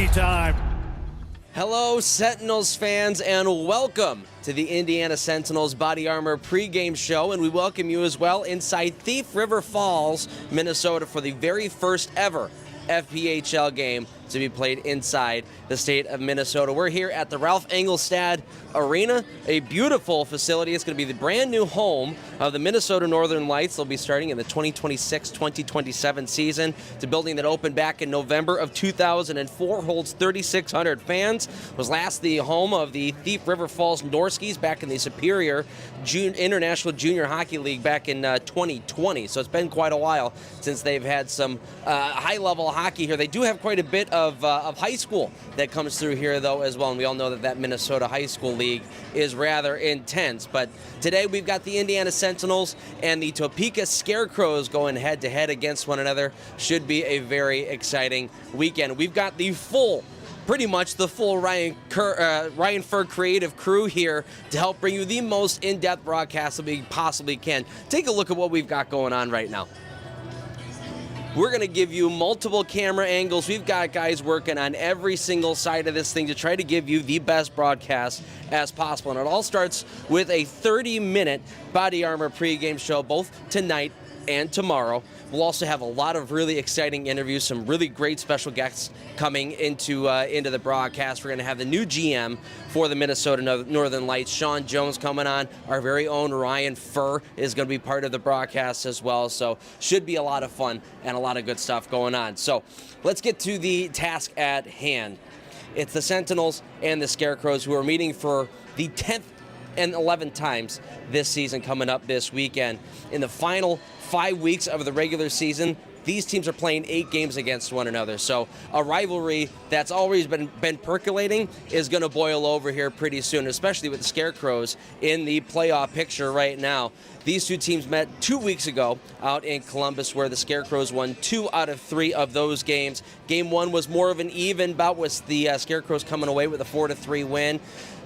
anytime. Hello, Sentinels fans, and welcome to the Indiana Sentinels Body Armor pregame show, and we welcome you as well inside Thief River Falls, Minnesota, for the very first ever FPHL game to be played inside the state of Minnesota. We're here at the Ralph Engelstad Arena, a beautiful facility. It's going to be the brand new home of the Minnesota Northern Lights. They'll be starting in the 2026-2027 season. It's a building that opened back in November of 2004, holds 3,600 fans, was last the home of the Thief River Falls Norskies back in the Superior International Junior Hockey League back in 2020. So it's been quite a while since they've had some high-level hockey here. They do have quite a bit of high school that comes through here, though, as well. And we all know that Minnesota High School League is rather intense. But today we've got the Indiana Sentinels and the Topeka Scarecrows going head-to-head against one another. Should be a very exciting weekend. We've got pretty much the full Ryan Fur creative crew here to help bring you the most in-depth broadcast that we possibly can. Take a look at what we've got going on right now. We're going to give you multiple camera angles. We've got guys working on every single side of this thing to try to give you the best broadcast as possible. And it all starts with a 30-minute Body Armor pregame show, both tonight and tomorrow. We'll also have a lot of really exciting interviews, some really great special guests coming into the broadcast. We're going to have the new GM for the Minnesota Northern Lights, Sean Jones, coming on. Our very own Ryan Fur is going to be part of the broadcast as well. So should be a lot of fun and a lot of good stuff going on. So let's get to the task at hand. It's the Sentinels and the Scarecrows who are meeting for the 10th and 11th times this season, coming up this weekend. In the final 5 weeks of the regular season, these teams are playing 8 games against one another. So a rivalry that's always been percolating is going to boil over here pretty soon, especially with the Scarecrows in the playoff picture right now. These two teams met 2 weeks ago out in Columbus, where the Scarecrows won 2 out of 3 of those games. Game 1 was more of an even bout, with the Scarecrows coming away with a 4-3 win.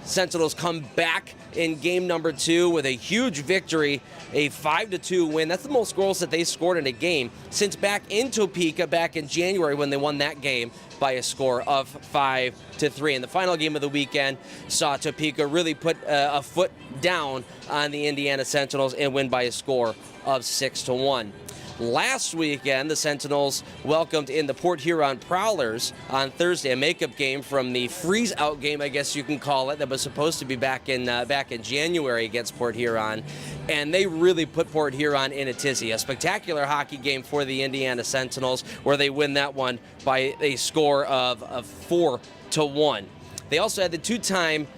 Sentinels come back in game number 2 with a huge victory, a 5-2 win. That's the most goals that they scored in a game since back in Topeka back in January, when they won that game by a score of 5-3. And the final game of the weekend saw Topeka really put a foot down on the Indiana Sentinels and win by a score of 6-1. Last weekend, the Sentinels welcomed in the Port Huron Prowlers on Thursday, a makeup game from the freeze-out game, I guess you can call it, that was supposed to be back in January against Port Huron, and they really put Port Huron in a tizzy. A spectacular hockey game for the Indiana Sentinels, where they win that one by a score of 4-1. They also had the two-time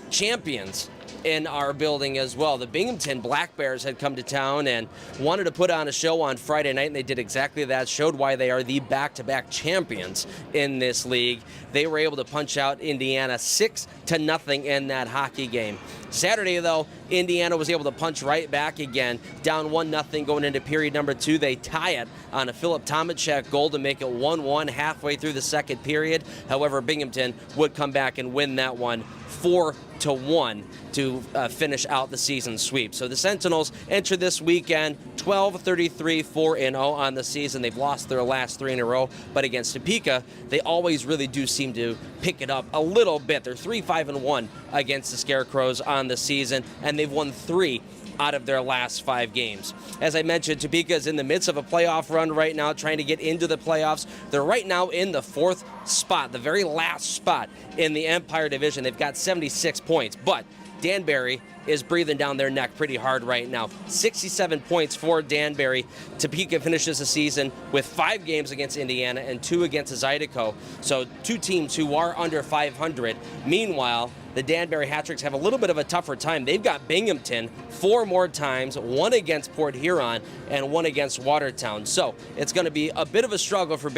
champions in our building as well. The Binghamton Black Bears had come to town and wanted to put on a show on Friday night, and they did exactly that, showed why they are the back-to-back champions in this league. They were able to punch out Indiana 6-0 in that hockey game. Saturday, though, Indiana was able to punch right back again, down 1-0 going into period number 2. They tie it on a Philip Tomacek goal to make it 1-1 halfway through the second period. However, Binghamton would come back and win that one 4-1 to finish out the season sweep. So the Sentinels enter this weekend 12-33, 4-0 on the season. They've lost their last 3 in a row, but against Topeka, they always really do seem to pick it up a little bit. They're 3-5-1 against the Scarecrows on the season, and they've won 3 out of their last 5 games. As I mentioned, Topeka is in the midst of a playoff run right now, trying to get into the playoffs. They're right now in the 4th spot, the very last spot in the Empire Division. They've got 76 points, but Danbury is breathing down their neck pretty hard right now. 67 points for Danbury. Topeka finishes the season with 5 games against Indiana and 2 against Zydeco. So 2 teams who are under 500. Meanwhile, the Danbury Hat-Tricks have a little bit of a tougher time. They've got Binghamton 4 more times, 1 against Port Huron and 1 against Watertown. So it's going to be a bit of a struggle for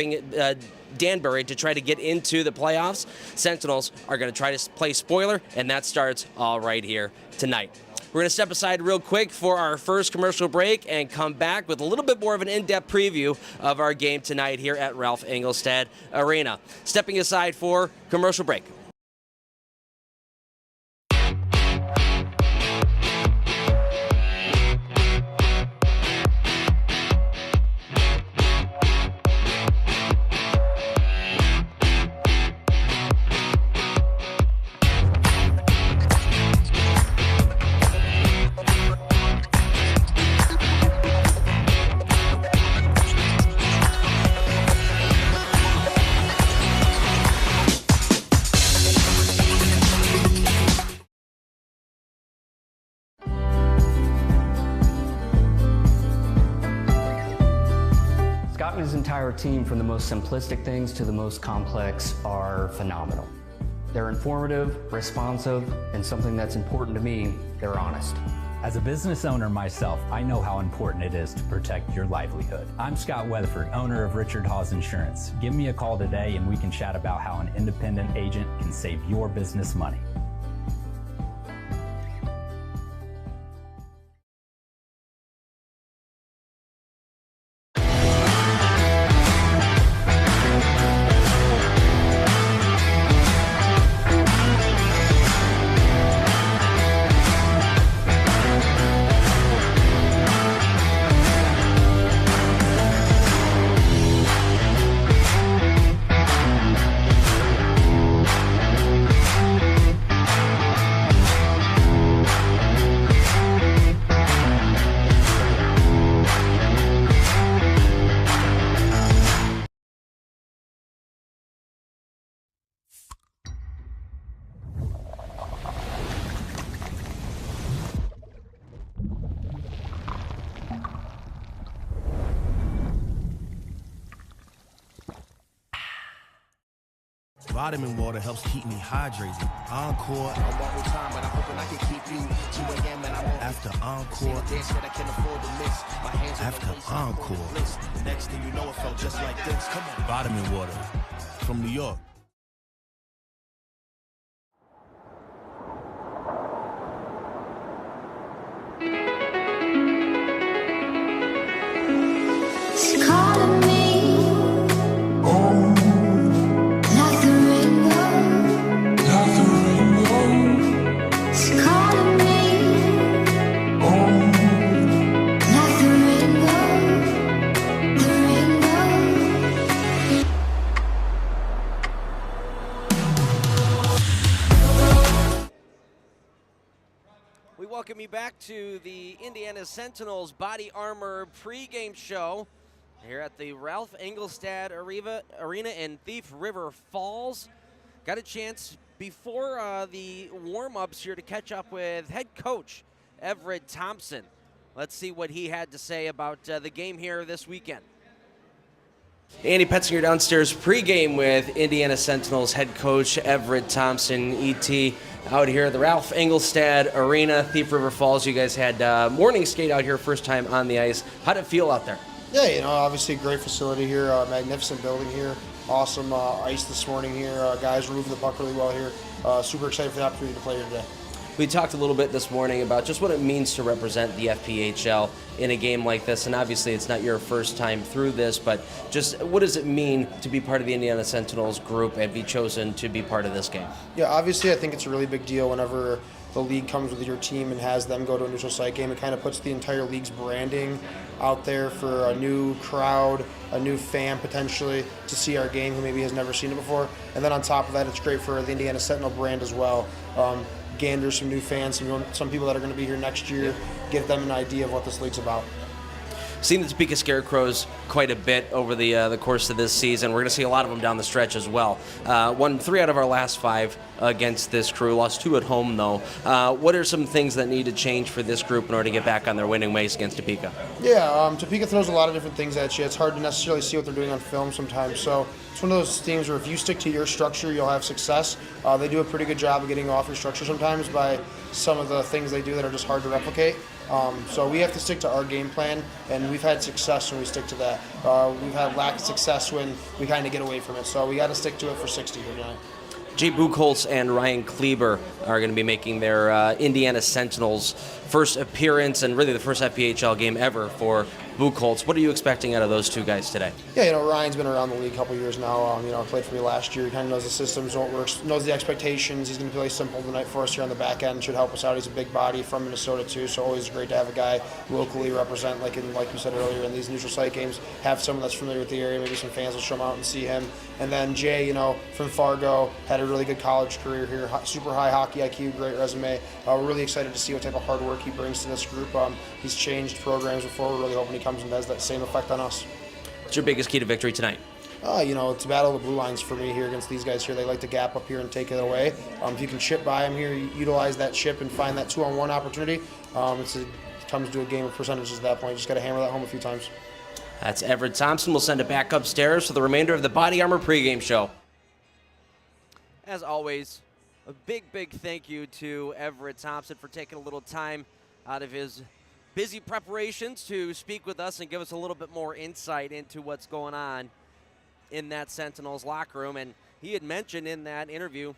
Danbury to try to get into the playoffs. Sentinels are going to try to play spoiler, and that starts all right here tonight. We're going to step aside real quick for our first commercial break and come back with a little bit more of an in-depth preview of our game tonight here at Ralph Engelstad Arena. Stepping aside for commercial break. Scotty's entire team, from the most simplistic things to the most complex, are phenomenal. They're informative, responsive, and something that's important to me, they're honest. As a business owner myself, I know how important it is to protect your livelihood. I'm Scott Weatherford, owner of Richard Hawes Insurance. Give me a call today and we can chat about how an independent agent can save your business money. Vitamin water helps keep me hydrated. Encore. I'm one more time, but I'm hoping I can keep you. 2 a.m. and I won't. After encore. Dance that I can afford to miss. My hands after encore. Next thing you know, it felt just like this. Come on. Vitamin water from New York. She's calling me. Welcome you back to the Indiana Sentinels Body Armor pregame show here at the Ralph Engelstad Arena in Thief River Falls. Got a chance before the warm-ups here to catch up with head coach Everett Thompson. Let's see what he had to say about the game here this weekend. Andy Petzinger downstairs pregame with Indiana Sentinels head coach Everett Thompson, ET, out here at the Ralph Engelstad Arena, Thief River Falls. You guys had morning skate out here, first time on the ice. How'd it feel out there? Yeah, obviously a great facility here, magnificent building here, awesome ice this morning here. Guys were moving the puck really well here. Super excited for the opportunity to play here today. We talked a little bit this morning about just what it means to represent the FPHL in a game like this, and obviously it's not your first time through this, but just what does it mean to be part of the Indiana Sentinels group and be chosen to be part of this game? Yeah, obviously I think it's a really big deal whenever the league comes with your team and has them go to a neutral site game. It kind of puts the entire league's branding out there for a new crowd, a new fan potentially to see our game who maybe has never seen it before. And then on top of that, it's great for the Indiana Sentinel brand as well. Gander some new fans, some people that are going to be here next year, give them an idea of what this league's about. Seen the Topeka Scarecrows quite a bit over the course of this season. We're going to see a lot of them down the stretch as well. Won 3 out of our last 5 against this crew. Lost 2 at home, though. What are some things that need to change for this group in order to get back on their winning ways against Topeka? Yeah, Topeka throws a lot of different things at you. It's hard to necessarily see what they're doing on film sometimes. So it's one of those teams where if you stick to your structure, you'll have success. They do a pretty good job of getting off your structure sometimes by some of the things they do that are just hard to replicate. So we have to stick to our game plan, and we've had success when we stick to that. We've had lack of success when we kind of get away from it. So we got to stick to it for 60 here tonight. Jay Buchholz and Ryan Kleber are going to be making their Indiana Sentinels first appearance and really the first FPHL game ever for Buchholz. What are you expecting out of those 2 guys today? Yeah, Ryan's been around the league a couple years now. Played for me last year. He kind of knows the systems, what works, knows the expectations. He's going to play simple tonight for us here on the back end. Should help us out. He's a big body from Minnesota too, so always great to have a guy locally represent, like you said earlier, in these neutral site games. Have someone that's familiar with the area. Maybe some fans will come out and see him. And then Jay, from Fargo, had a really good college career here. Super high hockey IQ, great resume. We're really excited to see what type of hard work he brings to this group. He's changed programs before. We're really hoping he comes and has that same effect on us. What's your biggest key to victory tonight? It's a battle of the blue lines for me here against these guys here. They like to gap up here and take it away. If you can chip by them here, utilize that chip and find that 2-on-1 opportunity. It comes to a game of percentages at that point. You just got to hammer that home a few times. That's Everett Thompson. We'll send it back upstairs for the remainder of the Body Armor pregame show. As always, a big thank you to Everett Thompson for taking a little time out of his busy preparations to speak with us and give us a little bit more insight into what's going on in that Sentinels locker room. And he had mentioned in that interview,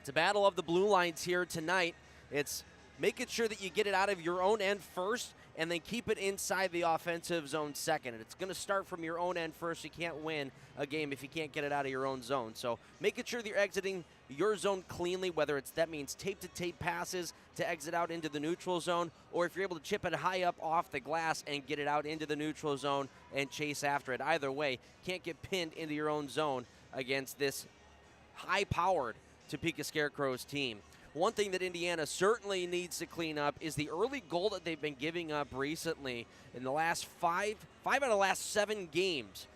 it's a battle of the blue lines here tonight. It's making sure that you get it out of your own end first and then keep it inside the offensive zone second. And it's going to start from your own end first. You can't win a game if you can't get it out of your own zone. So making sure that you're exiting your zone cleanly, whether that means tape-to-tape passes to exit out into the neutral zone, or if you're able to chip it high up off the glass and get it out into the neutral zone and chase after it. Either way, can't get pinned into your own zone against this high-powered Topeka Scarecrows team. One thing that Indiana certainly needs to clean up is the early goal that they've been giving up recently. In the last five out of the last 7 games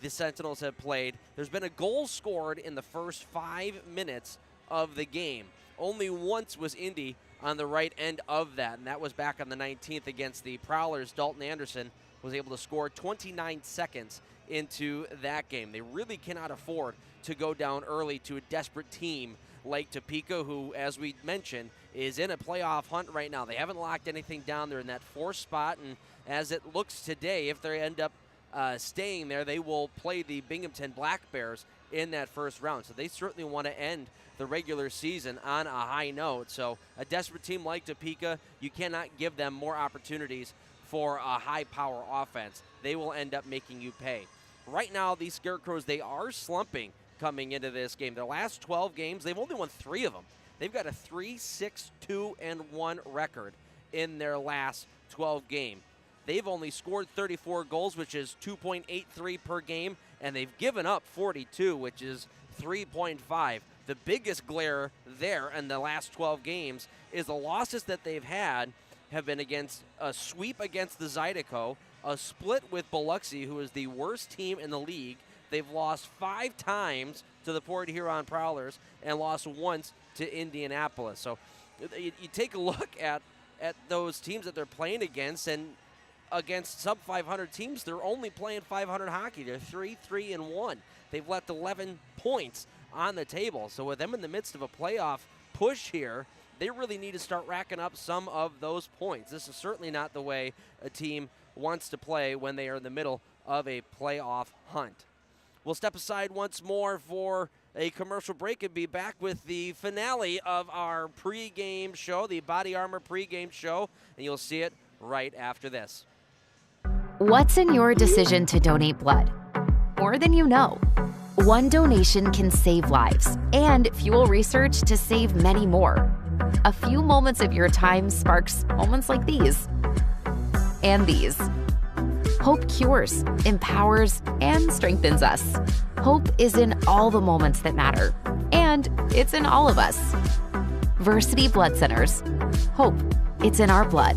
the Sentinels have played, there's been a goal scored in the first 5 minutes of the game. Only once was Indy on the right end of that, and that was back on the 19th against the Prowlers. Dalton Anderson was able to score 29 seconds into that game. They really cannot afford to go down early to a desperate team like Topeka, who, as we mentioned, is in a playoff hunt right now. They haven't locked anything down. They're in that 4th spot, and as it looks today, if they end up staying there, they will play the Binghamton Black Bears in that first round. So they certainly want to end the regular season on a high note. So a desperate team like Topeka, you cannot give them more opportunities for a high-power offense. They will end up making you pay. Right now, these Scarecrows, they are slumping coming into this game. Their last 12 games, they've only won 3 of them. They've got a 3-6-2-1 record in their last 12 games. They've only scored 34 goals, which is 2.83 per game, and they've given up 42, which is 3.5. The biggest glare there in the last 12 games is the losses that they've had have been against a sweep against the Zydeco, a split with Biloxi, who is the worst team in the league. They've lost 5 times to the Port Huron Prowlers and lost once to Indianapolis. So you take a look at those teams that they're playing against, and against sub-500 teams, they're only playing 500 hockey. They're 3-3-1. They've left 11 points on the table. So with them in the midst of a playoff push here, they really need to start racking up some of those points. This is certainly not the way a team wants to play when they are in the middle of a playoff hunt. We'll step aside once more for a commercial break and be back with the finale of our pregame show, the Body Armor pregame show, and you'll see it right after this. What's in your decision to donate blood? More than you know. One donation can save lives and fuel research to save many more. A few moments of your time sparks moments like these. And these. Hope cures, empowers, and strengthens us. Hope is in all the moments that matter, and it's in all of us. Versity Blood Centers. Hope, it's in our blood.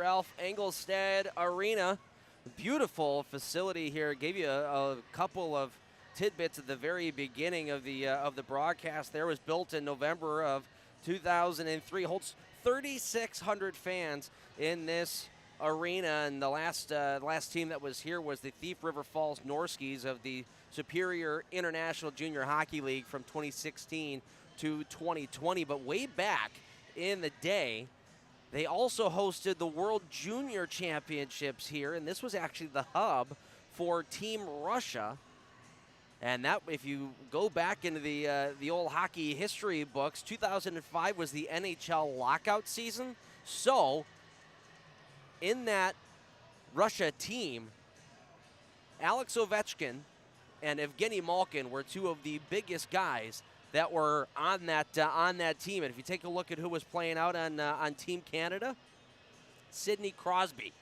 Ralph Engelstad Arena. Beautiful facility here. Gave you a couple of tidbits at the very beginning of the broadcast. There was built in November of 2003. Holds 3,600 fans in this arena, and the last team that was here was the Thief River Falls Norskies of the Superior International Junior Hockey League from 2016 to 2020. But way back in the day, they also hosted the World Junior Championships here, and this was actually the hub for Team Russia. And that, if you go back into the old hockey history books, 2005 was the NHL lockout season. So, in that Russia team, Alex Ovechkin and Evgeny Malkin were two of the biggest guys that were on that team. And if you take a look at who was playing out on Team Canada, Sidney Crosby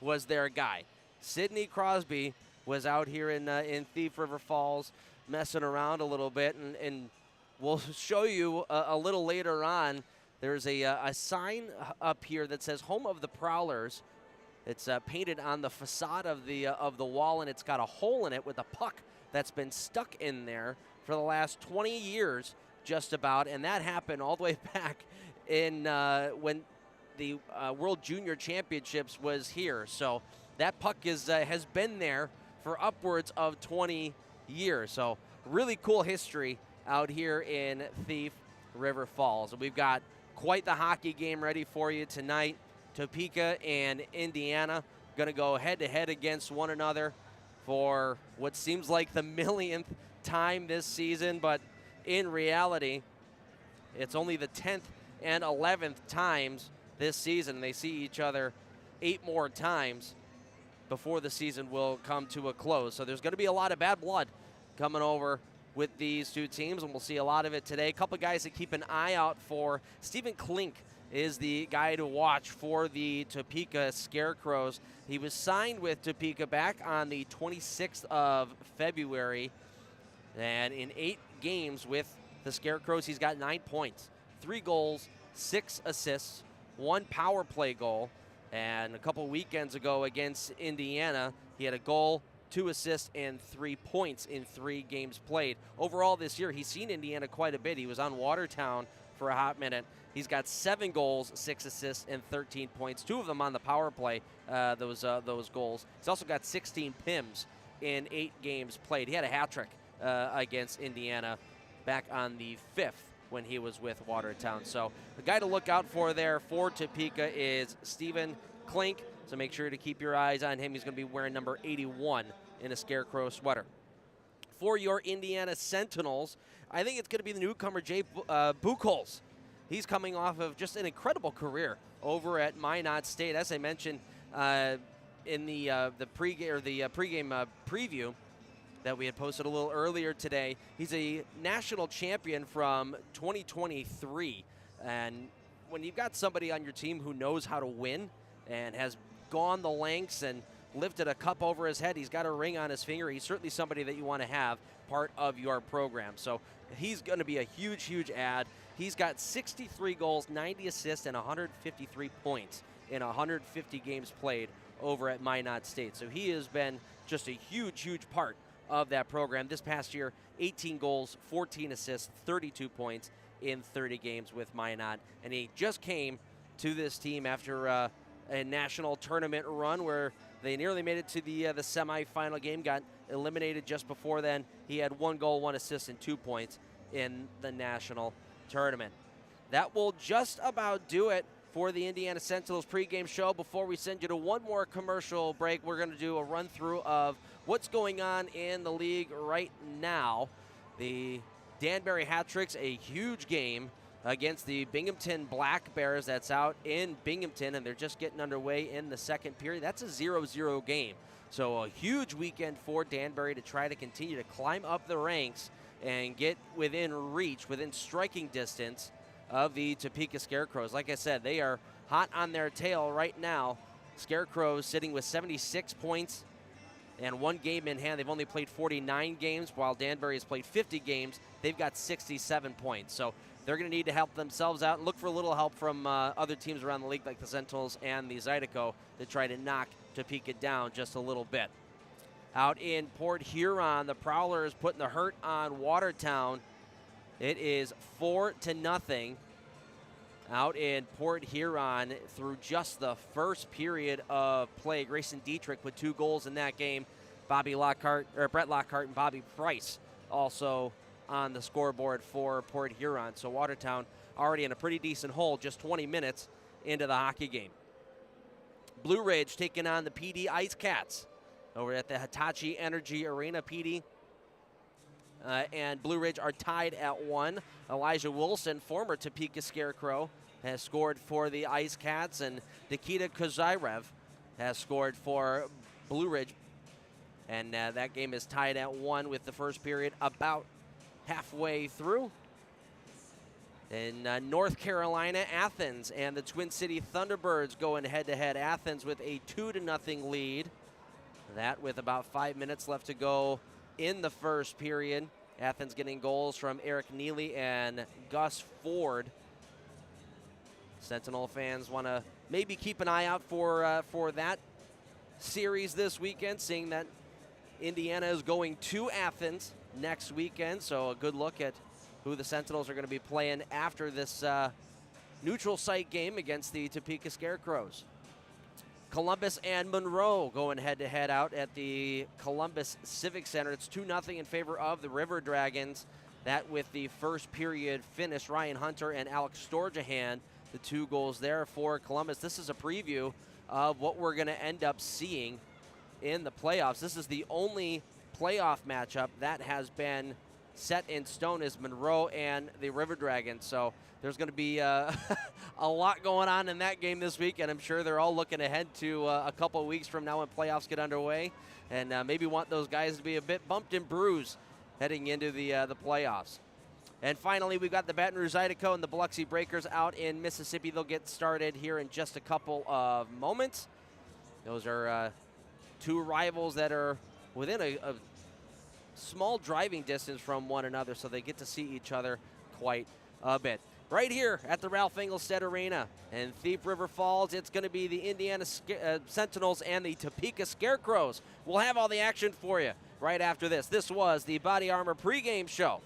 was their guy. Sidney Crosby was out here in Thief River Falls messing around a little bit, and we'll show you a little later on. There's a sign up here that says "Home of the Prowlers." It's painted on the facade of the wall, and it's got a hole in it with a puck that's been stuck in there for the last 20 years, just about. And that happened all the way back in when the World Junior Championships was here. So that puck has been there for upwards of 20 years. So really cool history out here in Thief River Falls. And we've got quite the hockey game ready for you tonight. Topeka and Indiana going to go head-to-head against one another for what seems like the millionth time this season, but in reality, it's only the 10th and 11th times this season. They see each other 8 more times before the season will come to a close. So there's going to be a lot of bad blood coming over with these two teams, and we'll see a lot of it today. A couple guys to keep an eye out for. Stephen Klink is the guy to watch for the Topeka Scarecrows. He was signed with Topeka back on the 26th of February, and in 8 games with the Scarecrows, he's got 9 points, 3 goals, 6 assists, 1 power play goal. And a couple weekends ago against Indiana, he had a goal, 2 assists, and 3 points in 3 games played. Overall this year, he's seen Indiana quite a bit. He was on Watertown for a hot minute. He's got 7 goals, 6 assists, and 13 points, 2 of them on the power play, those goals. He's also got 16 PIMs in 8 games played. He had a hat trick against Indiana back on the 5th when he was with Watertown. So the guy to look out for there for Topeka is Stephen Klink. So make sure to keep your eyes on him. He's going to be wearing number 81 in a Scarecrow sweater. For your Indiana Sentinels, I think it's going to be the newcomer Jay Buchholz. He's coming off of just an incredible career over at Minot State. As I mentioned in the pregame preview that we had posted a little earlier today, he's a national champion from 2023. And when you've got somebody on your team who knows how to win and has gone the lengths and lifted a cup over his head, he's got a ring on his finger, he's certainly somebody that you want to have part of your program. So he's going to be a huge, huge add. He's got 63 goals, 90 assists, and 153 points in 150 games played over at Minot State. So he has been just a huge, huge part of that program. This past year, 18 goals, 14 assists, 32 points in 30 games with Minot. And he just came to this team after a national tournament run where they nearly made it to the semifinal game, got eliminated just before then. He had 1 goal, 1 assist, and 2 points in the national tournament. That will just about do it for the Indiana Sentinels pregame show. Before we send you to one more commercial break, we're going to do a run-through of what's going on in the league right now. The Danbury Hat-Tricks, a huge game against the Binghamton Black Bears. That's out in Binghamton, and they're just getting underway in the second period. That's a 0-0 game. So a huge weekend for Danbury to try to continue to climb up the ranks and get within reach, within striking distance of the Topeka Scarecrows. Like I said, they are hot on their tail right now. Scarecrows sitting with 76 points and 1 game in hand. They've only played 49 games, while Danbury has played 50 games. They've got 67 points. So they're going to need to help themselves out and look for a little help from other teams around the league like the Sentinels and the Zydeco to try to knock Topeka down just a little bit. Out in Port Huron, the Prowlers putting the hurt on Watertown. It is 4-0 out in Port Huron through just the first period of play. Grayson Dietrich with 2 goals in that game. Brett Lockhart and Bobby Price also on the scoreboard for Port Huron. So Watertown already in a pretty decent hole just 20 minutes into the hockey game. Blue Ridge taking on the PD Ice Cats over at the Hitachi Energy Arena. PD and Blue Ridge are tied at 1. Elijah Wilson, former Topeka Scarecrow, has scored for the Ice Cats, and Nikita Kozyrev has scored for Blue Ridge. And that game is tied at 1 with the first period about halfway through. In North Carolina, Athens and the Twin City Thunderbirds going head-to-head. Athens with a 2-0 lead. That with about 5 minutes left to go in the first period. Athens getting goals from Eric Neely and Gus Ford. Sentinel fans want to maybe keep an eye out for that series this weekend, seeing that Indiana is going to Athens next weekend. So a good look at who the Sentinels are going to be playing after this neutral site game against the Topeka Scarecrows. Columbus and Monroe going head-to-head out at the Columbus Civic Center. It's 2-0 in favor of the River Dragons. That with the first period finished. Ryan Hunter and Alex Storjahan, the 2 goals there for Columbus. This is a preview of what we're going to end up seeing in the playoffs. This is the only playoff matchup that has been set in stone, is Monroe and the River Dragons. So there's going to be a lot going on in that game this week, and I'm sure they're all looking ahead to a couple of weeks from now when playoffs get underway, and maybe want those guys to be a bit bumped and bruised heading into the playoffs. And finally, we've got the Baton Rouge Zydeco and the Biloxi Breakers out in Mississippi. They'll get started here in just a couple of moments. Those are 2 rivals that are within a small driving distance from one another, so they get to see each other quite a bit. Right here at the Ralph Engelstad Arena in Thief River Falls, it's going to be the Indiana Sentinels and the Topeka Scarecrows. We'll have all the action for you right after this. This was the Body Armor pregame show.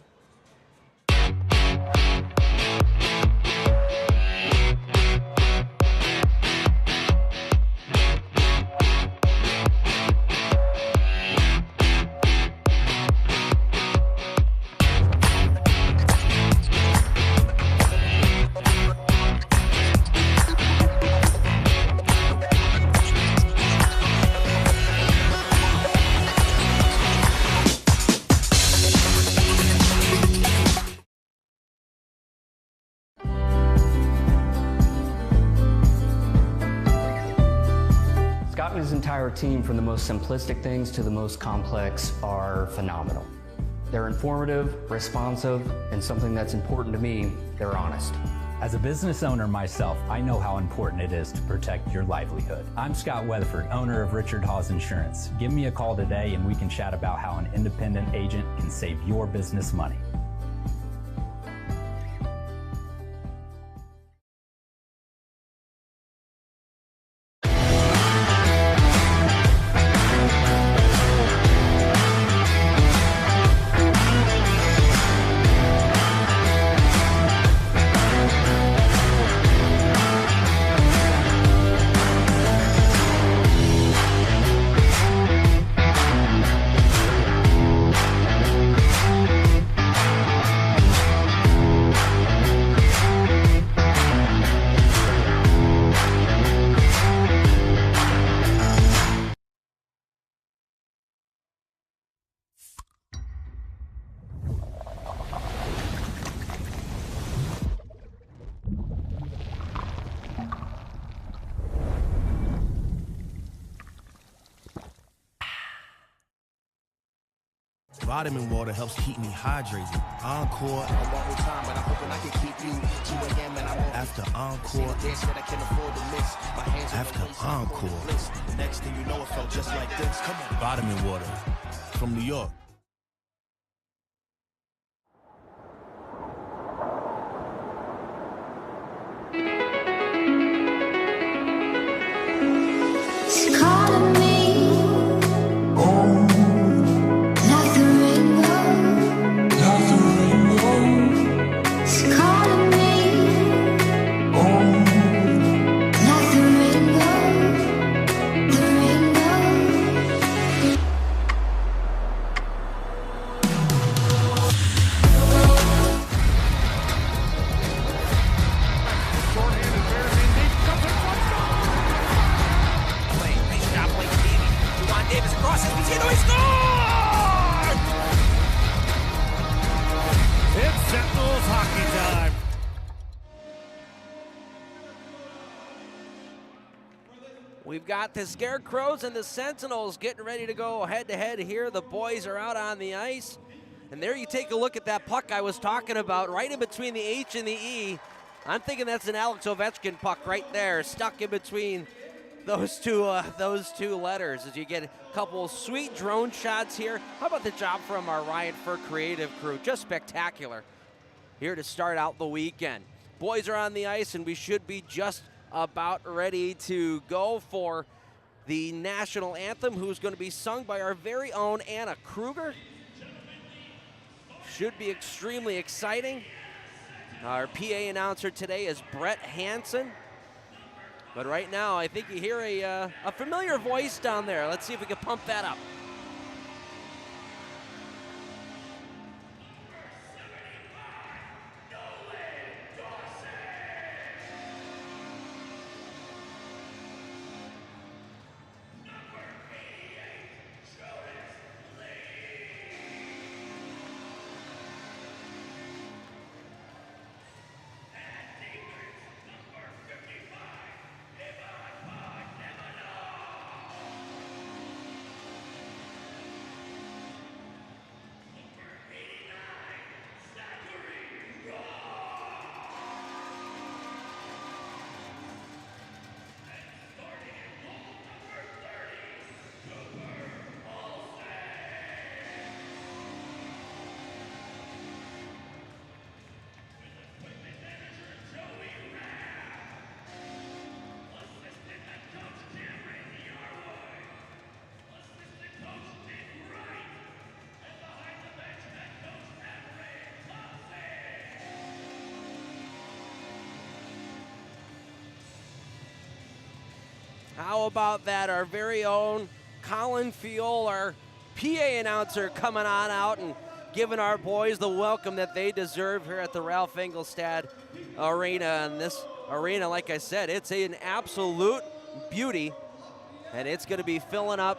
His entire team, from the most simplistic things to the most complex, are phenomenal. They're informative, responsive, and something that's important to me, they're honest. As a business owner myself, I know how important it is to protect your livelihood. I'm Scott Weatherford, owner of Richard Hawes Insurance. Give me a call today and we can chat about how an independent agent can save your business money. Vitamin water helps keep me hydrated. Encore. I'm one more time, but I'm hoping I can keep you. 2 a.m. and I'm on. After encore. Dance that I can afford to miss. My hands after encore. Next thing you know, it felt just like this. Come on. Vitamin water from New York. It's calling me. Like the rainbow. It's calling me. Like the rainbow. The rainbow. Nice job, Blake Davey. Juwan Davis across his Pitino. He scored! It's Sentinels hockey time. We've got the Scarecrows and the Sentinels getting ready to go head-to-head here. The boys are out on the ice. And there you take a look at that puck I was talking about, right in between the H and the E. I'm thinking that's an Alex Ovechkin puck right there, stuck in between those two letters as you get a couple sweet drone shots here. How about the job from our Ryan Fur creative crew? Just spectacular here to start out the weekend. Boys are on the ice, and we should be just about ready to go for the national anthem, who's going to be sung by our very own Anna Kruger. Should be extremely exciting. Our PA announcer today is Brett Hansen. But right now, I think you hear a familiar voice down there. Let's see if we can pump that up. How about that? Our very own Colin Fiol, our PA announcer, coming on out and giving our boys the welcome that they deserve here at the Ralph Engelstad Arena. And this arena, like I said, it's an absolute beauty, and it's going to be filling up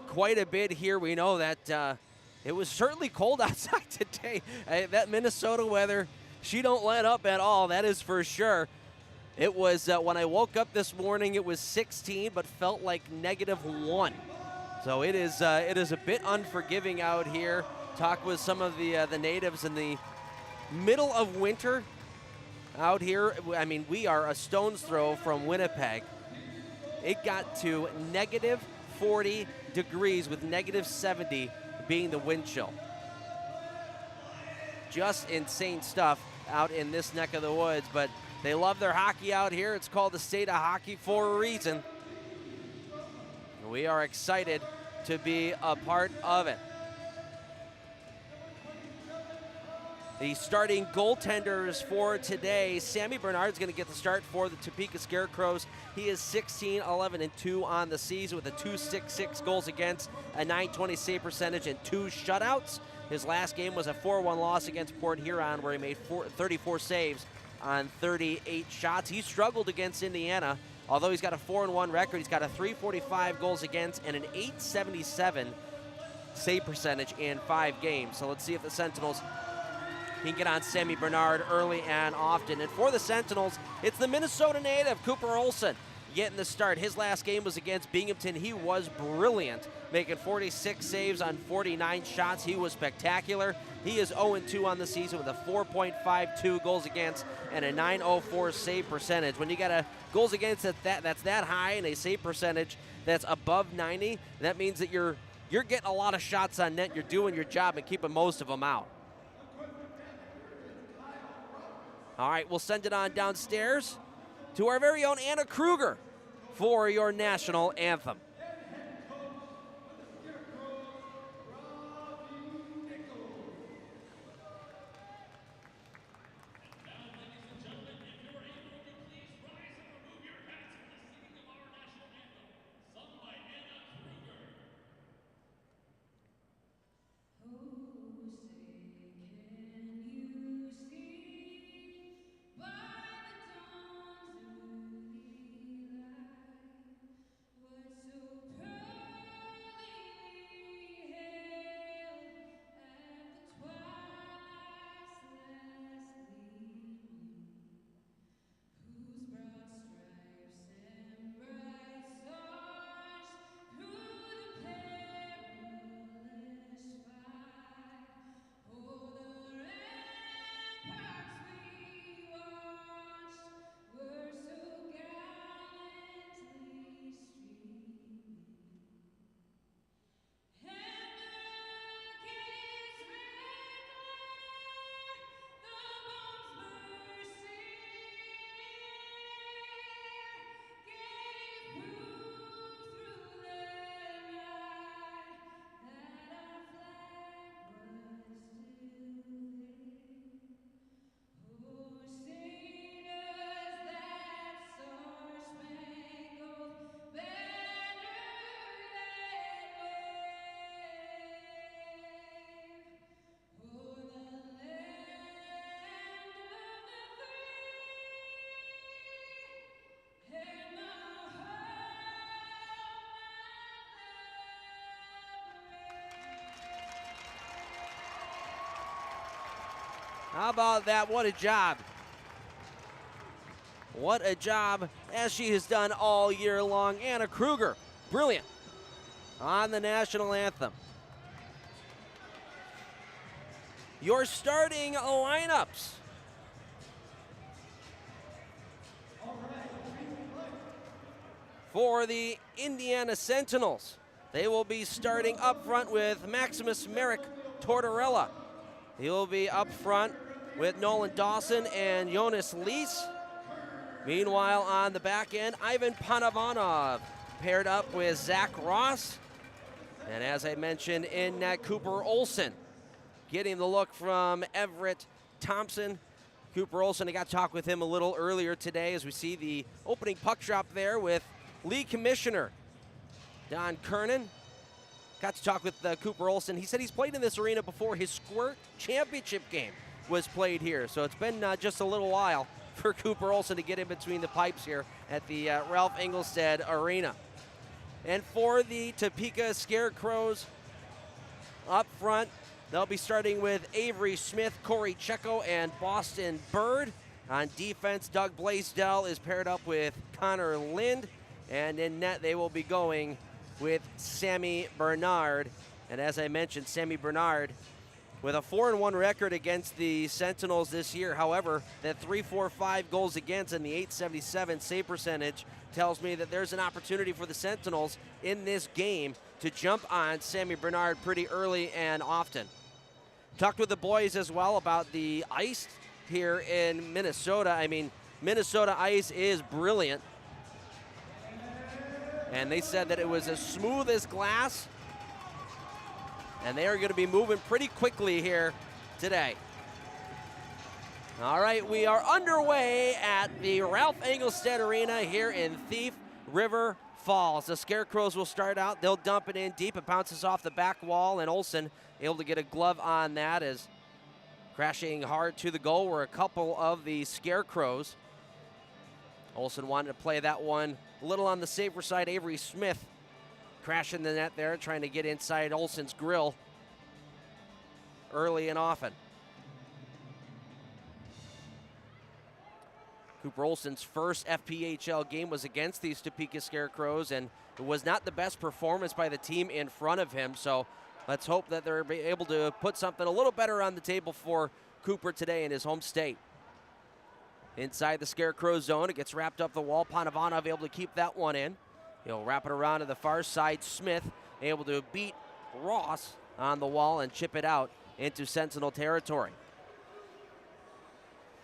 quite a bit here. We know that it was certainly cold outside today. That Minnesota weather, she don't let up at all, that is for sure. It was, when I woke up this morning, it was 16, but felt like -1. So it is a bit unforgiving out here. Talked with some of the natives in the middle of winter out here. I mean, we are a stone's throw from Winnipeg. It got to -40 degrees with -70 being the wind chill. Just insane stuff out in this neck of the woods, but they love their hockey out here. It's called the state of hockey for a reason. We are excited to be a part of it. The starting goaltenders for today, Sammy Bernard's going to get the start for the Topeka Scarecrows. He is 16-11-2 on the season with a .266 goals against, a .920 save percentage, and 2 shutouts. His last game was a 4-1 loss against Port Huron, where he made 34 saves on 38 shots. He struggled against Indiana. Although he's got a 4-1 record, he's got a .345 goals against and an .877 save percentage in 5 games. So let's see if the Sentinels can get on Sammy Bernard early and often. And for the Sentinels, it's the Minnesota native, Cooper Olsen, getting the start. His last game was against Binghamton. He was brilliant, making 46 saves on 49 shots. He was spectacular. He is 0-2 on the season with a 4.52 goals against and a .904 save percentage. When you got a goals against that's that high and a save percentage that's above 90, that means that you're getting a lot of shots on net. You're doing your job and keeping most of them out. All right, we'll send it on downstairs to our very own Anna Kruger for your national anthem. How about that? What a job. What a job, as she has done all year long. Anna Kruger, brilliant on the national anthem. Your starting lineups. For the Indiana Sentinels, they will be starting up front with Maximus Merrick Tortorella. He will be up front with Nolan Dawson and Jonas Lees. Meanwhile, on the back end, Ivan Panavanov paired up with Zach Ross. And as I mentioned, in net, Cooper Olsen getting the look from Everett Thompson. Cooper Olsen, I got to talk with him a little earlier today as we see the opening puck drop there with League Commissioner Don Kernan. Got to talk with Cooper Olsen. He said he's played in this arena before. His Squirt Championship game was played here. So it's been just a little while for Cooper Olsen to get in between the pipes here at the Ralph Engelstad Arena. And for the Topeka Scarecrows up front, they'll be starting with Avery Smith, Corey Checo, and Boston Bird. On defense, Doug Blaisdell is paired up with Connor Lind. And in net, they will be going with Sammy Bernard. And as I mentioned, Sammy Bernard with a 4-1 record against the Sentinels this year. However, that .345 goals against and the .877 save percentage tells me that there's an opportunity for the Sentinels in this game to jump on Sammy Bernard pretty early and often. Talked with the boys as well about the ice here in Minnesota. I mean, Minnesota ice is brilliant. And they said that it was as smooth as glass. And they are going to be moving pretty quickly here today. All right, we are underway at the Ralph Engelstad Arena here in Thief River Falls. The Scarecrows will start out. They'll dump it in deep. It bounces off the back wall, and Olsen able to get a glove on that as crashing hard to the goal were a couple of the Scarecrows. Olsen wanted to play that one a little on the safer side. Avery Smith crashing the net there, trying to get inside Olsen's grill early and often. Cooper Olsen's first FPHL game was against these Topeka Scarecrows, and it was not the best performance by the team in front of him, so let's hope that they're able to put something a little better on the table for Cooper today in his home state. Inside the Scarecrow zone, it gets wrapped up the wall. Panavanov able to keep that one in. He'll wrap it around to the far side. Smith able to beat Ross on the wall and chip it out into Sentinel territory.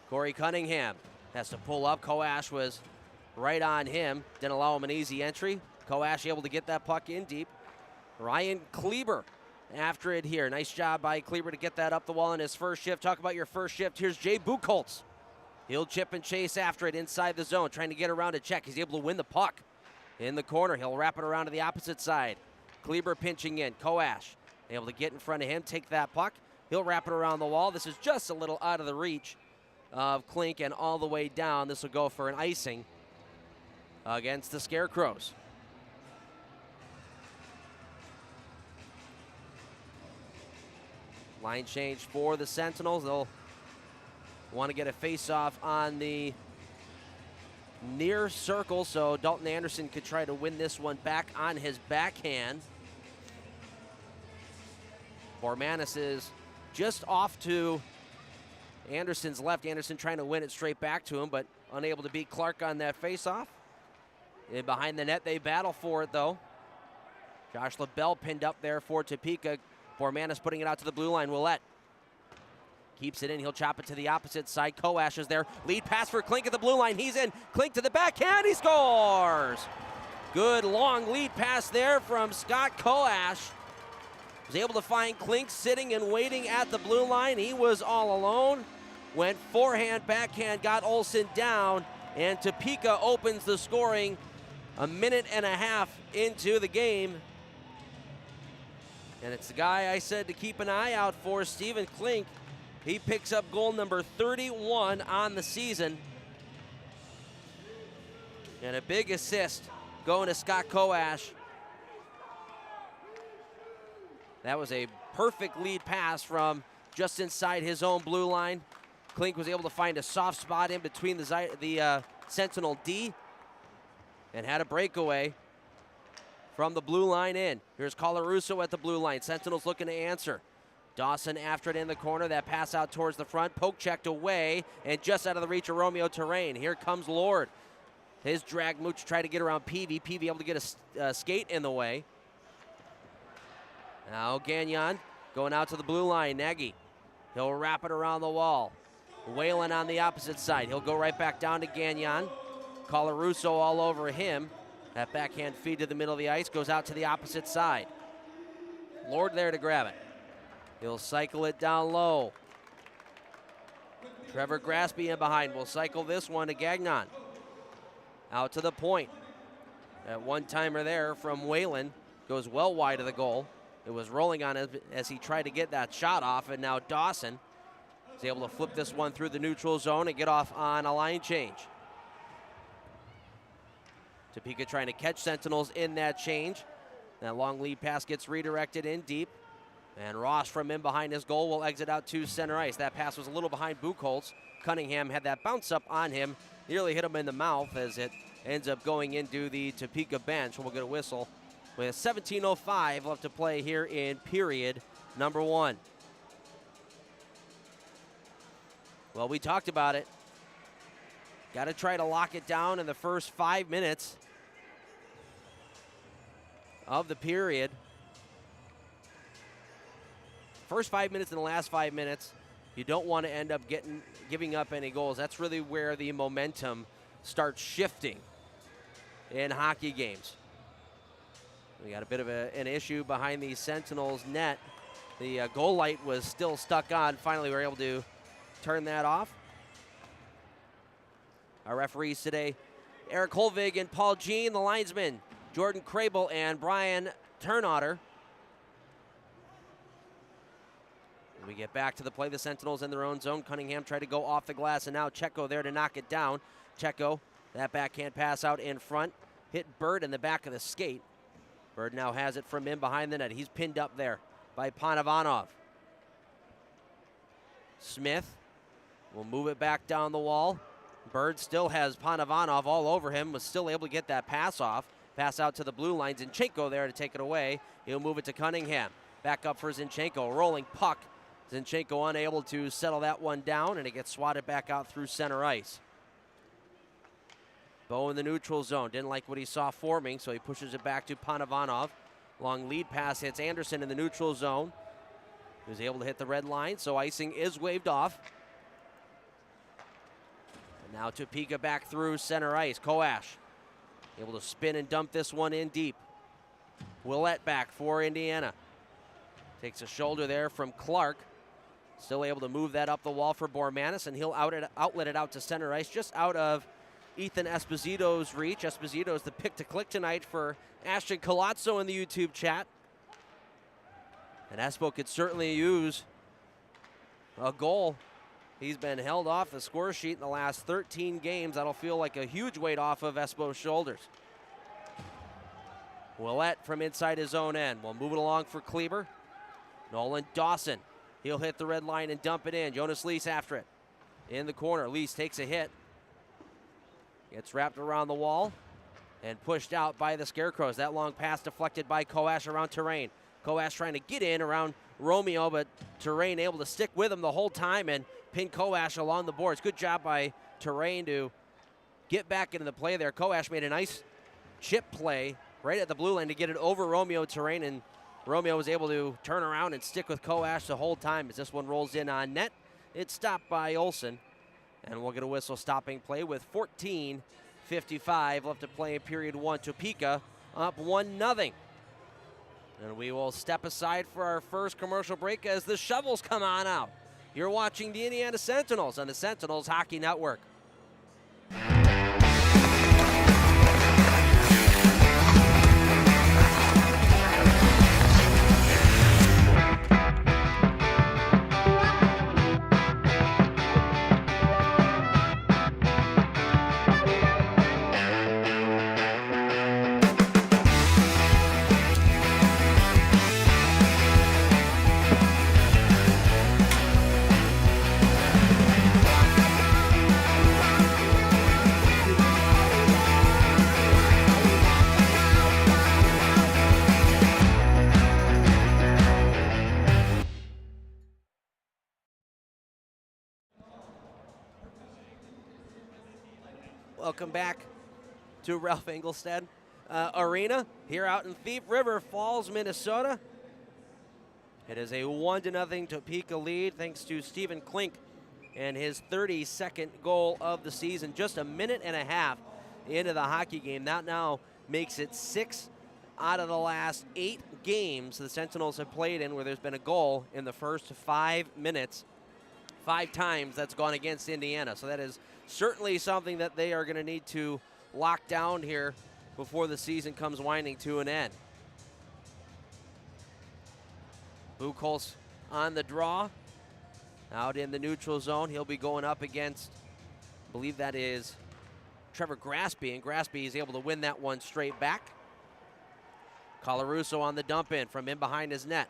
Corey Cunningham has to pull up. Koash was right on him. Didn't allow him an easy entry. Koash able to get that puck in deep. Ryan Kleber after it here. Nice job by Kleber to get that up the wall in his first shift. Talk about your first shift. Here's Jay Buchholz. He'll chip and chase after it inside the zone, trying to get around a check. He's able to win the puck in the corner. He'll wrap it around to the opposite side. Kleber pinching in. Koash able to get in front of him, take that puck. He'll wrap it around the wall. This is just a little out of the reach of Klink and all the way down. This will go for an icing against the Scarecrows. Line change for the Sentinels. They'll want to get a face-off on the near circle, so Dalton Anderson could try to win this one back on his backhand. Bormanis is just off to Anderson's left. Anderson trying to win it straight back to him, but unable to beat Clark on that face-off. And behind the net, they battle for it, though. Josh LaBelle pinned up there for Topeka. Bormanis putting it out to the blue line. Willette keeps it in. He'll chop it to the opposite side. Koash is there. Lead pass for Klink at the blue line. He's in. Klink to the backhand. He scores. Good long lead pass there from Scott Koash. Was able to find Klink sitting and waiting at the blue line. He was all alone. Went forehand, backhand, got Olsen down, and Topeka opens the scoring a minute and a half into the game. And it's the guy I said to keep an eye out for, Stephen Klink. He picks up goal number 31 on the season. And a big assist going to Scott Koash. That was a perfect lead pass from just inside his own blue line. Klink was able to find a soft spot in between the Sentinel D and had a breakaway from the blue line in. Here's Colarusso at the blue line. Sentinels looking to answer. Dawson after it in the corner. That pass out towards the front. Poke checked away and just out of the reach of Romeo Terrain. Here comes Lord. His drag mooch tried to get around Peavy. Peavy able to get a skate in the way. Now Gagnon going out to the blue line. Nagy. He'll wrap it around the wall. Whalen on the opposite side. He'll go right back down to Gagnon. Colarusso all over him. That backhand feed to the middle of the ice goes out to the opposite side. Lord there to grab it. He'll cycle it down low. Trevor Graspy in behind will cycle this one to Gagnon. Out to the point. That one-timer there from Whalen goes well wide of the goal. It was rolling on him as he tried to get that shot off, and now Dawson is able to flip this one through the neutral zone and get off on a line change. Topeka trying to catch Sentinels in that change. That long lead pass gets redirected in deep. And Ross from in behind his goal will exit out to center ice. That pass was a little behind Buchholz. Cunningham had that bounce up on him. Nearly hit him in the mouth as it ends up going into the Topeka bench. We'll get a whistle with 17:05 left to play here in period number 1. Well, we talked about it. Got to try to lock it down in the first 5 minutes of the period. First 5 minutes and the last 5 minutes, you don't want to end up giving up any goals. That's really where the momentum starts shifting in hockey games. We got a bit of an issue behind the Sentinels net. The goal light was still stuck on. Finally, we were able to turn that off. Our referees today, Eric Holvig and Paul Jean. The linesmen, Jordan Crable and Brian Turnotter. When we get back to the play, the Sentinels in their own zone. Cunningham tried to go off the glass, and now Checo there to knock it down. Checo, that backhand pass out in front. Hit Bird in the back of the skate. Bird now has it from in behind the net. He's pinned up there by Panovanov. Smith will move it back down the wall. Bird still has Panovanov all over him, was still able to get that pass off. Pass out to the blue line. Zinchenko there to take it away. He'll move it to Cunningham. Back up for Zinchenko. Rolling puck. Zinchenko unable to settle that one down, and it gets swatted back out through center ice. Bo in the neutral zone. Didn't like what he saw forming, so he pushes it back to Panovanov. Long lead pass hits Anderson in the neutral zone. He was able to hit the red line, so icing is waved off. Now Topeka back through center ice. Koash able to spin and dump this one in deep. Willett back for Indiana. Takes a shoulder there from Clark. Still able to move that up the wall for Bormanis, and he'll outlet it out to center ice, just out of Ethan Esposito's reach. Esposito's the pick to click tonight for Ashton Colazzo in the YouTube chat. And Espo could certainly use a goal. He's been held off the score sheet in the last 13 games. That'll feel like a huge weight off of Espo's shoulders. Willett from inside his own end. We'll move it along for Kleber. Nolan Dawson. He'll hit the red line and dump it in. Jonas Lees after it. In the corner. Lees takes a hit. Gets wrapped around the wall and pushed out by the Scarecrows. That long pass deflected by Koash around Terrain. Koash trying to get in around Romeo, but Terrain able to stick with him the whole time and pin Koash along the boards. Good job by Terrain to get back into the play there. Koash made a nice chip play right at the blue line to get it over Romeo Terrain, and Romeo was able to turn around and stick with Koash the whole time. As this one rolls in on net, it's stopped by Olsen, and we'll get a whistle stopping play with 14:55 left to play in period one. Topeka up 1-0. And we will step aside for our first commercial break as the shovels come on out. You're watching the Indiana Sentinels on the Sentinels Hockey Network. Welcome back to Ralph Engelstad Arena here out in Thief River Falls, Minnesota. It is a 1-0 Topeka lead thanks to Stephen Klink and his 32nd goal of the season. Just a minute and a half into the hockey game. That now makes it 6 out of the last 8 games the Sentinels have played in where there's been a goal in the first 5 minutes. 5 times that's gone against Indiana. So that is certainly something that they are going to need to lock down here before the season comes winding to an end. Buchholz on the draw. Out in the neutral zone. He'll be going up against, I believe that is Trevor Graspy, and Graspy is able to win that one straight back. Colarusso on the dump in from in behind his net.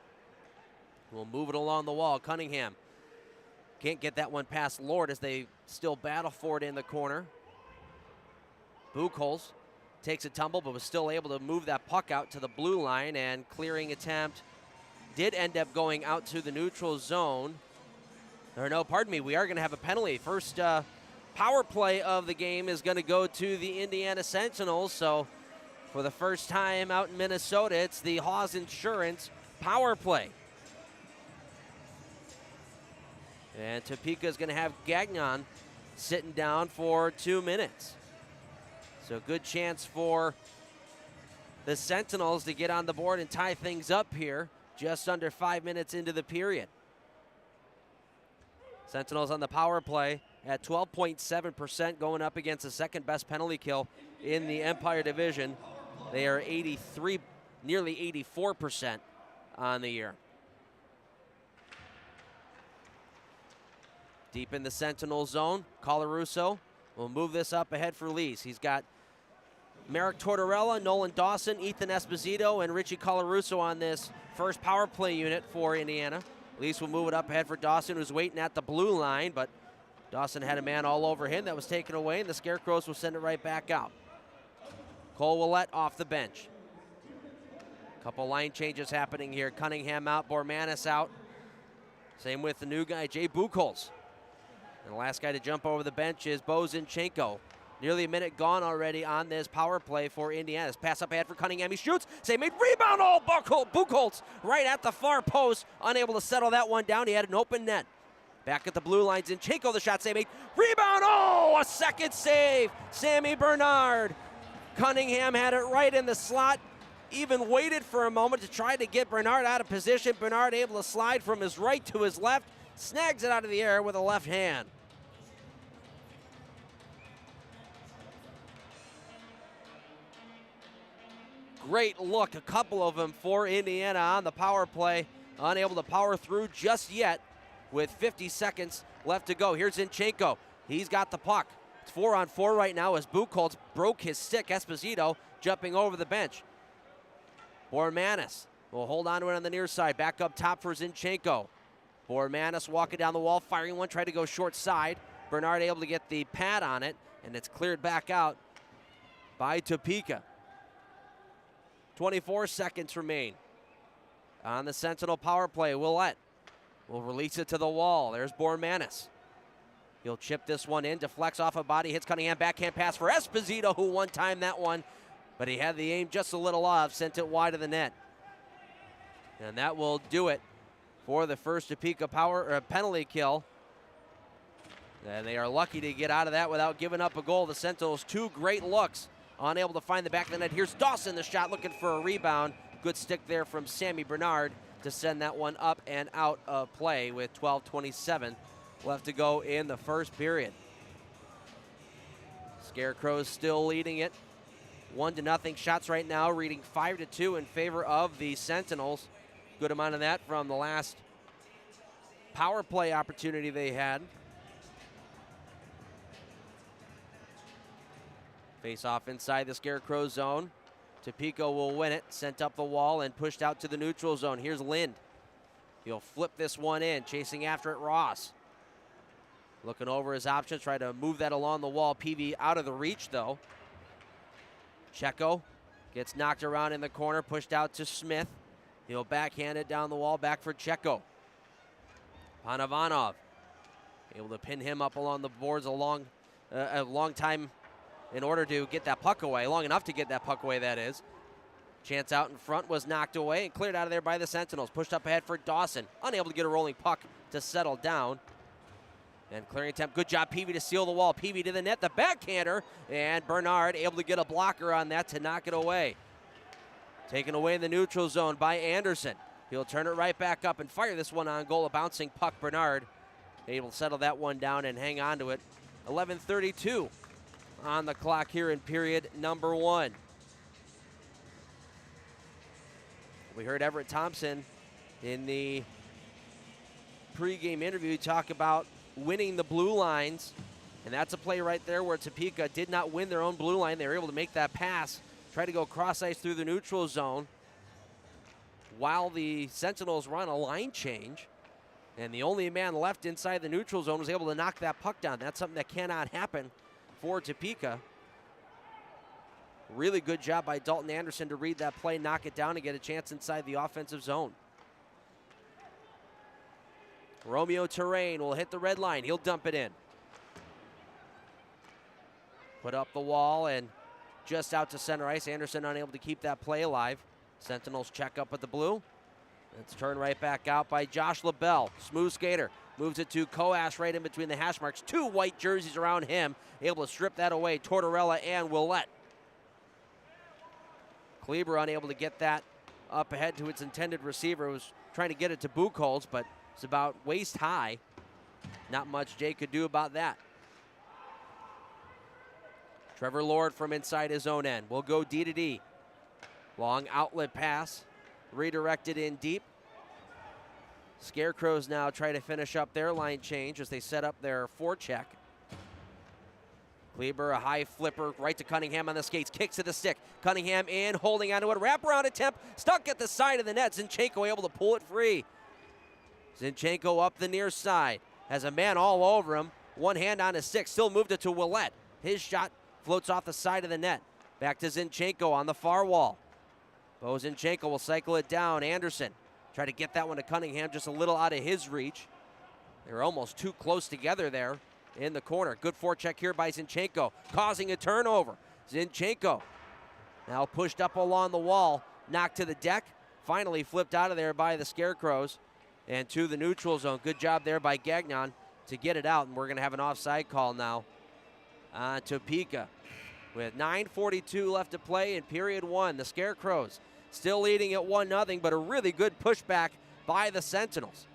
We'll move it along the wall. Cunningham can't get that one past Lord as they still battle for it in the corner. Buchholz takes a tumble but was still able to move that puck out to the blue line, and clearing attempt did end up going out to the neutral zone. Or no, pardon me, we are going to have a penalty. First power play of the game is going to go to the Indiana Sentinels. So for the first time out in Minnesota, it's the Hawes Insurance power play. And Topeka is going to have Gagnon sitting down for 2 minutes. So good chance for the Sentinels to get on the board and tie things up here just under 5 minutes into the period. Sentinels on the power play at 12.7%, going up against the second best penalty kill in the Empire Division. They are 83, nearly 84% on the year. Deep in the Sentinel zone, Colarusso will move this up ahead for Lees. He's got Merrick Tortorella, Nolan Dawson, Ethan Esposito, and Richie Colarusso on this first power play unit for Indiana. Lees will move it up ahead for Dawson, who's waiting at the blue line, but Dawson had a man all over him that was taken away, and the Scarecrows will send it right back out. Cole Willett off the bench. Couple line changes happening here. Cunningham out, Bormanis out. Same with the new guy, Jay Buchholz. And the last guy to jump over the bench is Bo Zinchenko. Nearly a minute gone already on this power play for Indiana. This pass up ahead for Cunningham. He shoots. Save made. Rebound. Oh, Buchholz right at the far post. Unable to settle that one down. He had an open net. Back at the blue line, Zinchenko, the shot save made. Rebound, oh, a second save. Sammy Bernard. Cunningham had it right in the slot. Even waited for a moment to try to get Bernard out of position. Bernard able to slide from his right to his left. Snags it out of the air with a left hand. Great look, a couple of them for Indiana on the power play. Unable to power through just yet with 50 seconds left to go. Here's Zinchenko. He's got the puck. It's 4-on-4 right now as Buchholz broke his stick. Esposito jumping over the bench. Bormanis will hold on to it on the near side. Back up top for Zinchenko. Bormanis walking down the wall, firing one, tried to go short side. Bernard able to get the pad on it, and it's cleared back out by Topeka. 24 seconds remain on the Sentinel power play. Willett will release it to the wall. There's Bormanis. He'll chip this one in, deflects off a body, hits Cunningham, backhand pass for Esposito, who one-timed that one, but he had the aim just a little off, sent it wide of the net. And that will do it for the first Topeka penalty kill. And they are lucky to get out of that without giving up a goal. The Sentinels, two great looks, unable to find the back of the net. Here's Dawson, the shot, looking for a rebound. Good stick there from Sammy Bernard to send that one up and out of play with 12:27 left to go in the first period. Scarecrows still leading it. 1-0 shots right now, reading 5-2 in favor of the Sentinels. Good amount of that from the last power play opportunity they had. Face off inside the Scarecrow zone. Topeka will win it, sent up the wall and pushed out to the neutral zone. Here's Lind. He'll flip this one in, chasing after it Ross. Looking over his options, try to move that along the wall. PV out of the reach though. Checo gets knocked around in the corner, pushed out to Smith. He'll backhand it down the wall, back for Checo. Panavanov able to pin him up along the boards a long time in order to get that puck away, long enough to get that puck away, that is. Chance out in front was knocked away and cleared out of there by the Sentinels. Pushed up ahead for Dawson, unable to get a rolling puck to settle down. And clearing attempt, good job, Peavy to seal the wall. Peavy to the net, the backhander, and Bernard able to get a blocker on that to knock it away. Taken away in the neutral zone by Anderson. He'll turn it right back up and fire this one on goal. A bouncing puck, Bernard able to settle that one down and hang on to it. 11:32 on the clock here in period number 1. We heard Everett Thompson in the pregame interview talk about winning the blue lines, and that's a play right there where Topeka did not win their own blue line. They were able to make that pass, try to go cross ice through the neutral zone while the Sentinels run a line change, and the only man left inside the neutral zone was able to knock that puck down. That's something that cannot happen for Topeka. Really good job by Dalton Anderson to read that play, knock it down, and get a chance inside the offensive zone. Romeo Terrain will hit the red line. He'll dump it in. Put up the wall and just out to center ice. Anderson unable to keep that play alive. Sentinels check up at the blue. It's turned right back out by Josh LaBelle. Smooth skater. Moves it to Coash right in between the hash marks. Two white jerseys around him. Able to strip that away. Tortorella and Willett. Kleber unable to get that up ahead to its intended receiver. Was trying to get it to Buchholz, but it's about waist high. Not much Jay could do about that. Trevor Lord from inside his own end. Will go D to D. Long outlet pass. Redirected in deep. Scarecrows now try to finish up their line change as they set up their forecheck. Kleber, a high flipper right to Cunningham on the skates. Kicks to the stick. Cunningham in, holding onto it. Wraparound attempt. Stuck at the side of the net. Zinchenko able to pull it free. Zinchenko up the near side. Has a man all over him. One hand on his stick. Still moved it to Willett. His shot floats off the side of the net. Back to Zinchenko on the far wall. Bo Zinchenko will cycle it down. Anderson try to get that one to Cunningham, just a little out of his reach. They were almost too close together there in the corner. Good forecheck here by Zinchenko, causing a turnover. Zinchenko now pushed up along the wall, knocked to the deck, finally flipped out of there by the Scarecrows. and to the neutral zone. Good job there by Gagnon to get it out, and we're going to have an offside call now on Topeka. With 9:42 left to play in period one, the Scarecrows still leading at 1-0, but a really good pushback by the Sentinels.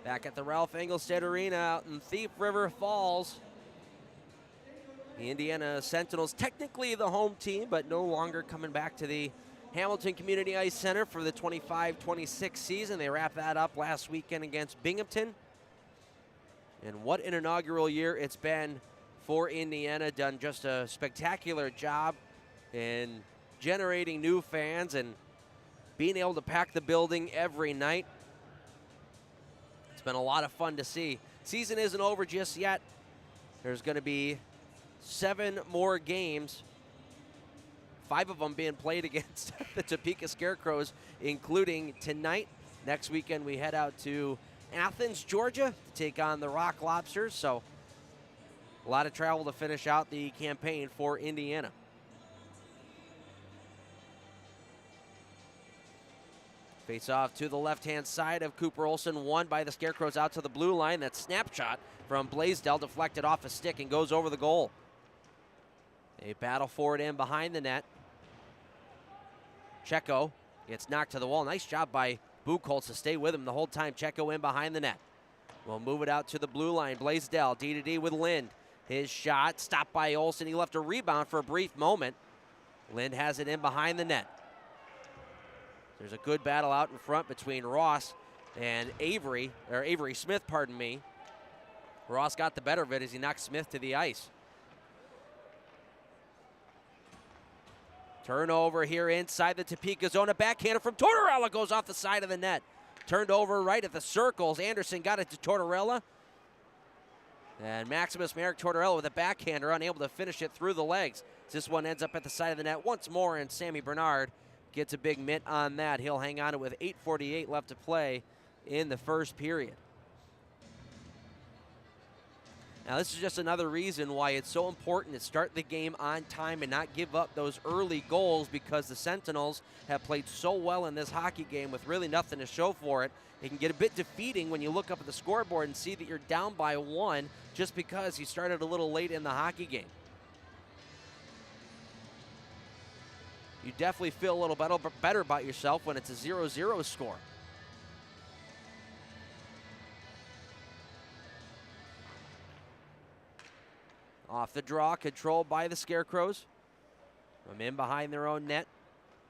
Back at the Ralph Engelstad Arena out in Thief River Falls. The Indiana Sentinels, technically the home team, but no longer coming back to the Hamilton Community Ice Center for the 25-26 season. They wrapped that up last weekend against Binghamton. And what an inaugural year it's been for Indiana. Done just a spectacular job in generating new fans and being able to pack the building every night. It's been a lot of fun to see. Season isn't over just yet. There's going to be 7 more games, 5 of them being played against the Topeka Scarecrows, including tonight. Next weekend we head out to Athens, Georgia to take on the Rock Lobsters. So a lot of travel to finish out the campaign for Indiana. Face off to the left-hand side of Cooper Olson, won by the Scarecrows out to the blue line. That snapshot from Blaisdell deflected off a stick and goes over the goal. They battle forward and behind the net. Checo gets knocked to the wall. Nice job by Buchholz to stay with him the whole time. Checo in behind the net. We'll move it out to the blue line. Blaisdell, D-to-D with Lind. His shot stopped by Olson. He left a rebound for a brief moment. Lind has it in behind the net. There's a good battle out in front between Ross and Avery Smith, pardon me. Ross got the better of it as he knocked Smith to the ice. Turnover here inside the Topeka zone. A backhander from Tortorella goes off the side of the net. Turned over right at the circles. Anderson got it to Tortorella. And Maximus Merrick Tortorella with a backhander, unable to finish it through the legs. This one ends up at the side of the net once more, and Sammy Bernard gets a big mitt on that. He'll hang on to it with 8:48 left to play in the first period. Now this is just another reason why it's so important to start the game on time and not give up those early goals, because the Sentinels have played so well in this hockey game with really nothing to show for it. It can get a bit defeating when you look up at the scoreboard and see that you're down by 1 just because you started a little late in the hockey game. You definitely feel a little better about yourself when it's a 0-0 score. Off the draw, controlled by the Scarecrows. From in behind their own net,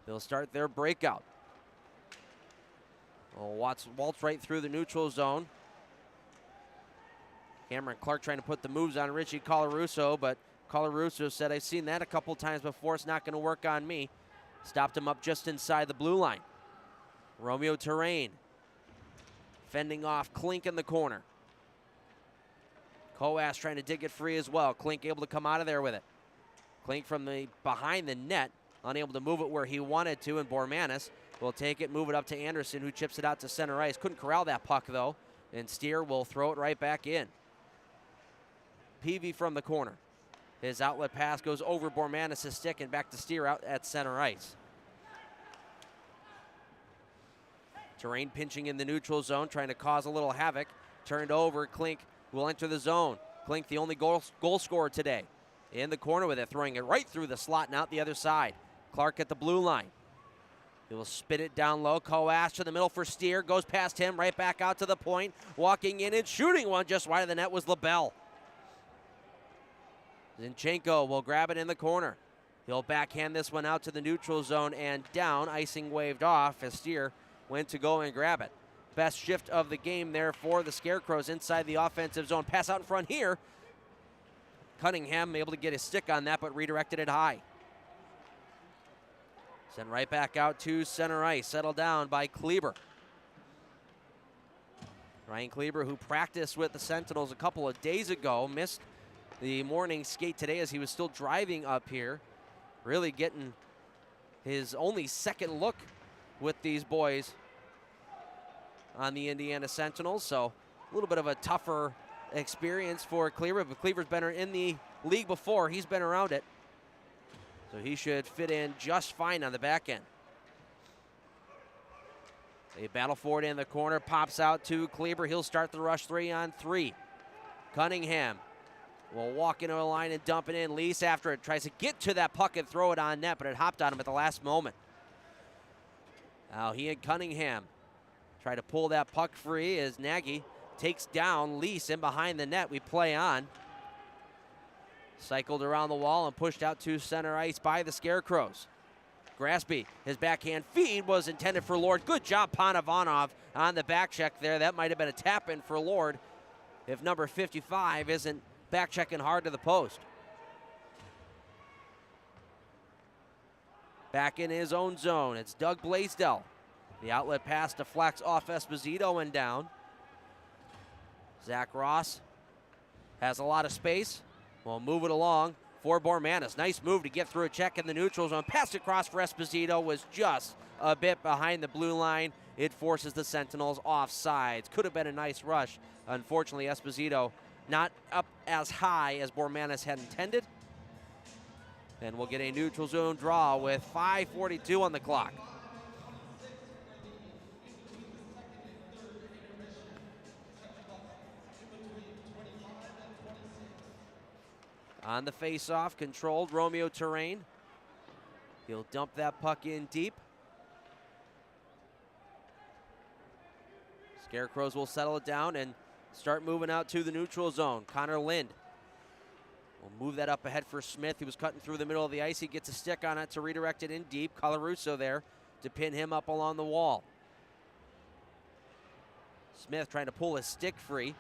they'll start their breakout. Waltz right through the neutral zone. Cameron Clark trying to put the moves on Richie Colarusso, but Colarusso said, I've seen that a couple times before. It's not going to work on me. Stopped him up just inside the blue line. Romeo Terrain fending off Klink in the corner. Coas trying to dig it free as well. Klink able to come out of there with it. Klink from the behind the net, unable to move it where he wanted to, and Bormanis will take it, move it up to Anderson, who chips it out to center ice. Couldn't corral that puck, though, and Steer will throw it right back in. Peavy from the corner. His outlet pass goes over Bormanis' stick and back to Steer out at center ice. Terrain pinching in the neutral zone, trying to cause a little havoc. Turned over, Klink will enter the zone. Klink, the only goal scorer today. In the corner with it, throwing it right through the slot and out the other side. Clark at the blue line. He will spit it down low. Coas to the middle for Steer. Goes past him, right back out to the point. Walking in and shooting one just wide of the net was LaBelle. Zinchenko will grab it in the corner. He'll backhand this one out to the neutral zone and down. Icing waved off as Steer went to go and grab it. Best shift of the game there for the Scarecrows inside the offensive zone. Pass out in front here. Cunningham able to get his stick on that, but redirected it high. Sent right back out to center ice. Settled down by Kleber. Ryan Kleber, who practiced with the Sentinels a couple of days ago, missed the morning skate today as he was still driving up here. Really getting his only second look with these boys on the Indiana Sentinels. So a little bit of a tougher experience for Kleber, but Kleber's been in the league before. He's been around it. So he should fit in just fine on the back end. They battle for it in the corner, pops out to Kleber. He'll start the rush 3-on-3. Cunningham will walk into a line and dump it in. Lease after it tries to get to that puck and throw it on net, but it hopped on him at the last moment. Now he and Cunningham try to pull that puck free as Nagy takes down Lease in behind the net. We play on. Cycled around the wall and pushed out to center ice by the Scarecrows. Graspy, his backhand feed was intended for Lord. Good job, Panavanov, on the back check there. That might have been a tap-in for Lord if number 55 isn't back checking hard to the post. Back in his own zone, it's Doug Blaisdell. The outlet pass deflects off Esposito and down. Zach Ross has a lot of space. We'll move it along for Bormanis. Nice move to get through a check in the neutral zone. Pass across for Esposito was just a bit behind the blue line. It forces the Sentinels off sides. Could have been a nice rush. Unfortunately, Esposito not up as high as Bormanis had intended. And we'll get a neutral zone draw with 5:42 on the clock. On the face-off, controlled Romeo Terrain. He'll dump that puck in deep. Scarecrows will settle it down and start moving out to the neutral zone. Connor Lind will move that up ahead for Smith. He was cutting through the middle of the ice. He gets a stick on it to redirect it in deep. Colarusso there to pin him up along the wall. Smith trying to pull his stick free.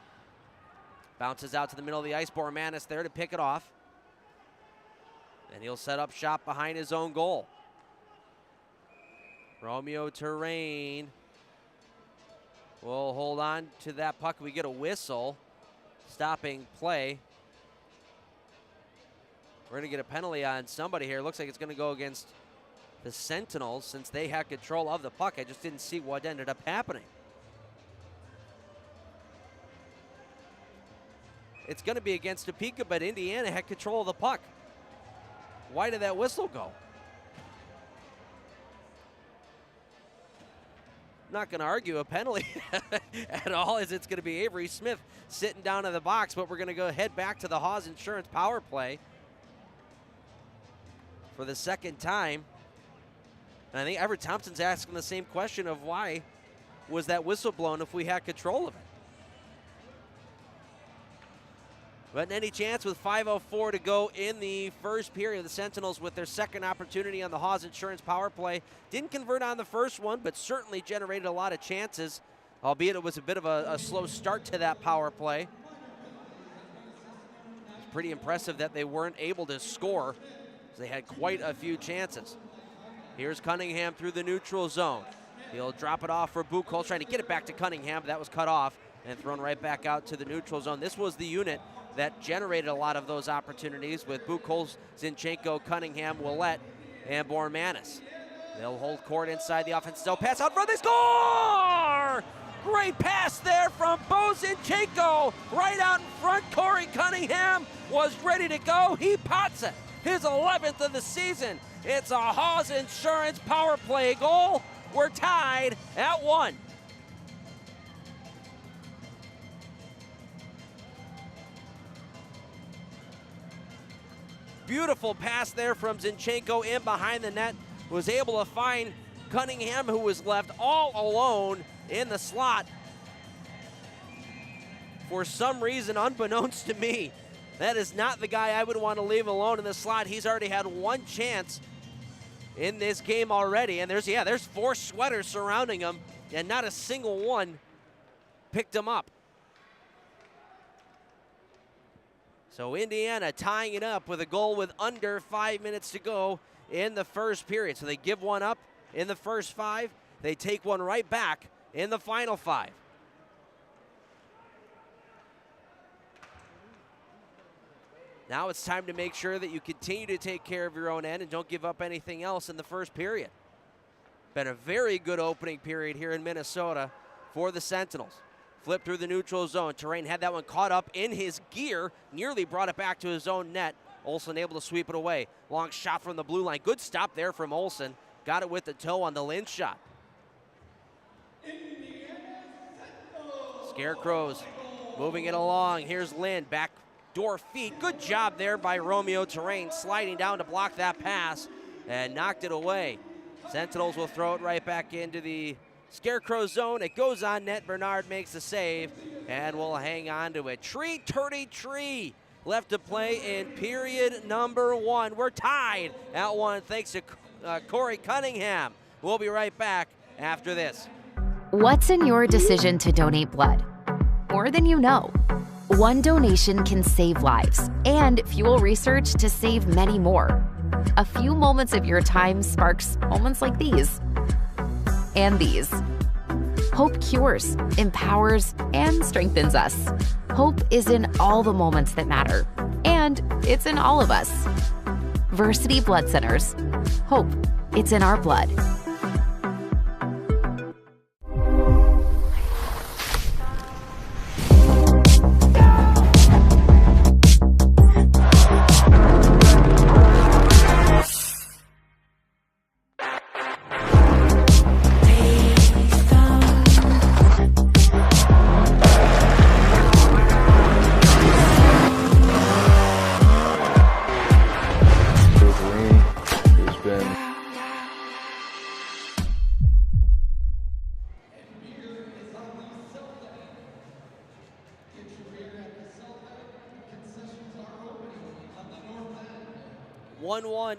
Bounces out to the middle of the ice. Bormanis there to pick it off. And he'll set up shop behind his own goal. Romeo Terrain will hold on to that puck. We get a whistle stopping play. We're going to get a penalty on somebody here. Looks like it's going to go against the Sentinels since they had control of the puck. I just didn't see what ended up happening. It's going to be against Topeka, but Indiana had control of the puck. Why did that whistle go? I'm not going to argue a penalty at all, as it's going to be Avery Smith sitting down in the box, but we're going to go head back to the Haas Insurance power play for the second time. And I think Everett Thompson's asking the same question of why was that whistle blown if we had control of it. But any chance with 5:04 to go in the first period, the Sentinels with their second opportunity on the Haas Insurance power play. Didn't convert on the first one, but certainly generated a lot of chances, albeit it was a bit of a slow start to that power play. It's pretty impressive that they weren't able to score, as they had quite a few chances. Here's Cunningham through the neutral zone. He'll drop it off for Buchholz, trying to get it back to Cunningham, but that was cut off and thrown right back out to the neutral zone. This was the unit that generated a lot of those opportunities with Buchholz, Zinchenko, Cunningham, Willette, and Bormanis. They'll hold court inside the offense. Still pass out front. They score! Great pass there from Bo Zinchenko. Right out in front. Corey Cunningham was ready to go. He pots it. His 11th of the season. It's a Haas Insurance power play goal. We're tied at 1. Beautiful pass there from Zinchenko in behind the net. Was able to find Cunningham, who was left all alone in the slot. For some reason, unbeknownst to me, That is not the guy I would want to leave alone in the slot. He's already had one chance in this game already, and there's 4 sweaters surrounding him, and not a single one picked him up. So Indiana tying it up with a goal with under 5 minutes to go in the first period. So they give one up in the first 5. They take one right back in the final 5. Now it's time to make sure that you continue to take care of your own end and don't give up anything else in the first period. Been a very good opening period here in Minnesota for the Sentinels. Flip through the neutral zone. Terrain had that one caught up in his gear, nearly brought it back to his own net. Olsen able to sweep it away. Long shot from the blue line. Good stop there from Olsen. Got it with the toe on the Lynn shot. Scarecrows moving it along. Here's Lynn, back door feet. Good job there by Romeo Terrain, sliding down to block that pass and knocked it away. Sentinels will throw it right back into the Scarecrow zone. It goes on net. Bernard makes the save and will hang on to it. Tree left to play in period number 1. We're tied at 1 thanks to Corey Cunningham. We'll be right back after this. What's in your decision to donate blood? More than you know. One donation can save lives and fuel research to save many more. A few moments of your time sparks moments like these. And these. Hope cures, empowers, and strengthens us. Hope is in all the moments that matter. And it's in all of us. Versity Blood Centers. Hope. It's in our blood.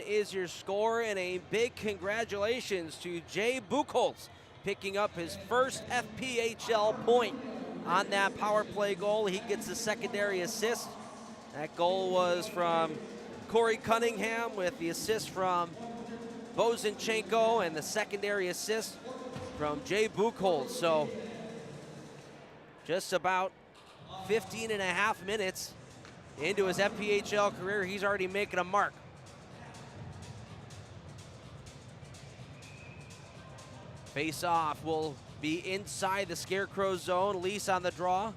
Is your score, and a big congratulations to Jay Buchholz picking up his first FPHL point on that power play goal. He gets the secondary assist. That goal was from Corey Cunningham with the assist from Bozinchenko and the secondary assist from Jay Buchholz. So just about 15 and a half minutes into his FPHL career, he's already making a mark. Face-off will be inside the Scarecrow zone. Lease on the draw.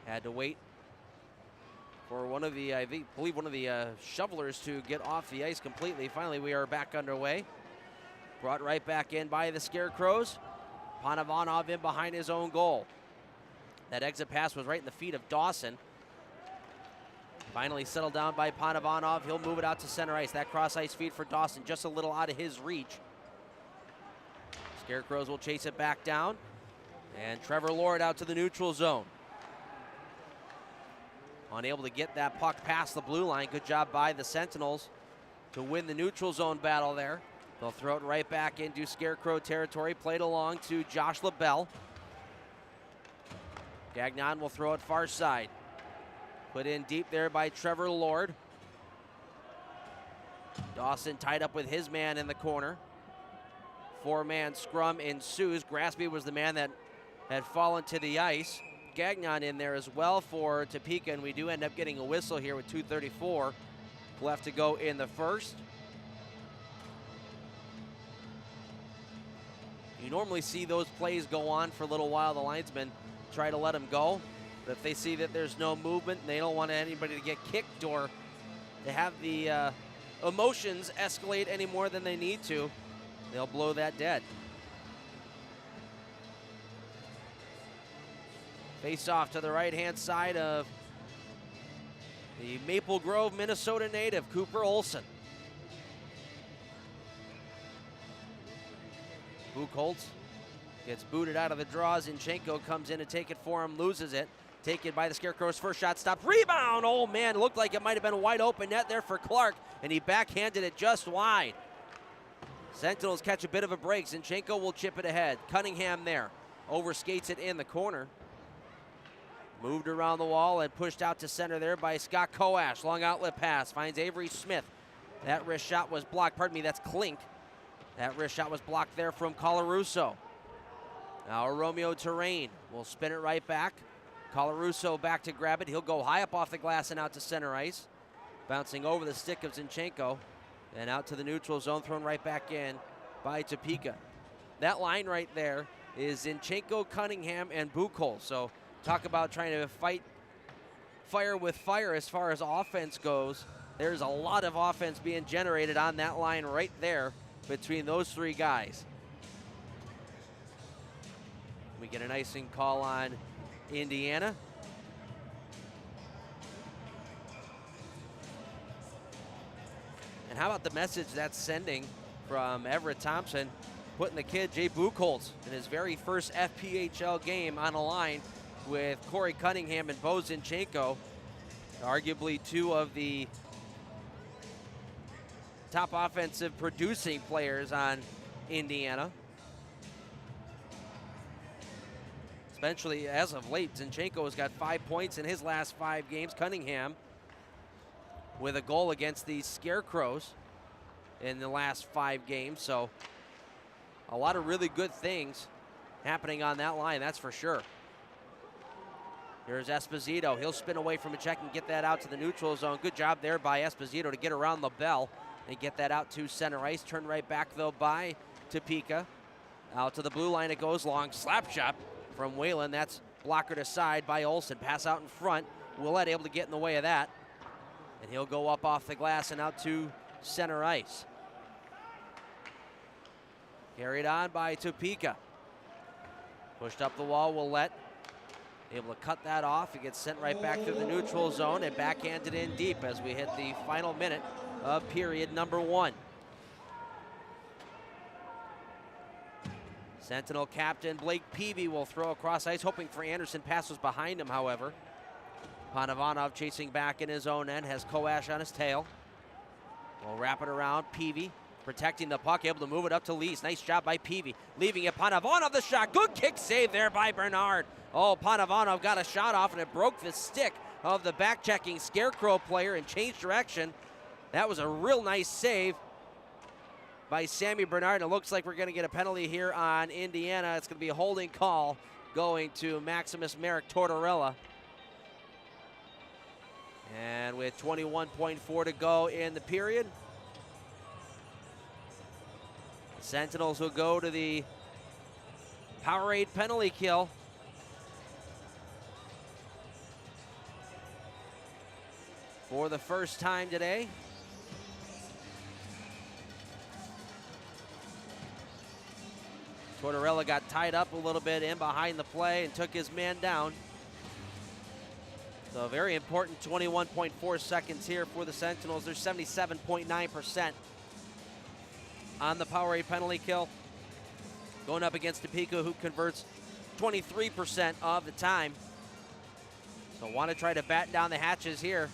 Had to wait for one of the, I believe one of the shovelers to get off the ice completely. Finally, we are back underway. Brought right back in by the Scarecrows. Panovanov in behind his own goal. That exit pass was right in the feet of Dawson. Finally settled down by Panovanov. He'll move it out to center ice. That cross ice feed for Dawson, just a little out of his reach. Scarecrows will chase it back down. And Trevor Lord out to the neutral zone. Unable to get that puck past the blue line. Good job by the Sentinels to win the neutral zone battle there. They'll throw it right back into Scarecrow territory. Played along to Josh LaBelle. Gagnon will throw it far side. Put in deep there by Trevor Lord. Dawson tied up with his man in the corner. 4-man scrum ensues. Graspy was the man that had fallen to the ice. Gagnon in there as well for Topeka, and we do end up getting a whistle here with 2:34 left to go in the first. You normally see those plays go on for a little while. The linesmen try to let them go. But if they see that there's no movement and they don't want anybody to get kicked or to have the emotions escalate any more than they need to, they'll blow that dead. Face off to the right-hand side of the Maple Grove, Minnesota native, Cooper Olsen. Buchholz gets booted out of the draw. Zinchenko comes in to take it for him, loses it. Taken by the Scarecrows. First shot stopped. Rebound! Oh man, it looked like it might have been a wide open net there for Clark, and he backhanded it just wide. Sentinels catch a bit of a break. Zinchenko will chip it ahead. Cunningham there. Overskates it in the corner. Moved around the wall and pushed out to center there by Scott Koash. Long outlet pass. Finds Avery Smith. That wrist shot was blocked. Pardon me, that's Klink. That wrist shot was blocked there from Colarusso. Now Romeo Terrain will spin it right back. Colarusso back to grab it. He'll go high up off the glass and out to center ice. Bouncing over the stick of Zinchenko. And out to the neutral zone, thrown right back in by Topeka. That line right there is Zinchenko, Cunningham, and Buchholz. So talk about trying to fight fire with fire as far as offense goes. There's a lot of offense being generated on that line right there between those three guys. We get an icing call on Indiana. And how about the message that's sending from Everett Thompson, putting the kid Jay Buchholz in his very first FPHL game on a line with Corey Cunningham and Bo Zinchenko, arguably two of the top offensive producing players on Indiana. Especially as of late, Zinchenko has got 5 points in his last 5 games. Cunningham with a goal against the Scarecrows in the last 5 games. So a lot of really good things happening on that line, that's for sure. Here's Esposito. He'll spin away from a check and get that out to the neutral zone. Good job there by Esposito to get around LaBelle and get that out to center ice. Turned right back, though, by Topeka. Out to the blue line it goes. Long slap shot from Whalen. That's blockered aside by Olsen. Pass out in front. Willett able to get in the way of that. And he'll go up off the glass and out to center ice. Carried on by Topeka. Pushed up the wall, Willett. Able to cut that off. He gets sent right back through the neutral zone and backhanded in deep as we hit the final minute of period number 1. Sentinel captain Blake Peavy will throw across ice, hoping for Anderson. Pass was behind him, however. Panovanov chasing back in his own end, has Koash on his tail. We'll wrap it around. Peavy protecting the puck, able to move it up to Lees. Nice job by Peavy. Leaving it, Panovanov the shot. Good kick save there by Bernard. Oh, Panovanov got a shot off and it broke the stick of the back-checking Scarecrow player and changed direction. That was a real nice save by Sammy Bernard. It looks like we're going to get a penalty here on Indiana. It's going to be a holding call going to Maximus Merrick Tortorella. And with 21.4 to go in the period, the Sentinels will go to the Powerade penalty kill. For the first time today. Tortorella got tied up a little bit in behind the play and took his man down. So very important 21.4 seconds here for the Sentinels. They're 77.9% on the Powerade penalty kill. Going up against Topeka, who converts 23% of the time. So want to try to batten down the hatches here.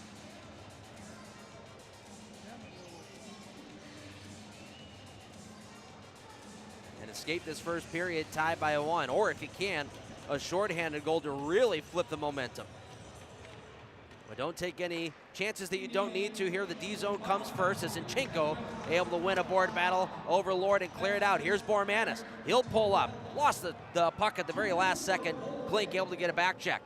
And escape this first period tied by a 1. Or if you can, a shorthanded goal to really flip the momentum. But don't take any chances that you don't need to here. The D zone comes first as Zinchenko able to win a board battle over Lord and clear it out. Here's Bormanis. He'll pull up. Lost the puck at the very last second. Klink able to get a back check.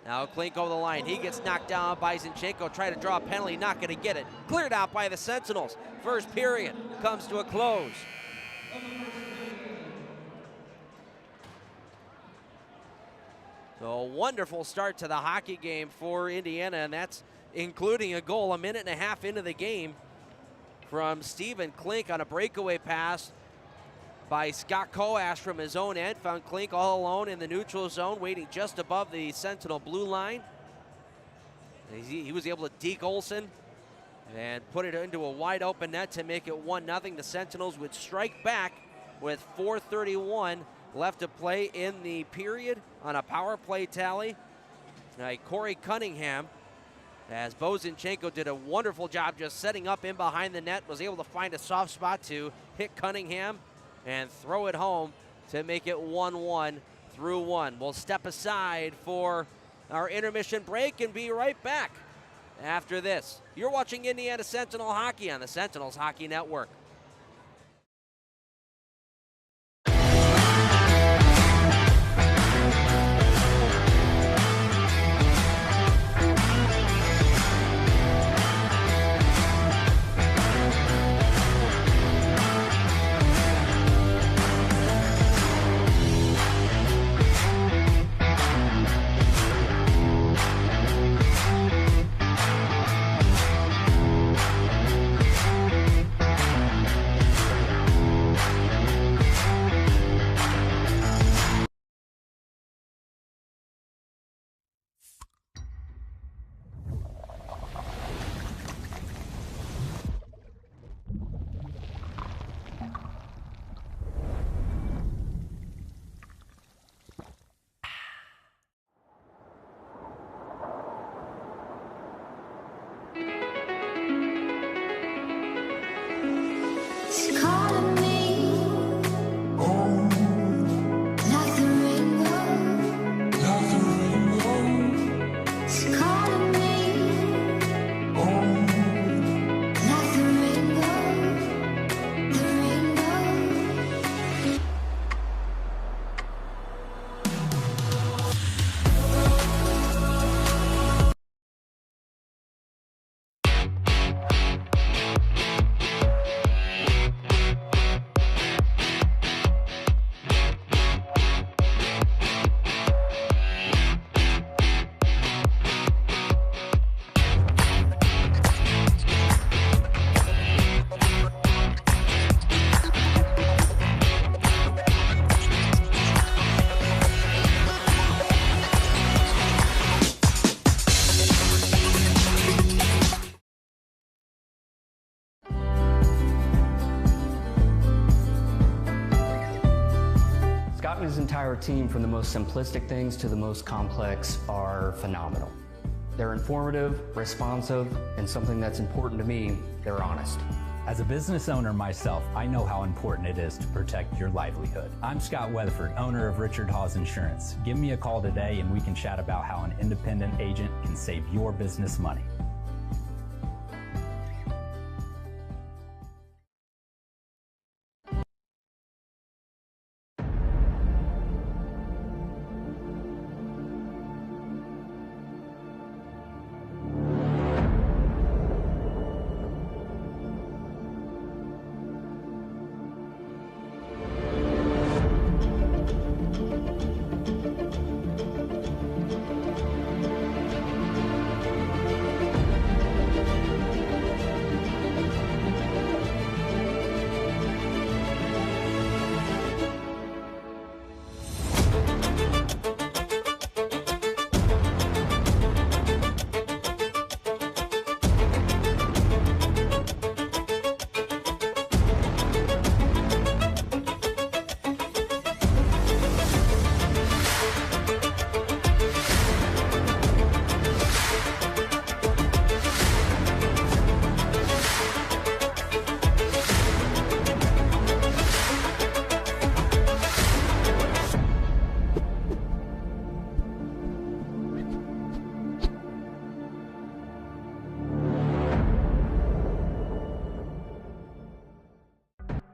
Now Klink over the line. He gets knocked down by Zinchenko. Try to draw a penalty. Not going to get it. Cleared out by the Sentinels. First period comes to a close. So a wonderful start to the hockey game for Indiana, and that's including a goal a minute and a half into the game from Stephen Klink on a breakaway pass by Scott Koash from his own end. Found Klink all alone in the neutral zone, waiting just above the Sentinel blue line. He was able to deke Olsen and put it into a wide open net to make it 1-0. The Sentinels would strike back with 4:31 left to play in the period on a power play tally. Corey Cunningham, as Bozinchenko did a wonderful job just setting up in behind the net, was able to find a soft spot to hit Cunningham and throw it home to make it 1-1 through one. We'll step aside for our intermission break and be right back after this. You're watching Indiana Sentinel Hockey on the Sentinels Hockey Network. It's calling me like the rainbow. It's calling me like the rainbow. The rainbow. Scott and his entire team, from the most simplistic things to the most complex, are phenomenal. They're informative, responsive, and something that's important to me, they're honest. As a business owner myself, I know how important it is to protect your livelihood. I'm Scott Weatherford, owner of Richard Hawes Insurance. Give me a call today and we can chat about how an independent agent can save your business money.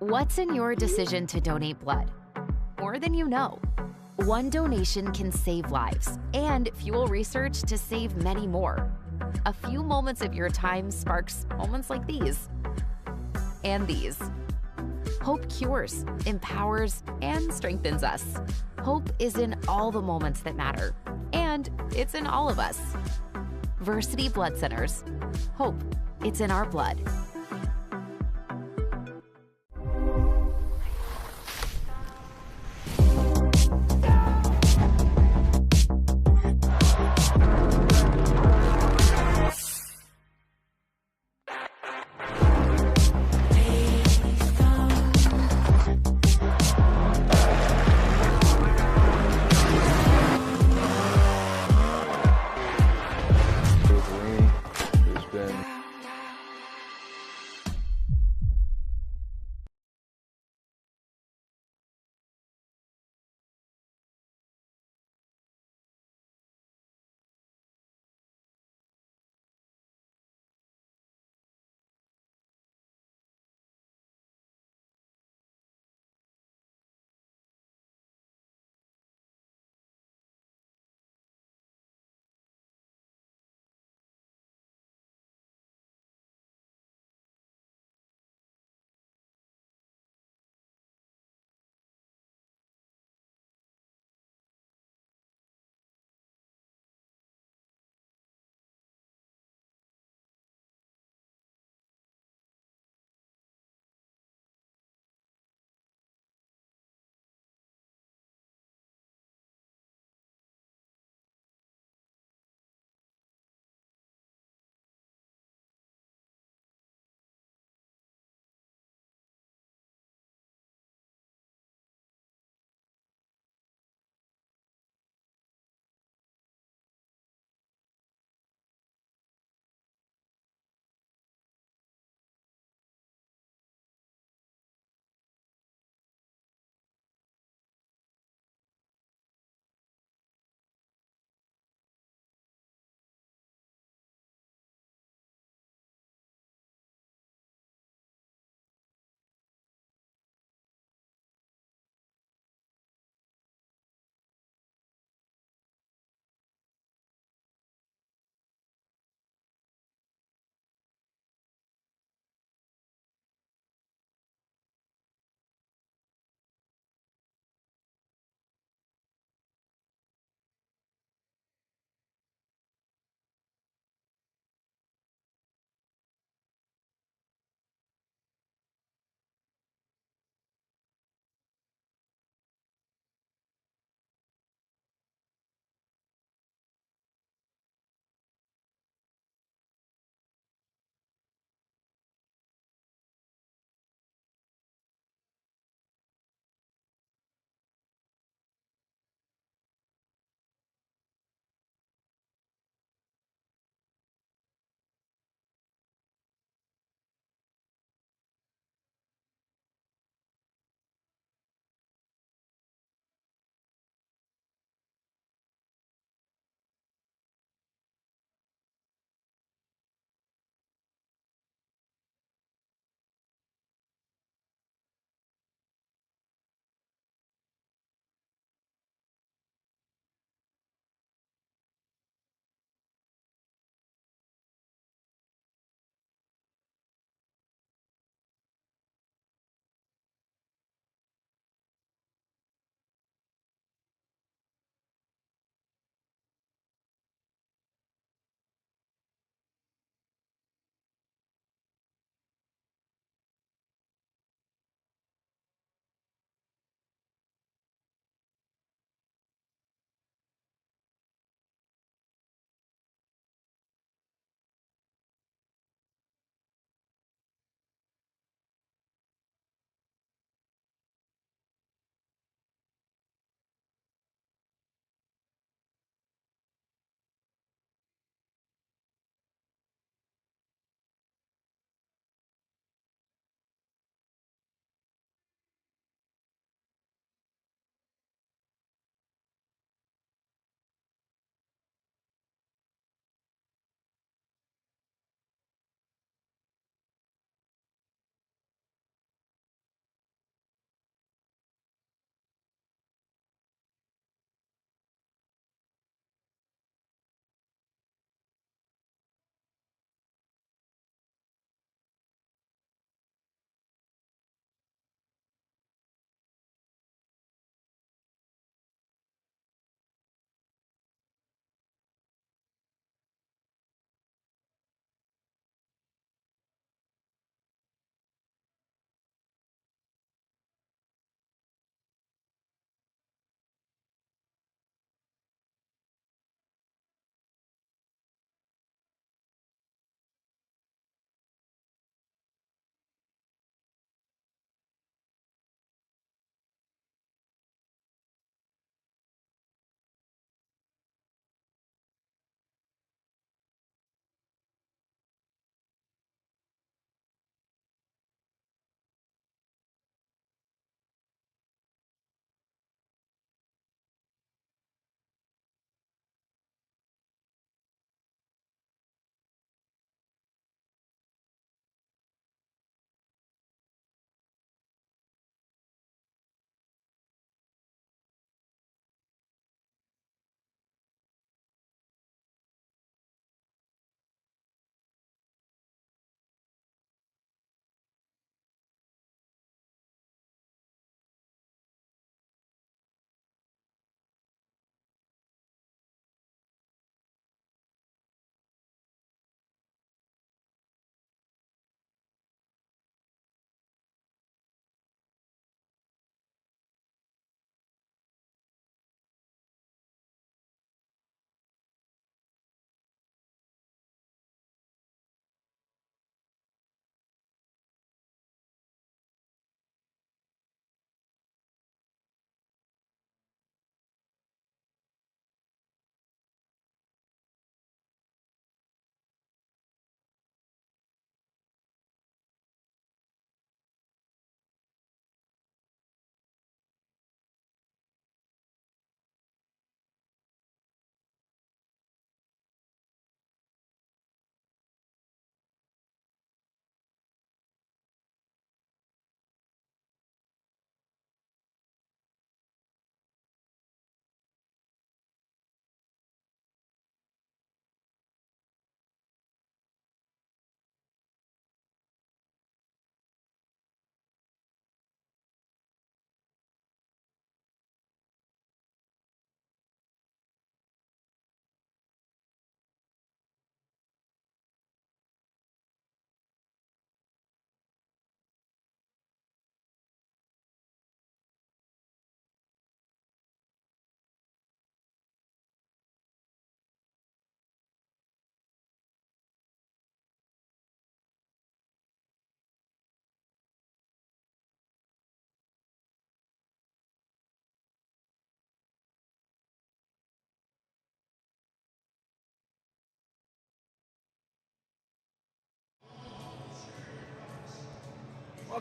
What's in your decision to donate blood? More than you know. One donation can save lives and fuel research to save many more. A few moments of your time sparks moments like these. And these. Hope cures, empowers, and strengthens us. Hope is in all the moments that matter. And it's in all of us. Versity Blood Centers. Hope. It's in our blood.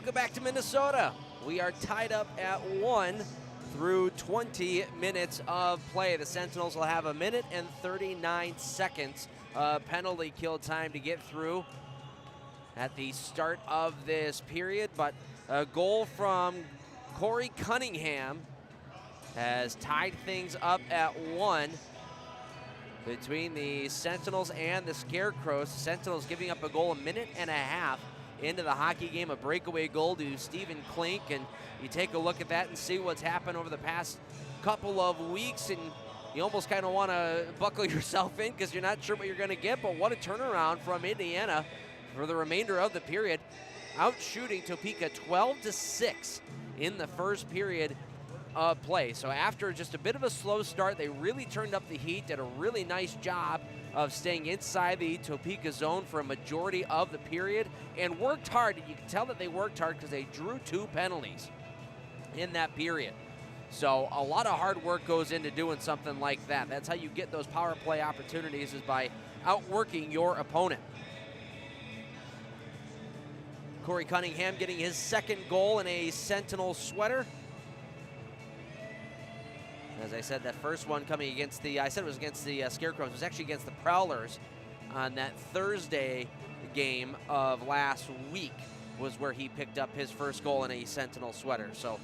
Welcome back to Minnesota. We are tied up at 1 through 20 minutes of play. The Sentinels will have 1 minute and 39 seconds penalty kill time to get through at the start of this period, but a goal from Corey Cunningham has tied things up at 1 between the Sentinels and the Scarecrows. The Sentinels giving up a goal 1.5 minutes into the hockey game, a breakaway goal to Stephen Klink, and you take a look at that and see what's happened over the past couple of weeks, and you almost kind of want to buckle yourself in because you're not sure what you're going to get, but what a turnaround from Indiana for the remainder of the period, out shooting Topeka 12-6 in the first period of play. So after just a bit of a slow start, they really turned up the heat, did a really nice job of staying inside the Topeka zone for a majority of the period and worked hard. You can tell that they worked hard because they drew 2 penalties in that period. So a lot of hard work goes into doing something like that. That's how you get those power play opportunities, is by outworking your opponent. Corey Cunningham getting his second goal in a Sentinel sweater. As I said, that first one coming against the, I said it was against the Scarecrows. It was actually against the Prowlers on that Thursday game of last week was where he picked up his first goal in a Sentinel sweater. So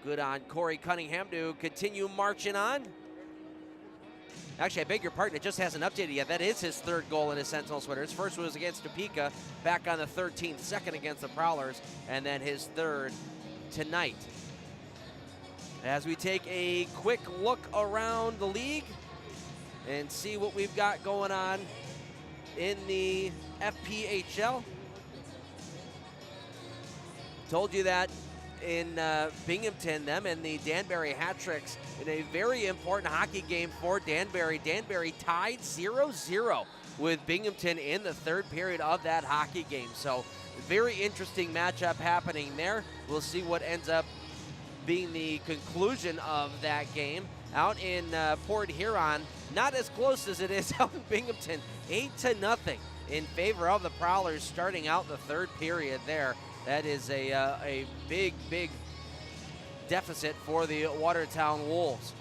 good on Corey Cunningham to continue marching on. Actually, I beg your pardon, it just hasn't updated yet. That is his third goal in his Sentinel sweater. His first was against Topeka back on the 13th, second against the Prowlers, and then his third tonight. As we take a quick look around the league and see what we've got going on in the FPHL. Told you that in Binghamton, them and the Danbury Hat-Tricks in a very important hockey game for Danbury. Danbury tied 0-0 with Binghamton in the third period of that hockey game. So very interesting matchup happening there. We'll see what ends up being the conclusion of that game. Out in Port Huron, not as close as it is out in Binghamton, 8-0 in favor of the Prowlers starting out the third period there. That is a big, big deficit for the Watertown Wolves.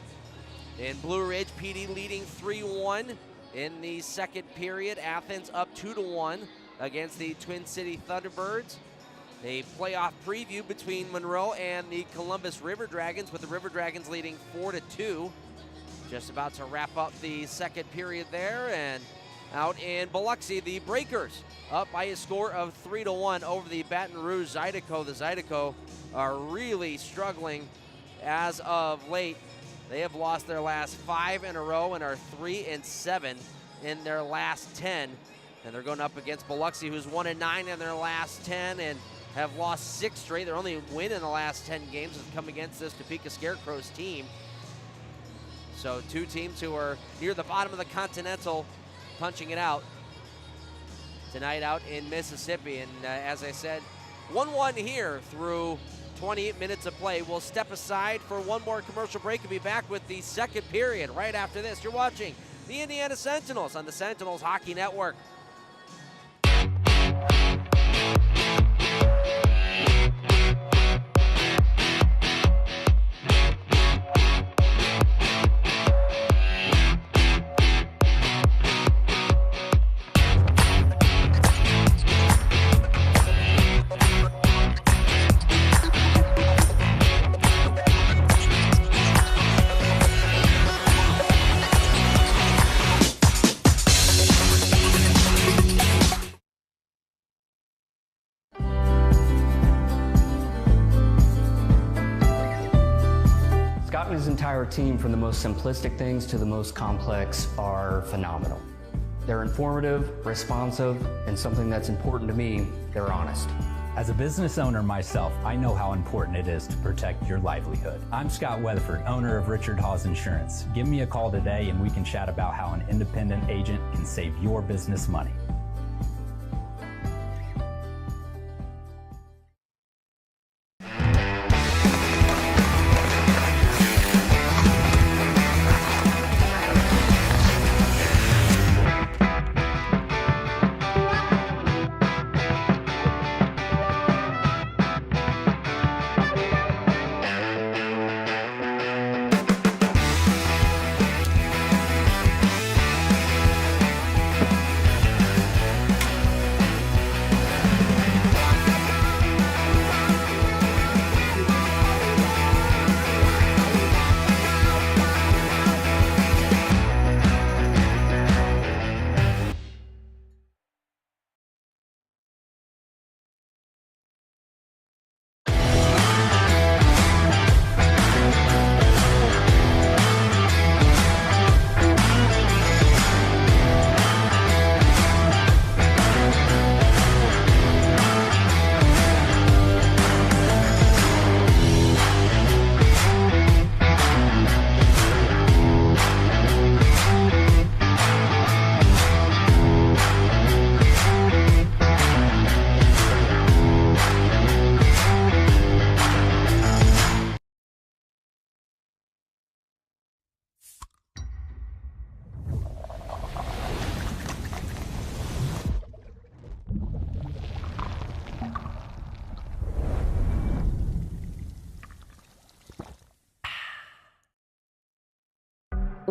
In Blue Ridge, PD leading 3-1 in the second period. Athens up 2-1 against the Twin City Thunderbirds. A playoff preview between Monroe and the Columbus River Dragons, with the River Dragons leading 4-2. Just about to wrap up the second period there. And out in Biloxi, the Breakers up by a score of 3-1 over the Baton Rouge Zydeco. The Zydeco are really struggling as of late. They have lost their last 5 in a row and are 3-7 in their last 10. And they're going up against Biloxi, who's 1-9 in their last 10 and have lost 6 straight. Their only win in the last 10 games has come against this Topeka Scarecrows team. So 2 teams who are near the bottom of the Continental punching it out tonight out in Mississippi. And as I said, 1-1 here through 28 minutes of play. We'll step aside for one more commercial break and be back with the second period right after this. You're watching the Indiana Sentinels on the Sentinels Hockey Network. Scott and his entire team, from the most simplistic things to the most complex, are phenomenal. They're informative, responsive, and something that's important to me, they're honest. As a business owner myself, I know how important it is to protect your livelihood. I'm Scott Weatherford, owner of Richard Hawes Insurance. Give me a call today and we can chat about how an independent agent can save your business money.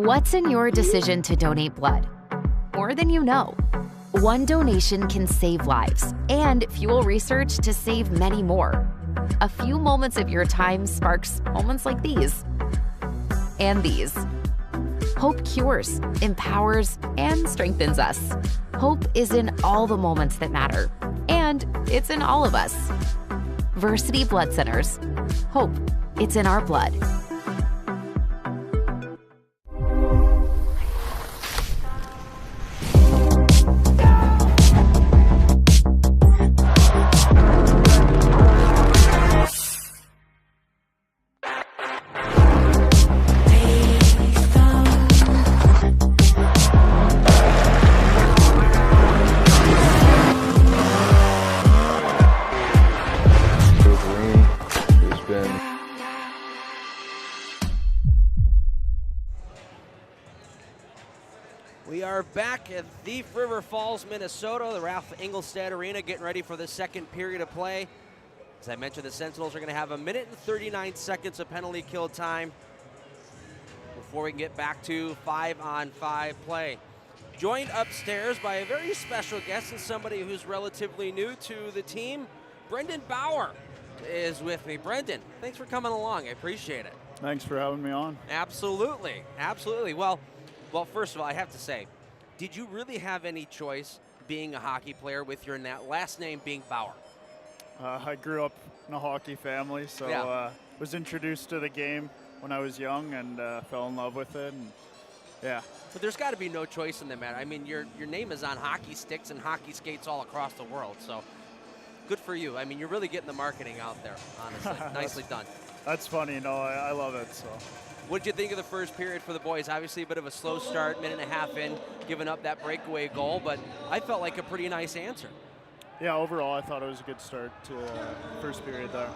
What's in your decision to donate blood? More than you know. One donation can save lives and fuel research to save many more. A few moments of your time sparks moments like these. And these. Hope cures, empowers, and strengthens us. Hope is in all the moments that matter. And it's in all of us. Versity Blood Centers. Hope. It's in our blood. We are back at Thief River Falls, Minnesota, the Ralph Engelstad Arena, getting ready for the second period of play. As I mentioned, the Sentinels are going to have 1 minute and 39 seconds of penalty kill time before we can get back to 5-on-5 play. Joined upstairs by a very special guest and somebody who's relatively new to the team. Brendan Bauer is with me. Brendan, thanks for coming along. I appreciate it. Thanks for having me on. Absolutely, absolutely. Well, first of all, I have to say, did you really have any choice being a hockey player with your last name being Bauer? I grew up in a hockey family, so was introduced to the game when I was young and fell in love with it. And yeah. But there's got to be no choice in the matter. I mean, your name is on hockey sticks and hockey skates all across the world, so good for you. I mean, you're really getting the marketing out there, honestly. Nicely done. That's funny. No, I love it. So. What did you think of the first period for the boys? Obviously a bit of a slow start, minute and a half in, giving up that breakaway goal, but I felt like a pretty nice answer. Yeah, overall I thought it was a good start to first period there.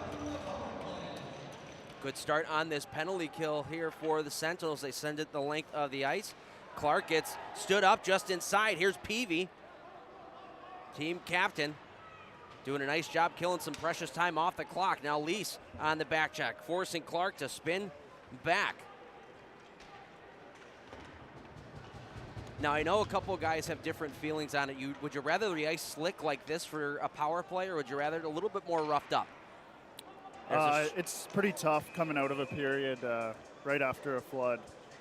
Good start on this penalty kill here for the Sentinels. They send it the length of the ice. Clark gets stood up just inside. Here's Peavy, team captain, doing a nice job killing some precious time off the clock. Now Lease on the back check, forcing Clark to spin back. Now I know a couple of guys have different feelings on it. Would you rather the ice slick like this for a power play, or would you rather it a little bit more roughed up? It's pretty tough coming out of a period right after a flood.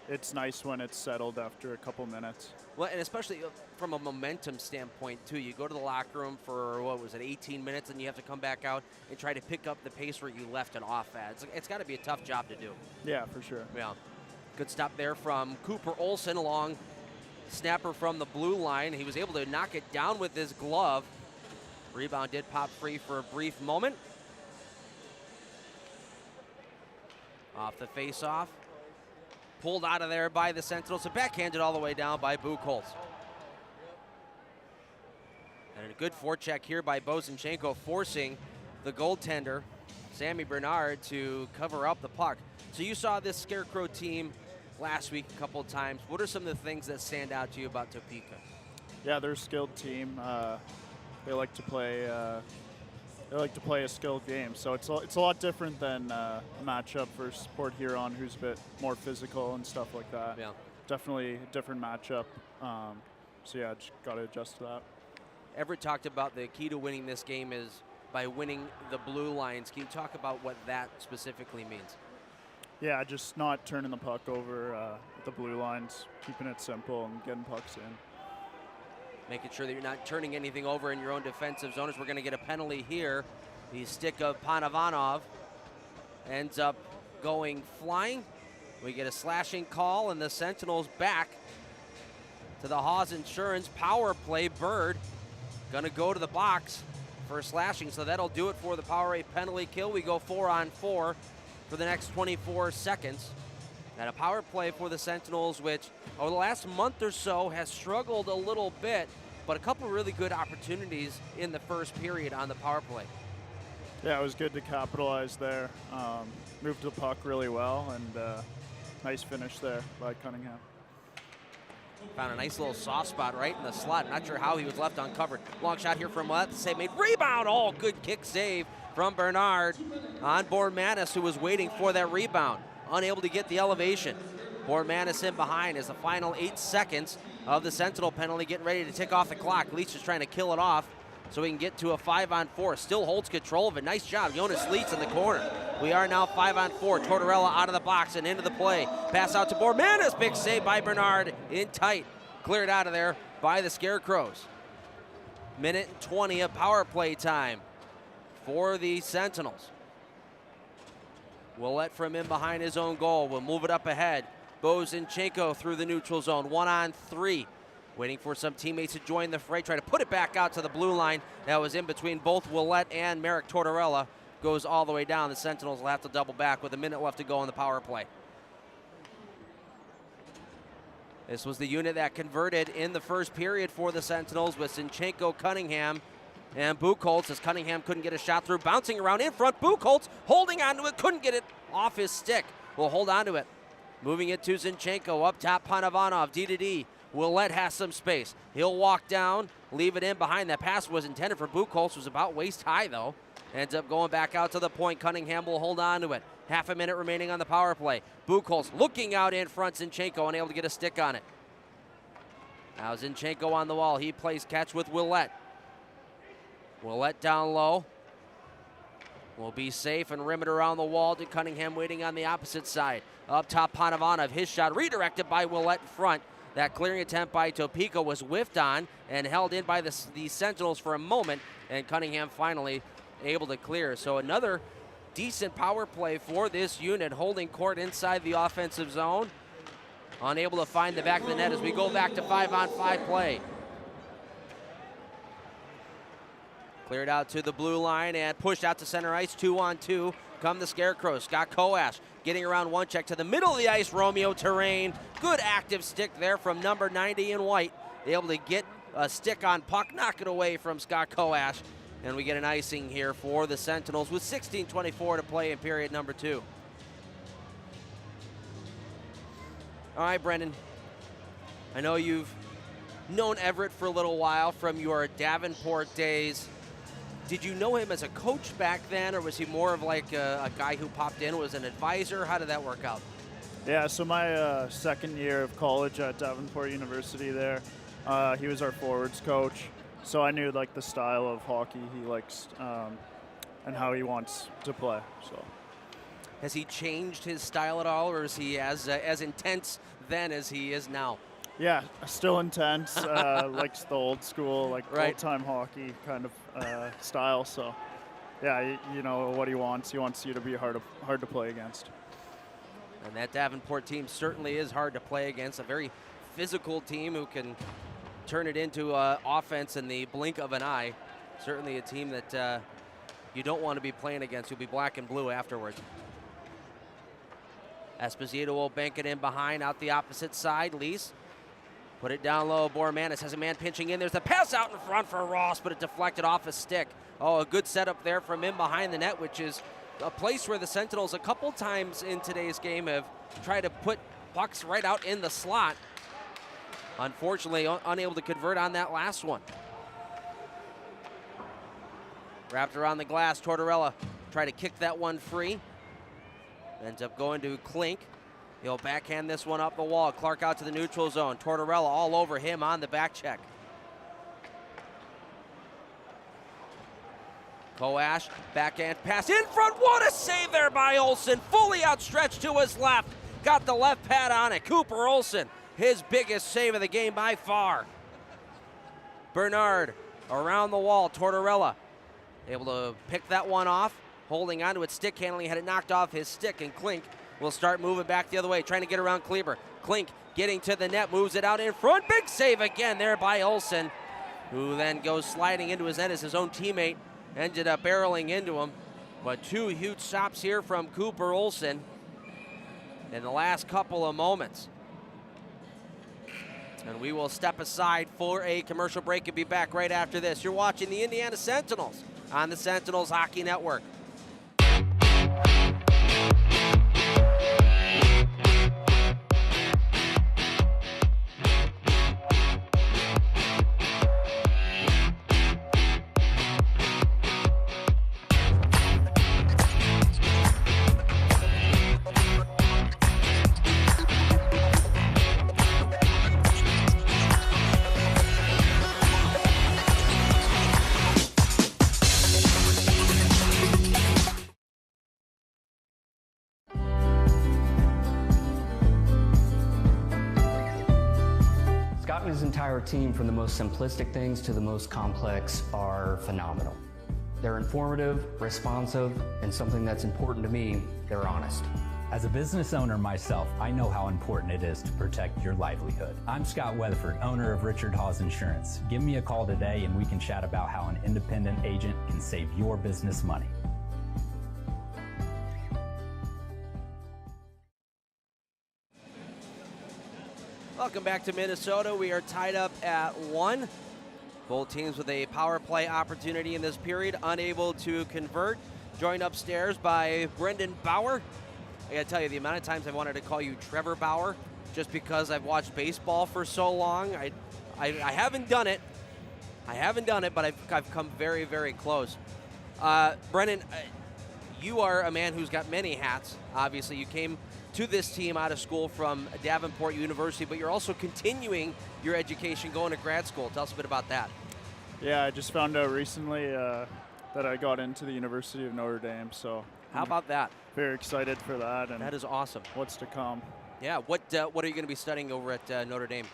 It's nice when it's settled after a couple minutes. Well, and especially from a momentum standpoint, too. You go to the locker room for, 18 minutes, and you have to come back out and try to pick up the pace where you left it off at. It's got to be a tough job to do. Yeah, for sure. Yeah. Good stop there from Cooper Olsen, along snapper from the blue line. He was able to knock it down with his glove. Rebound did pop free for a brief moment. Off the face-off. Pulled out of there by the Sentinels, and backhanded all the way down by Buchholz. And a good forecheck here by Bozinchenko, forcing the goaltender, Sammy Bernard, to cover up the puck. So you saw this Scarecrow team last week a couple of times. What are some of the things that stand out to you about Topeka? Yeah, they're a skilled team. They like to play. They like to play a skilled game, so it's a lot different than a matchup versus Port Huron, who's a bit more physical and stuff like that. Yeah, definitely a different matchup. So yeah, just got to adjust to that. Everett talked about the key to winning this game is by winning the blue lines. Can you talk about what that specifically means? Yeah, just not turning the puck over at the blue lines, keeping it simple and getting pucks in. Making sure that you're not turning anything over in your own defensive zone. As we're going to get a penalty here. The stick of Panavanov ends up going flying. We get a slashing call, and the Sentinels back to the Haas Insurance power play. Bird going to go to the box for slashing, so that'll do it for the power penalty kill. We go 4-on-4 for the next 24 seconds. And a power play for the Sentinels, which over the last month or so has struggled a little bit, but a couple really good opportunities in the first period on the power play. Yeah, it was good to capitalize there. Moved the puck really well, and nice finish there by Cunningham. Found a nice little soft spot right in the slot. Not sure how he was left uncovered. Long shot here from left. Save made. Rebound. Oh, good kick save from Bernard. On board Manis, who was waiting for that rebound. Unable to get the elevation. Bormanis in behind as the final 8 seconds of the Sentinel penalty getting ready to tick off the clock. Leach is trying to kill it off so we can get to a 5-on-4. Still holds control of it. Nice job, Jonas Leach in the corner. We are now 5-on-4. Tortorella out of the box and into the play. Pass out to Bormanis. Big save by Bernard. In tight. Cleared out of there by the Scarecrows. Minute and 20 of power play time for the Sentinels. Willett from in behind his own goal. We'll move it up ahead. Bozinchenko through the neutral zone. 1-on-3. Waiting for some teammates to join the fray. Try to put it back out to the blue line. That was in between both Willett and Merrick Tortorella. Goes all the way down. The Sentinels will have to double back with a minute left to go on the power play. This was the unit that converted in the first period for the Sentinels with Zinchenko, Cunningham, and Buchholz as Cunningham couldn't get a shot through. Bouncing around in front, Buchholz holding onto it, couldn't get it off his stick. Will hold onto it. Moving it to Zinchenko, up top Panovanov, D-to-D. Willett has some space. He'll walk down, leave it in behind. That pass was intended for Buchholz, was about waist high though. Ends up going back out to the point. Cunningham will hold on to it. Half a minute remaining on the power play. Buchholz looking out in front. Zinchenko unable to get a stick on it. Now Zinchenko on the wall. He plays catch with Willett. Willett down low. Will be safe and rim it around the wall to Cunningham waiting on the opposite side. Up top Panovanov. His shot redirected by Willett in front. That clearing attempt by Topeka was whiffed on and held in by the Sentinels for a moment. And Cunningham finally able to clear. So another decent power play for this unit, holding court inside the offensive zone. Unable to find the back of the net as we go back to 5-on-5 play. Cleared out to the blue line and pushed out to center ice. 2-on-2 come the Scarecrows. Scott Koash getting around one check to the middle of the ice. Romeo Terrain. Good active stick there from number 90 in white. Able to get a stick on puck, knock it away from Scott Koash. And we get an icing here for the Sentinels with 16:24 to play in period number 2. All right, Brendan. I know you've known Everett for a little while from your Davenport days. Did you know him as a coach back then, or was he more of like a guy who popped in, was an advisor? How did that work out? Yeah, so my second year of college at Davenport University there, he was our forwards coach. So I knew like the style of hockey he likes and how he wants to play. So, has he changed his style at all, or is he as intense then as he is now? Yeah, still intense. Likes the old school, like old-time hockey kind of style. So, yeah, you know what he wants. He wants you to be hard to play against. And that Davenport team certainly is hard to play against. A very physical team who can turn it into offense in the blink of an eye. Certainly a team that you don't want to be playing against. You'll be black and blue afterwards. Esposito will bank it in behind, out the opposite side. Lease put it down low. Bormanis has a man pinching in. There's the pass out in front for Ross, but it deflected off a stick. Oh, a good setup there from in behind the net, which is a place where the Sentinels a couple times in today's game have tried to put pucks right out in the slot. Unfortunately, unable to convert on that last one. Wrapped around the glass, Tortorella tried to kick that one free. Ends up going to Klink. He'll backhand this one up the wall. Clark out to the neutral zone. Tortorella all over him on the back check. Koash, backhand pass in front. What a save there by Olsen. Fully outstretched to his left. Got the left pad on it. Cooper Olsen, his biggest save of the game by far. Bernard around the wall. Tortorella able to pick that one off. Holding onto it, stick handling, had it knocked off his stick, and Klink will start moving back the other way, trying to get around Kleber. Klink getting to the net, moves it out in front. Big save again there by Olsen, who then goes sliding into his net as his own teammate ended up barreling into him. But two huge stops here from Cooper Olsen in the last couple of moments. And we will step aside for a commercial break and be back right after this. You're watching the Indiana Sentinels on the Sentinels Hockey Network. entire team, from the most simplistic things to the most complex, are phenomenal. They're informative, responsive, and something that's important to me, they're honest. As a business owner myself, I know how important it is to protect your livelihood. I'm Scott Weatherford, owner of Richard Hawes Insurance. Give me a call today and we can chat about how an independent agent can save your business money. Welcome back to Minnesota. We are tied up at 1. Both teams with a power play opportunity in this period, unable to convert. Joined upstairs by Brendan Bauer. I gotta tell you, the amount of times I wanted to call you Trevor Bauer, just because I've watched baseball for so long. I haven't done it. But I've come very, very close. Brendan, you are a man who's got many hats. Obviously, you came to this team out of school from Davenport University, but you're also continuing your education, going to grad school. Tell us a bit about that. Yeah, I just found out recently that I got into the University of Notre Dame, so how about that? Very excited for that. And that is awesome. What's to come. Yeah, what are you going to be studying over at Notre Dame?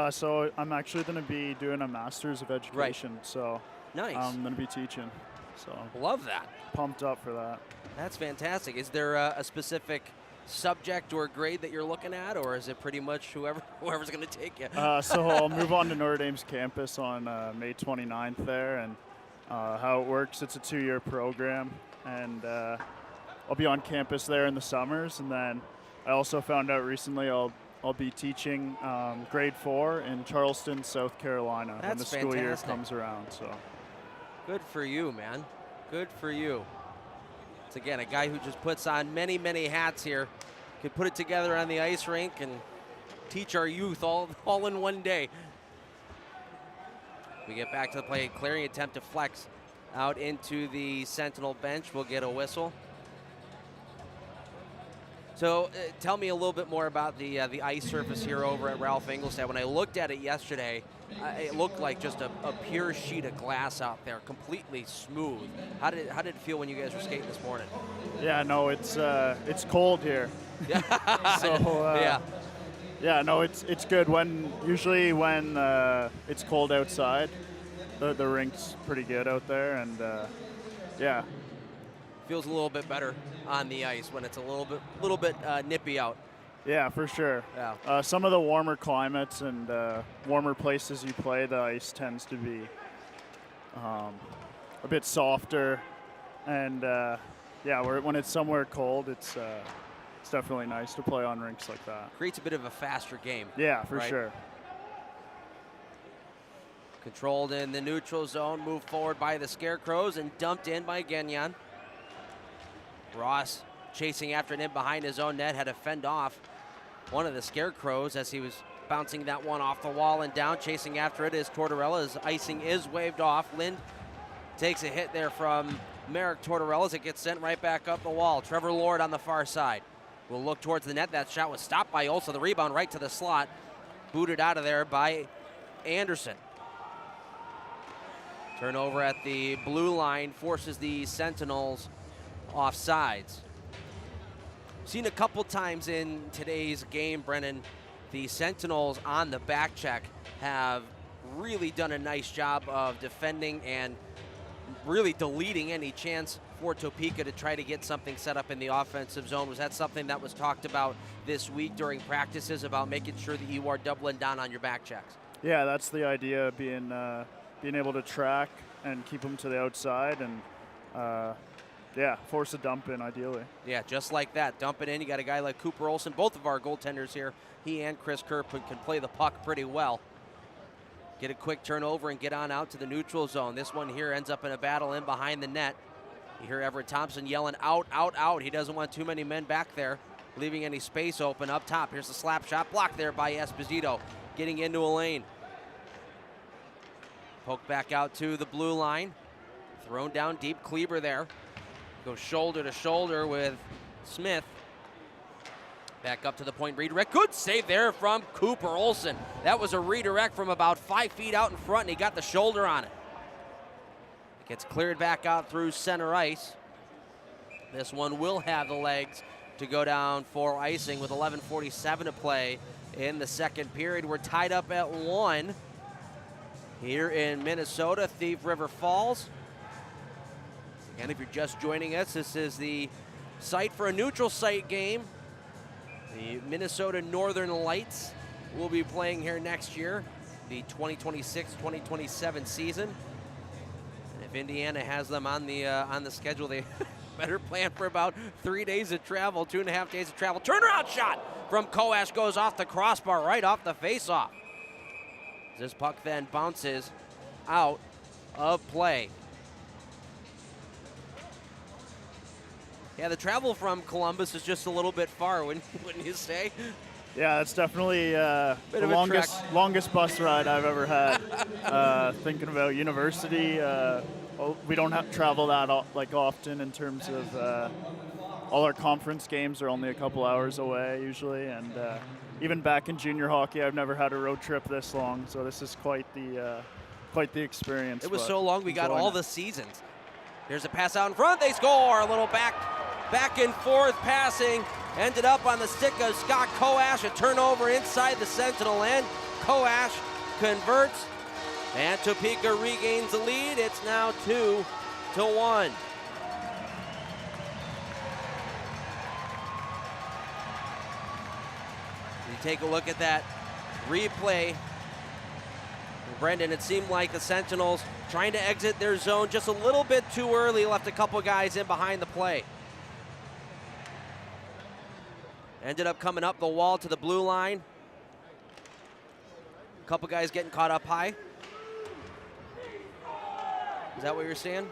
So I'm actually going to be doing a Master's of Education, right. So nice. I'm going to be teaching. So love that. Pumped up for that. That's fantastic. Is there a specific subject or grade that you're looking at, or is it pretty much whoever's going to take you? So I'll move on to Notre Dame's campus on May 29th there, and how it works, it's a 2-year program, and I'll be on campus there in the summers, and then I also found out recently I'll be teaching grade 4 in Charleston, South Carolina when the school year comes around. So good for you, man. Good for you. It's again a guy who just puts on many, many hats here. Could put it together on the ice rink and teach our youth all in one day. We get back to the play. Clearing attempt to flex out into the Sentinel bench. We'll get a whistle. So tell me a little bit more about the ice surface here over at Ralph Engelstad. When I looked at it yesterday, it looked like just a pure sheet of glass out there, completely smooth. How did it feel when you guys were skating this morning? Yeah, no, it's cold here. So yeah, no, it's good. Usually when it's cold outside, the rink's pretty good out there, and yeah. Feels a little bit better on the ice when it's a little bit nippy out. Yeah, for sure. Yeah. Some of the warmer climates and warmer places you play, the ice tends to be a bit softer, and when it's somewhere cold, it's definitely nice to play on rinks like that. Creates a bit of a faster game. Yeah, for sure. Controlled in the neutral zone, moved forward by the Scarecrows and dumped in by Gagnon. Ross chasing after it in behind his own net, had to fend off one of the Scarecrows as he was bouncing that one off the wall and down. Chasing after it is Tortorella as icing is waved off. Lind takes a hit there from Merrick Tortorella as it gets sent right back up the wall. Trevor Lord on the far side will look towards the net. That shot was stopped by Olsa. The rebound right to the slot. Booted out of there by Anderson. Turnover at the blue line forces the Sentinels offsides. Seen a couple times in today's game, Brennan, the Sentinels on the back check have really done a nice job of defending and really deleting any chance for Topeka to try to get something set up in the offensive zone. Was that something that was talked about this week during practices, about making sure that you are doubling down on your back checks? Yeah, that's the idea, being able to track and keep them to the outside and force a dump in ideally. Yeah, just like that. Dump it in. You got a guy like Cooper Olsen. Both of our goaltenders here, he and Chris Kerr, can play the puck pretty well. Get a quick turnover and get on out to the neutral zone. This one here ends up in a battle in behind the net. You hear Everett Thompson yelling out, out, out. He doesn't want too many men back there, leaving any space open up top. Here's the slap shot, blocked there by Esposito, getting into a lane. Poke back out to the blue line. Thrown down deep, Kleber there. Goes shoulder to shoulder with Smith. Back up to the point, redirect. Good save there from Cooper Olsen. That was a redirect from about 5 feet out in front, and he got the shoulder on it. Gets cleared back out through center ice. This one will have the legs to go down for icing with 11:47 to play in the second period. We're tied up at 1 here in Minnesota, Thief River Falls. And if you're just joining us, this is the site for a neutral site game. The Minnesota Northern Lights will be playing here next year, the 2026-2027 season. And if Indiana has them on the schedule, they better plan for about 3 days of travel, 2.5 days of travel. Turnaround shot from Koash goes off the crossbar, right off the faceoff. This puck then bounces out of play. Yeah, the travel from Columbus is just a little bit far, wouldn't you say? Yeah, it's definitely the longest bus ride I've ever had. Thinking about university, we don't have to travel that often in terms of all our conference games are only a couple hours away usually, and even back in junior hockey, I've never had a road trip this long. So this is quite the experience. It was so long we got all the seasons. There's a pass out in front. They score. A little back and forth passing. Ended up on the stick of Scott Koash. A turnover inside the Sentinel end. Koash converts, and Topeka regains the lead. It's now 2-1. You take a look at that replay. Brendan, it seemed like the Sentinels trying to exit their zone just a little bit too early, left a couple guys in behind the play. Ended up coming up the wall to the blue line. A couple guys getting caught up high. Is that what you're seeing?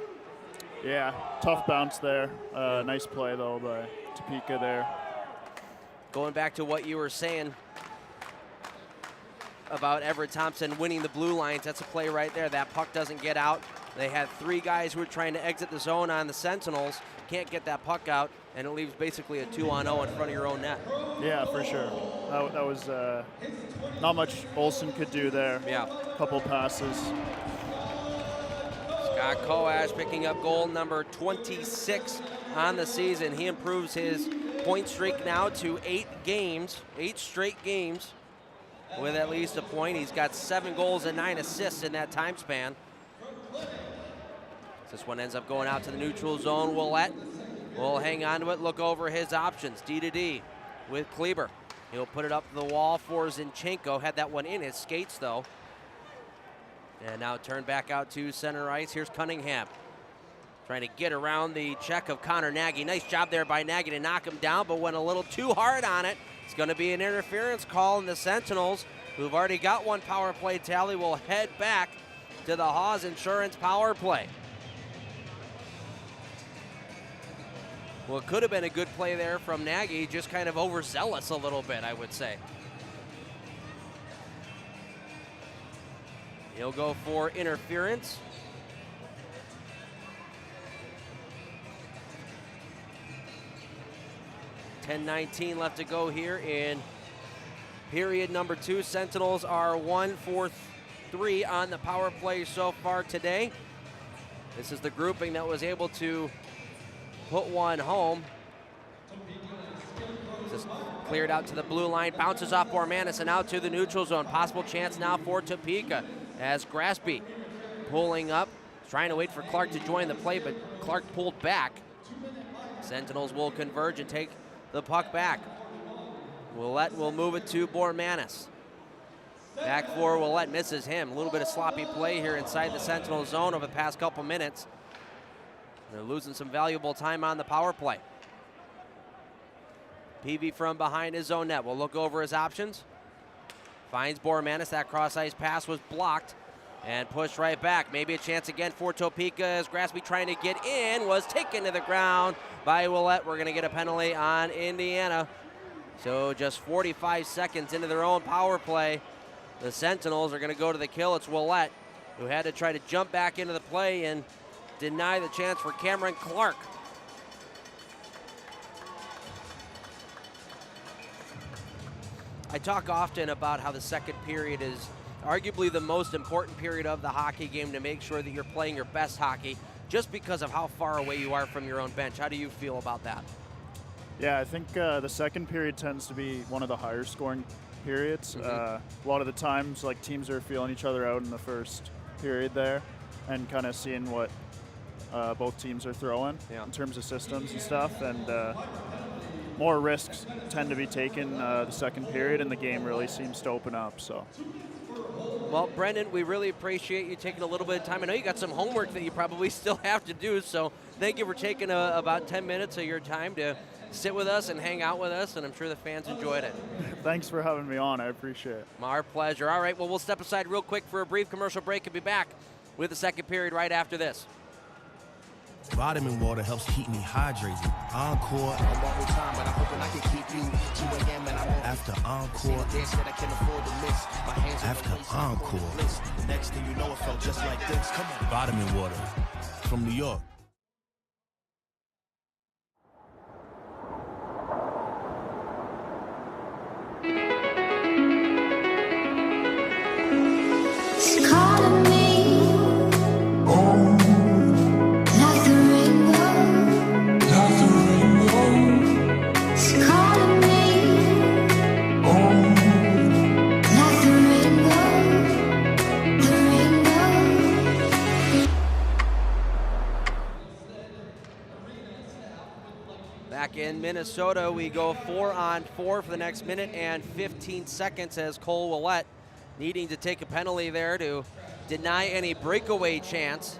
Yeah, tough bounce there. Nice play though by Topeka there. Going back to what you were saying about Everett Thompson winning the blue lines, that's a play right there. That puck doesn't get out. They had 3 guys who were trying to exit the zone on the Sentinels. Can't get that puck out, and it leaves basically a 2-on-0 in front of your own net. Yeah, for sure. That was not much Olsen could do there. Yeah. Couple passes. Scott Koash picking up goal number 26 on the season. He improves his point streak now to 8 straight games with at least a point. He's got 7 goals and 9 assists in that time span. This one ends up going out to the neutral zone. Willett will hang on to it, look over his options. D-to-D with Kleber. He'll put it up the wall for Zinchenko. Had that one in his skates, though. And now turn back out to center ice. Here's Cunningham trying to get around the check of Connor Nagy. Nice job there by Nagy to knock him down, but went a little too hard on it. It's going to be an interference call, and the Sentinels, who've already got 1 power play tally, will head back to the Haas Insurance power play. Well, it could have been a good play there from Nagy, just kind of overzealous a little bit, I would say. He'll go for interference. .10:19 left to go here in period number 2. Sentinels are 1 for 3 on the power play so far today. This is the grouping that was able to put one home. Just cleared out to the blue line, bounces off Bormanis and out to the neutral zone. Possible chance now for Topeka as Graspy pulling up, trying to wait for Clark to join the play, but Clark pulled back. Sentinels will converge and take the puck back. Willett will move it to Bormanis. Back for Willett, misses him. A little bit of sloppy play here inside the Sentinel zone over the past couple minutes. They're losing some valuable time on the power play. Peavy from behind his own net will look over his options. Finds Bormanis. That cross-ice pass was blocked and pushed right back. Maybe a chance again for Topeka as Graspy trying to get in. Was taken to the ground by Willett. We're going to get a penalty on Indiana. So just 45 seconds into their own power play, the Sentinels are going to go to the kill. It's Willett who had to try to jump back into the play and deny the chance for Cameron Clark. I talk often about how the second period is arguably the most important period of the hockey game to make sure that you're playing your best hockey just because of how far away you are from your own bench. How do you feel about that? Yeah, I think the second period tends to be one of the higher scoring periods. A lot of the times, like, teams are feeling each other out in the first period there and kind of seeing what both teams are throwing in terms of systems and stuff. And more risks tend to be taken the second period, and the game really seems to open up. So. Well, Brendan, we really appreciate you taking a little bit of time. I know you got some homework that you probably still have to do, so thank you for taking about 10 minutes of your time to sit with us and hang out with us, and I'm sure the fans enjoyed it. Thanks for having me on. I appreciate it. Our pleasure. All right, well, we'll step aside real quick for a brief commercial break and be back with the second period right after this. Vitamin water helps keep me hydrated. Encore. One more time, but I'm hoping I can keep you. 2 a.m. and I won't. After encore. Dance that I can afford to miss. My hands after encore. Next thing you know, it felt just like this. Come on. Vitamin water from New York. It's calling me. Like the rainbow. It's calling me. Like the rainbow. The rainbow. Back in Minnesota, we go 4-on-4 for the next minute and 15 seconds as Cole Willett needing to take a penalty there to deny any breakaway chance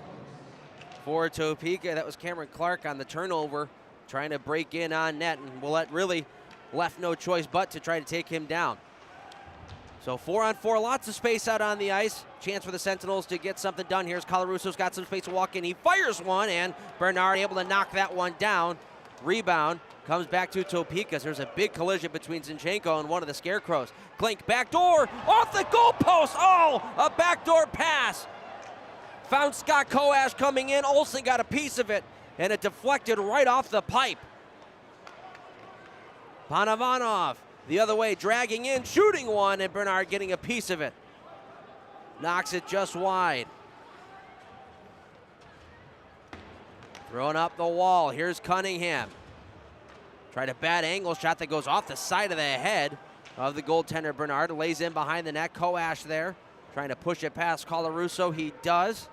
for Topeka. That was Cameron Clark on the turnover, trying to break in on net, and Willett really left no choice but to try to take him down. So 4-on-4, lots of space out on the ice. Chance for the Sentinels to get something done. Here's Colaruso's got some space to walk in. He fires one, and Bernard able to knock that one down. Rebound comes back to Topeka. There's a big collision between Zinchenko and one of the Scarecrows. Klink backdoor off the goalpost. Oh, a backdoor pass. Found Scott Koash coming in. Olsen got a piece of it, and it deflected right off the pipe. Panavanov the other way, dragging in, shooting one, and Bernard getting a piece of it. Knocks it just wide. Throwing up the wall. Here's Cunningham. Tried a bad angle shot that goes off the side of the head of the goaltender Bernard. Lays in behind the net. Koash there, trying to push it past Colaruso. He does.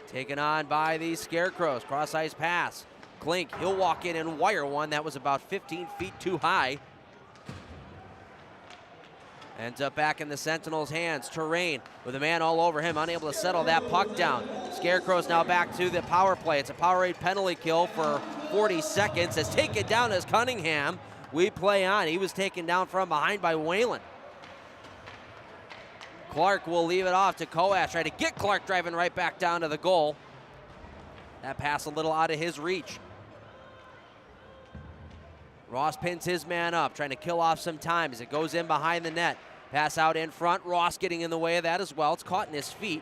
Taken on by the Scarecrows. Cross ice pass. Klink, he'll walk in and wire one. That was about 15 feet too high. Ends up back in the Sentinels' hands. Terrain with a man all over him, unable to settle that puck down. Scarecrows now back to the power play. It's a Powerade penalty kill for 40 seconds. As taken down as Cunningham. We play on. He was taken down from behind by Whalen. Clark will leave it off to Koash. Try to get Clark driving right back down to the goal. That pass a little out of his reach. Ross pins his man up, trying to kill off some time as it goes in behind the net. Pass out in front. Ross getting in the way of that as well. It's caught in his feet.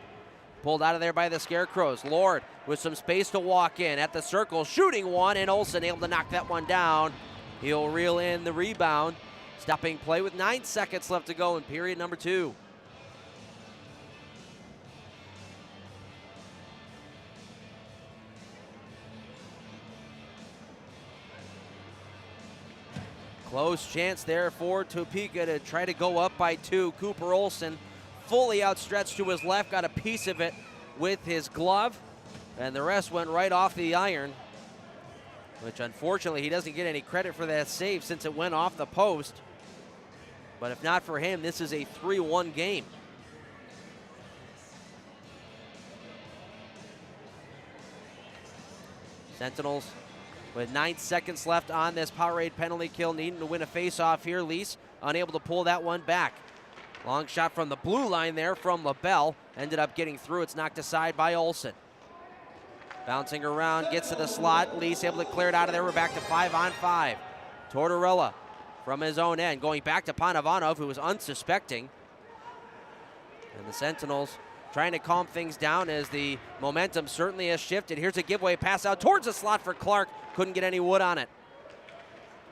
Pulled out of there by the Scarecrows. Lord with some space to walk in at the circle, shooting one, and Olsen able to knock that one down. He'll reel in the rebound. Stopping play with 9 seconds left to go in period number 2. Close chance there for Topeka to try to go up by 2. Cooper Olsen fully outstretched to his left, got a piece of it with his glove, and the rest went right off the iron, which unfortunately he doesn't get any credit for that save since it went off the post. But if not for him, this is a 3-1 game. Sentinels with 9 seconds left on this Powerade penalty kill, needing to win a face-off here. Lease unable to pull that one back. Long shot from the blue line there from LaBelle. Ended up getting through. It's knocked aside by Olsen. Bouncing around, gets to the slot. Lease able to clear it out of there. We're back to 5-on-5. Tortorella from his own end, going back to Panavanov, who was unsuspecting. And the Sentinels trying to calm things down as the momentum certainly has shifted. Here's a giveaway pass out towards the slot for Clark. Couldn't get any wood on it.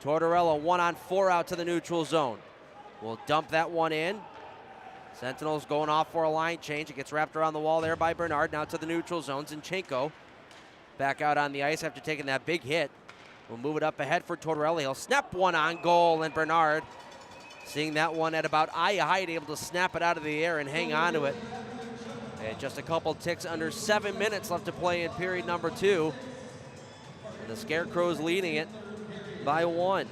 Tortorella 1-on-4 out to the neutral zone. We'll dump that one in. Sentinels going off for a line change. It gets wrapped around the wall there by Bernard. Now to the neutral zone. Zinchenko back out on the ice after taking that big hit. We'll move it up ahead for Tortorella. He'll snap one on goal, and Bernard Seeing that one at about eye height, able to snap it out of the air and hang on to it. And just a couple ticks under 7 minutes left to play in period number 2. And the Scarecrows leading it by 1.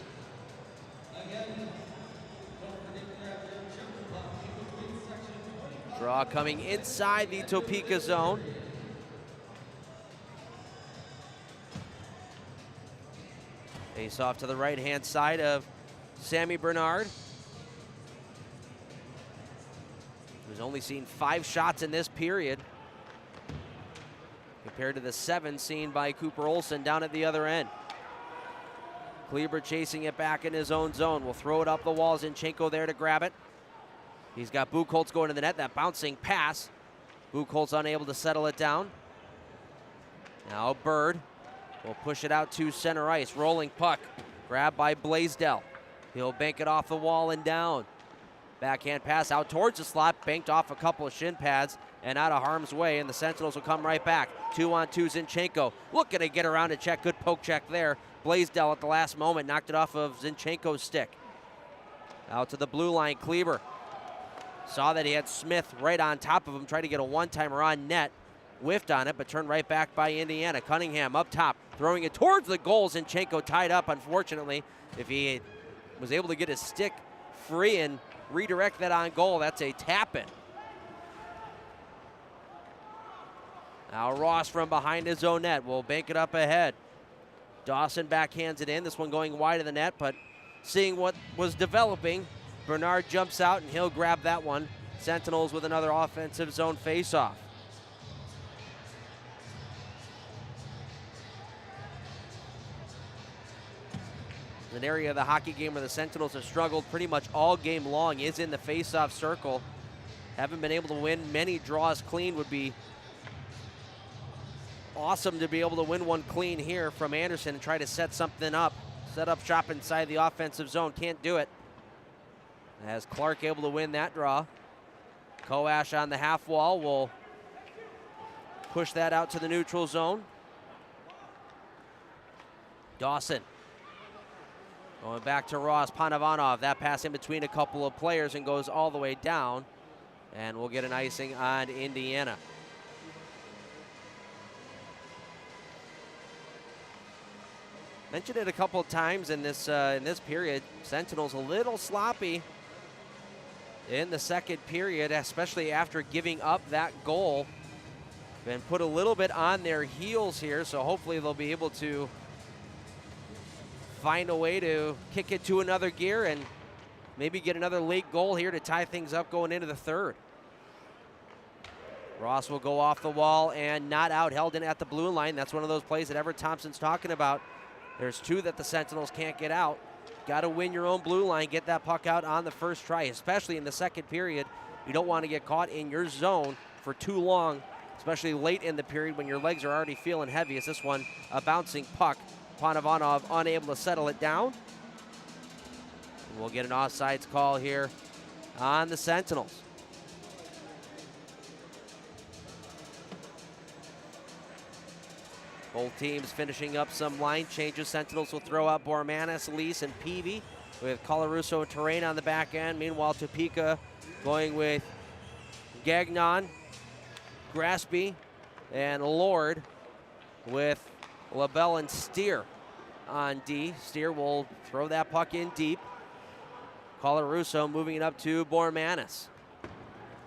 Draw coming inside the Topeka zone. Face off to the right-hand side of Sammy Bernard, who's only seen 5 shots in this period, compared to the 7 seen by Cooper Olsen down at the other end. Kleber chasing it back in his own zone. Will throw it up the wall. Zinchenko there to grab it. He's got Buchholz going to the net. That bouncing pass. Buchholz unable to settle it down. Now Bird will push it out to center ice. Rolling puck. Grabbed by Blaisdell. He'll bank it off the wall and down. Backhand pass out towards the slot. Banked off a couple of shin pads and out of harm's way. And the Sentinels will come right back. 2-on-2 Zinchenko. Looking to get around a check. Good poke check there. Blaisdell at the last moment knocked it off of Zinchenko's stick. Out to the blue line. Kleber saw that he had Smith right on top of him. Tried to get a one-timer on net. Whiffed on it, but turned right back by Indiana. Cunningham up top, throwing it towards the goal. Zinchenko tied up, unfortunately. If he was able to get his stick free and redirect that on goal, that's a tap-in. Now Ross from behind his own net will bank it up ahead. Dawson backhands it in. This one going wide of the net, but seeing what was developing, Bernard jumps out and he'll grab that one. Sentinels with another offensive zone faceoff. An area of the hockey game where the Sentinels have struggled pretty much all game long is in the faceoff circle. Haven't been able to win many draws clean. Would be awesome to be able to win one clean here from Anderson and try to set something up. Set up shop inside the offensive zone. Can't do it. As Clark able to win that draw. Koash on the half wall will push that out to the neutral zone. Dawson going back to Ross. Panavanov. That pass in between a couple of players and goes all the way down. And we'll get an icing on Indiana. Mentioned it a couple of times in this period. Sentinels a little sloppy in the second period, especially after giving up that goal. Been put a little bit on their heels here, so hopefully they'll be able to find a way to kick it to another gear and maybe get another late goal here to tie things up going into the third. Ross will go off the wall and not out, held in at the blue line. That's one of those plays that Everett Thompson's talking about. There's 2 that the Sentinels can't get out. Got to win your own blue line, get that puck out on the first try, especially in the second period. You don't want to get caught in your zone for too long, especially late in the period when your legs are already feeling heavy. As this one, a bouncing puck. Panavanov unable to settle it down. And we'll get an offsides call here on the Sentinels. Both teams finishing up some line changes. Sentinels will throw out Bormanis, Lease, and Peavy with Colarusso and Terrain on the back end. Meanwhile, Topeka going with Gagnon, Graspy, and Lord with LaBelle and Steer on D. Steer will throw that puck in deep. Colarusso moving it up to Bormanis.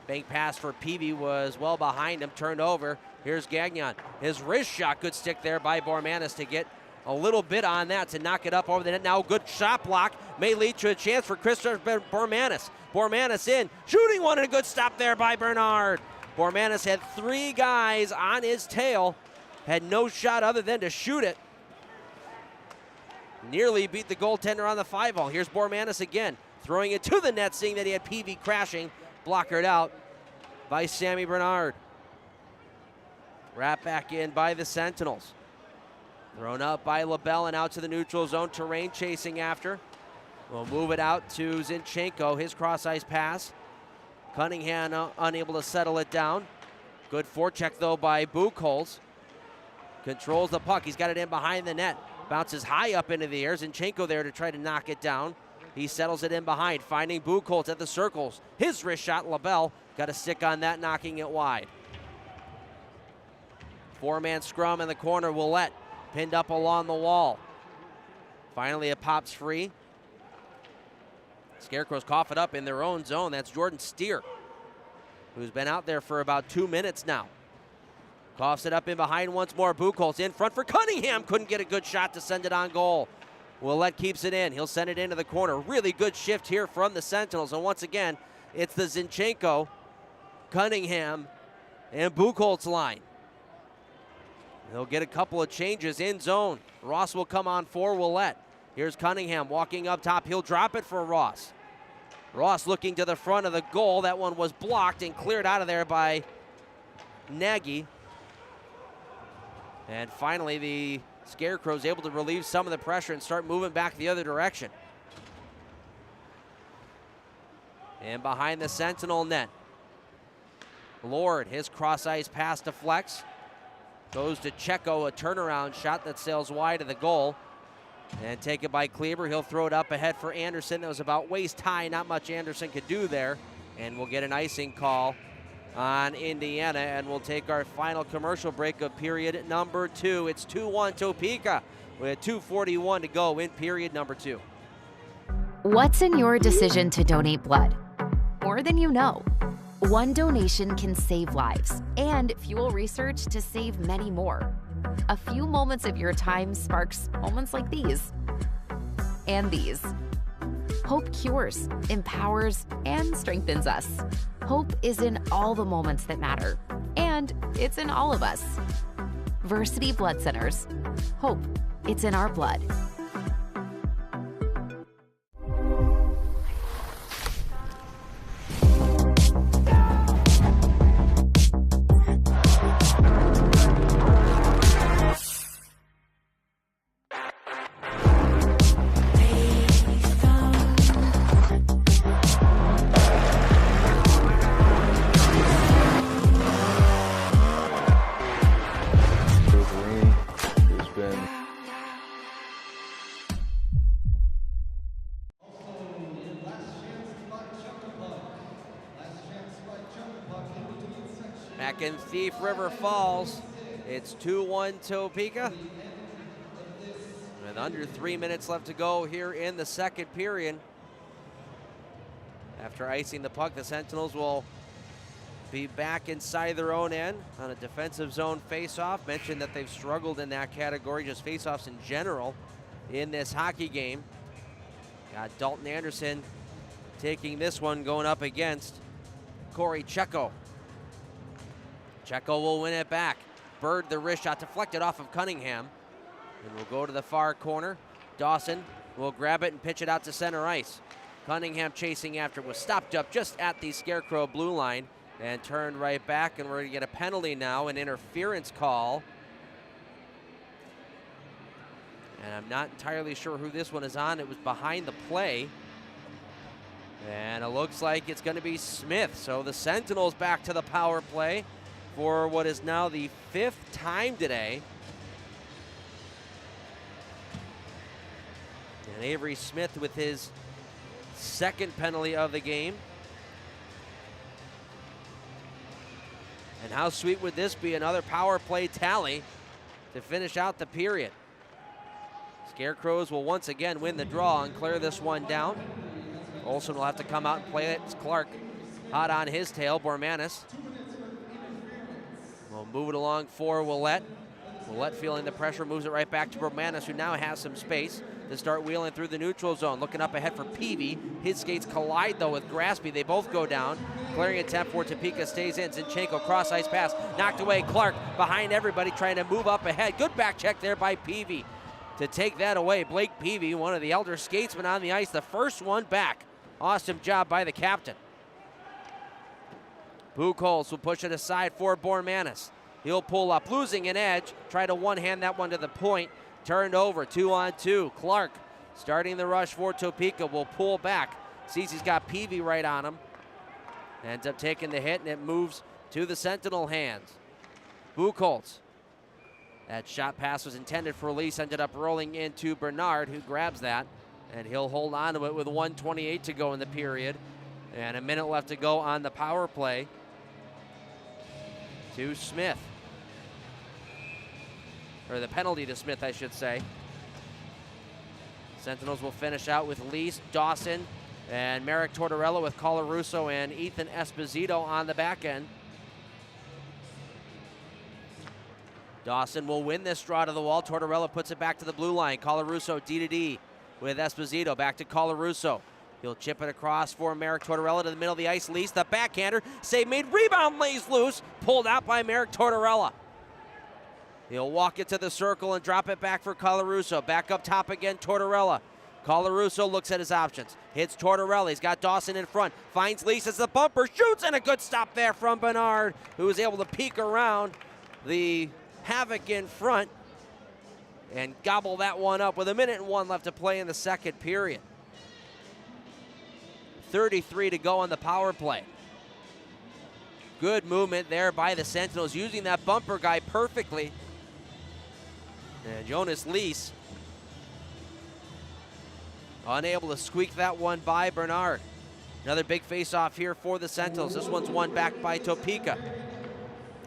Bank pass for Peavy was well behind him, turned over. Here's Gagnon. His wrist shot, good stick there by Bormanis to get a little bit on that to knock it up over the net. Now good shot block may lead to a chance for Christopher Bormanis. Bormanis in, shooting one and a good stop there by Bernard. Bormanis had 3 guys on his tail, had no shot other than to shoot it. Nearly beat the goaltender on the 5-0. Here's Bormanis again, throwing it to the net, seeing that he had Peavy crashing. Blockered out by Sammy Bernard. Wrapped back in by the Sentinels. Thrown up by LaBelle and out to the neutral zone. Terrain chasing after. We'll move it out to Zinchenko. His cross-ice pass. Cunningham unable to settle it down. Good forecheck, though, by Buchholz. Controls the puck. He's got it in behind the net. Bounces high up into the air. Zinchenko there to try to knock it down. He settles it in behind, finding Buchholz at the circles. His wrist shot, LaBelle, got a stick on that, knocking it wide. 4-man scrum in the corner, Willette pinned up along the wall. Finally, it pops free. Scarecrows cough it up in their own zone. That's Jordan Steer, who's been out there for about 2 minutes now. Coughs it up in behind once more. Buchholz in front for Cunningham. Couldn't get a good shot to send it on goal. Willette keeps it in. He'll send it into the corner. Really good shift here from the Sentinels. And once again, it's the Zinchenko, Cunningham, and Buchholz line. They'll get a couple of changes in zone. Ross will come on for Willette. Here's Cunningham walking up top. He'll drop it for Ross. Ross looking to the front of the goal. That one was blocked and cleared out of there by Nagy. And finally, the Scarecrows able to relieve some of the pressure and start moving back the other direction. And behind the Sentinel net, Lord, his cross-ice pass deflects. Goes to Checo, a turnaround shot that sails wide of the goal. And taken by Kleber. He'll throw it up ahead for Anderson. It was about waist high. Not much Anderson could do there. And we'll get an icing call on Indiana. And we'll take our final commercial break of period number 2. It's 2-1 Topeka with 2:41 to go in period number 2. What's in your decision to donate blood? More than you know. One donation can save lives and fuel research to save many more. A few moments of your time sparks moments like these. And these. Hope cures, empowers, and strengthens us. Hope is in all the moments that matter. And it's in all of us. Versity Blood Centers. Hope. It's in our blood. Back in Thief River Falls, it's 2-1 Topeka. With under 3 minutes left to go here in the second period. After icing the puck, the Sentinels will be back inside their own end on a defensive zone faceoff. Mentioned that they've struggled in that category, just faceoffs in general in this hockey game. Got Dalton Anderson taking this one, going up against Corey Checo. Checo will win it back. Bird, the wrist shot deflected off of Cunningham. And we'll go to the far corner. Dawson will grab it and pitch it out to center ice. Cunningham chasing after it, was stopped up just at the Scarecrow blue line and turned right back, and we're going to get a penalty now, an interference call. And I'm not entirely sure who this one is on. It was behind the play. And it looks like it's going to be Smith. So the Sentinels back to the power play for what is now the 5th time today. And Avery Smith with his 2nd penalty of the game. And how sweet would this be? Another power play tally to finish out the period. Scarecrows will once again win the draw and clear this one down. Olsen will have to come out and play it. It's Clark hot on his tail. Bormanis will move it along for Willette. Willette feeling the pressure, moves it right back to Bormanis, who now has some space to start wheeling through the neutral zone. Looking up ahead for Peavy. His skates collide, though, with Graspy. They both go down. Clearing attempt for Topeka stays in. Zinchenko, cross-ice pass, knocked away. Clark behind everybody, trying to move up ahead. Good back check there by Peavy to take that away. Blake Peavy, one of the elder skatesmen on the ice, the first one back. Awesome job by the captain. Buchholz will push it aside for Bormanis. He'll pull up, losing an edge. Try to one-hand that one to the point. Turned over, 2-on-2. Clark starting the rush for Topeka, will pull back. Sees he's got Peavy right on him. Ends up taking the hit, and it moves to the Sentinel hands. Buchholz. That shot pass was intended for release, ended up rolling into Bernard, who grabs that And he'll hold on to it with 1:28 to go in the period. And a minute left to go on the power play. To Smith. Or the penalty to Smith, I should say. Sentinels will finish out with Lease, Dawson, and Merrick Tortorella with Colarusso and Ethan Esposito on the back end. Dawson will win this draw to the wall. Tortorella puts it back to the blue line. Colarusso D-to-D with Esposito. Back to Colarusso. He'll chip it across for Merrick Tortorella to the middle of the ice. Lease, the backhander. Save made. Rebound lays loose. Pulled out by Merrick Tortorella. He'll walk it to the circle and drop it back for Colarusso. Back up top again, Tortorella. Colarusso looks at his options. Hits Tortorella. He's got Dawson in front. Finds Lease as the bumper. Shoots, and a good stop there from Bernard, who was able to peek around the havoc in front and gobble that one up with 1:01 left to play in the second period. 33 to go on the power play. Good movement there by the Sentinels, using that bumper guy perfectly. And Jonas Lease unable to squeak that one by Bernard. Another big face-off here for the Sentinels. This one's won back by Topeka.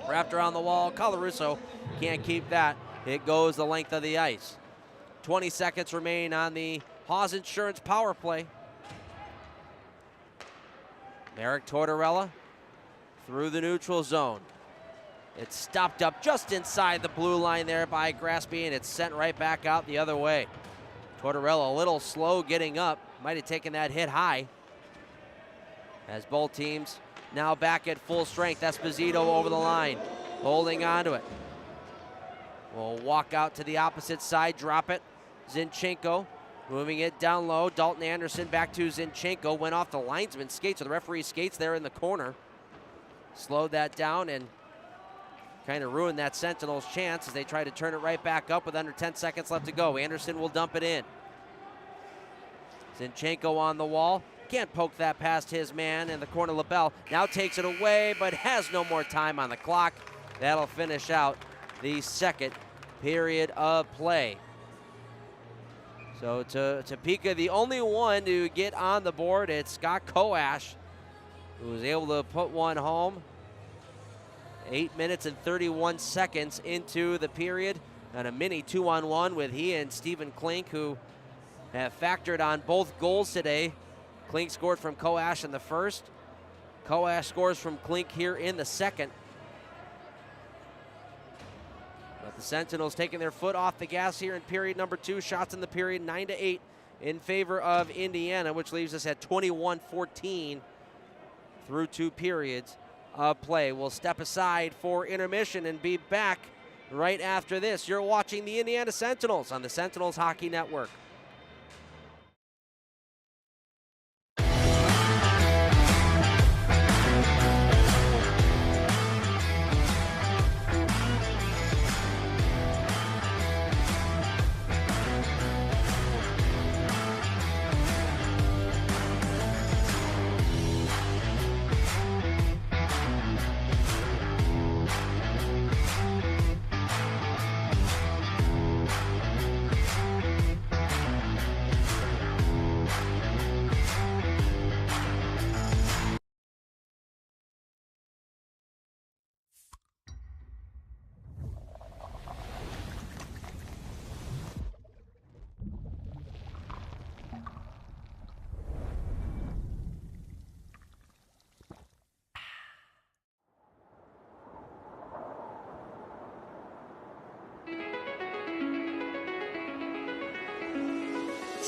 Wrapped around the wall. Colarusso can't keep that. It goes the length of the ice. 20 seconds remain on the Haas Insurance power play. Merrick Tortorella through the neutral zone. It's stopped up just inside the blue line there by Graspy, and it's sent right back out the other way. Tortorella a little slow getting up. Might have taken that hit high. As both teams now back at full strength. Esposito over the line, holding on to it. Will walk out to the opposite side, drop it. Zinchenko moving it down low. Dalton Anderson back to Zinchenko. Went off the linesman skates, or the referee skates there in the corner. Slowed that down and kind of ruined that Sentinels' chance as they try to turn it right back up with under 10 seconds left to go. Anderson will dump it in. Zinchenko on the wall. Can't poke that past his man in the corner. LaBelle now takes it away, but has no more time on the clock. That'll finish out the second period of play. So to Topeka, the only one to get on the board, it's Scott Koash, who was able to put one home. 8 minutes and 31 seconds into the period, and a mini 2-on-1 with he and Stephen Klink, who have factored on both goals today. Klink scored from Koash in the first. Koash scores from Klink here in the second. But the Sentinels taking their foot off the gas here in period number 2. Shots in the period 9-8 in favor of Indiana, which leaves us at 21-14 through 2 periods of play. We'll step aside for intermission and be back right after this. You're watching the Indiana Sentinels on the Sentinels Hockey Network.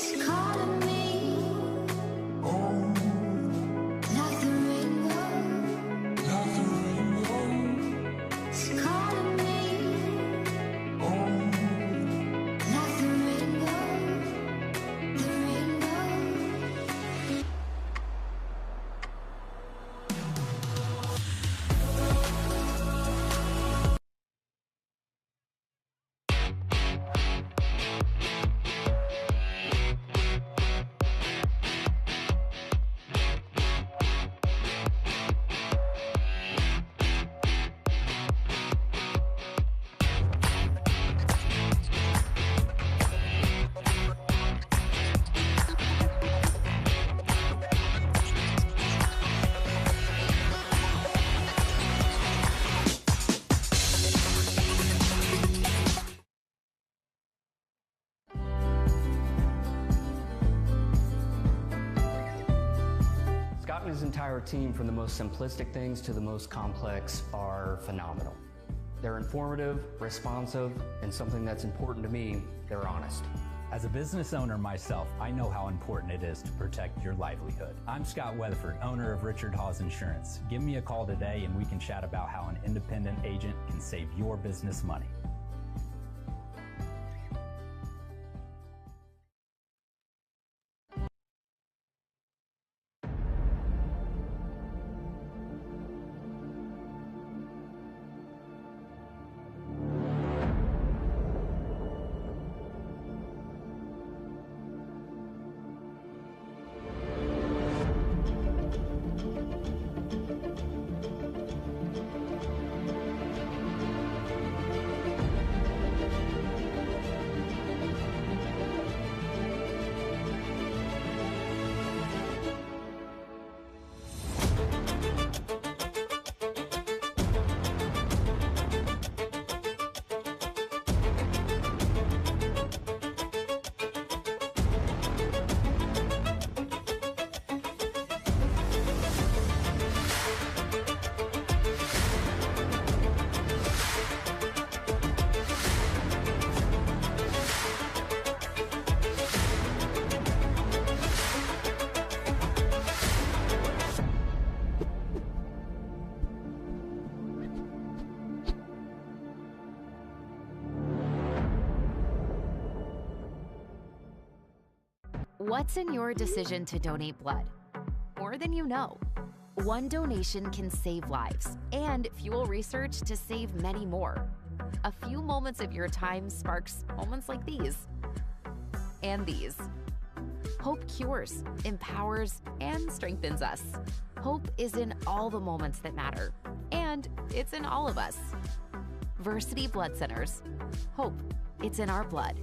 It's calling me like the rainbow. It's calling me like the rainbow. The rainbow. His entire team, from the most simplistic things to the most complex, are phenomenal. They're informative, responsive, and something that's important to me, they're honest. As a business owner myself, I know how important it is to protect your livelihood. I'm Scott Weatherford, owner of Richard Hawes Insurance. Give me a call today and we can chat about how an independent agent can save your business money. What's in your decision to donate blood? More than you know. One donation can save lives and fuel research to save many more. A few moments of your time sparks moments like these. And these. Hope cures, empowers, and strengthens us. Hope is in all the moments that matter. And it's in all of us. Versity Blood Centers. Hope. It's in our blood.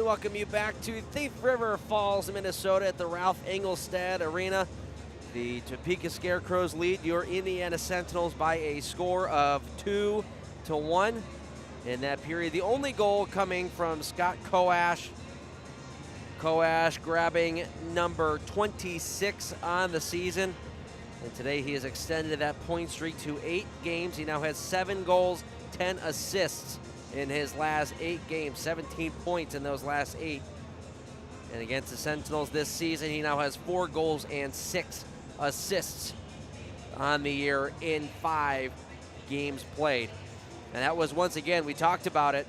We welcome you back to Thief River Falls, Minnesota at the Ralph Engelstad Arena. The Topeka Scarecrows lead your Indiana Sentinels by a score of 2-1 in that period. The only goal coming from Scott Koash. Koash grabbing number 26 on the season. And today he has extended that point streak to 8 games. He now has 7 goals, 10 assists in his last 8 games, 17 points in those last 8. And against the Sentinels this season, he now has 4 goals and 6 assists on the year in 5 games played. And that was, once again, we talked about it,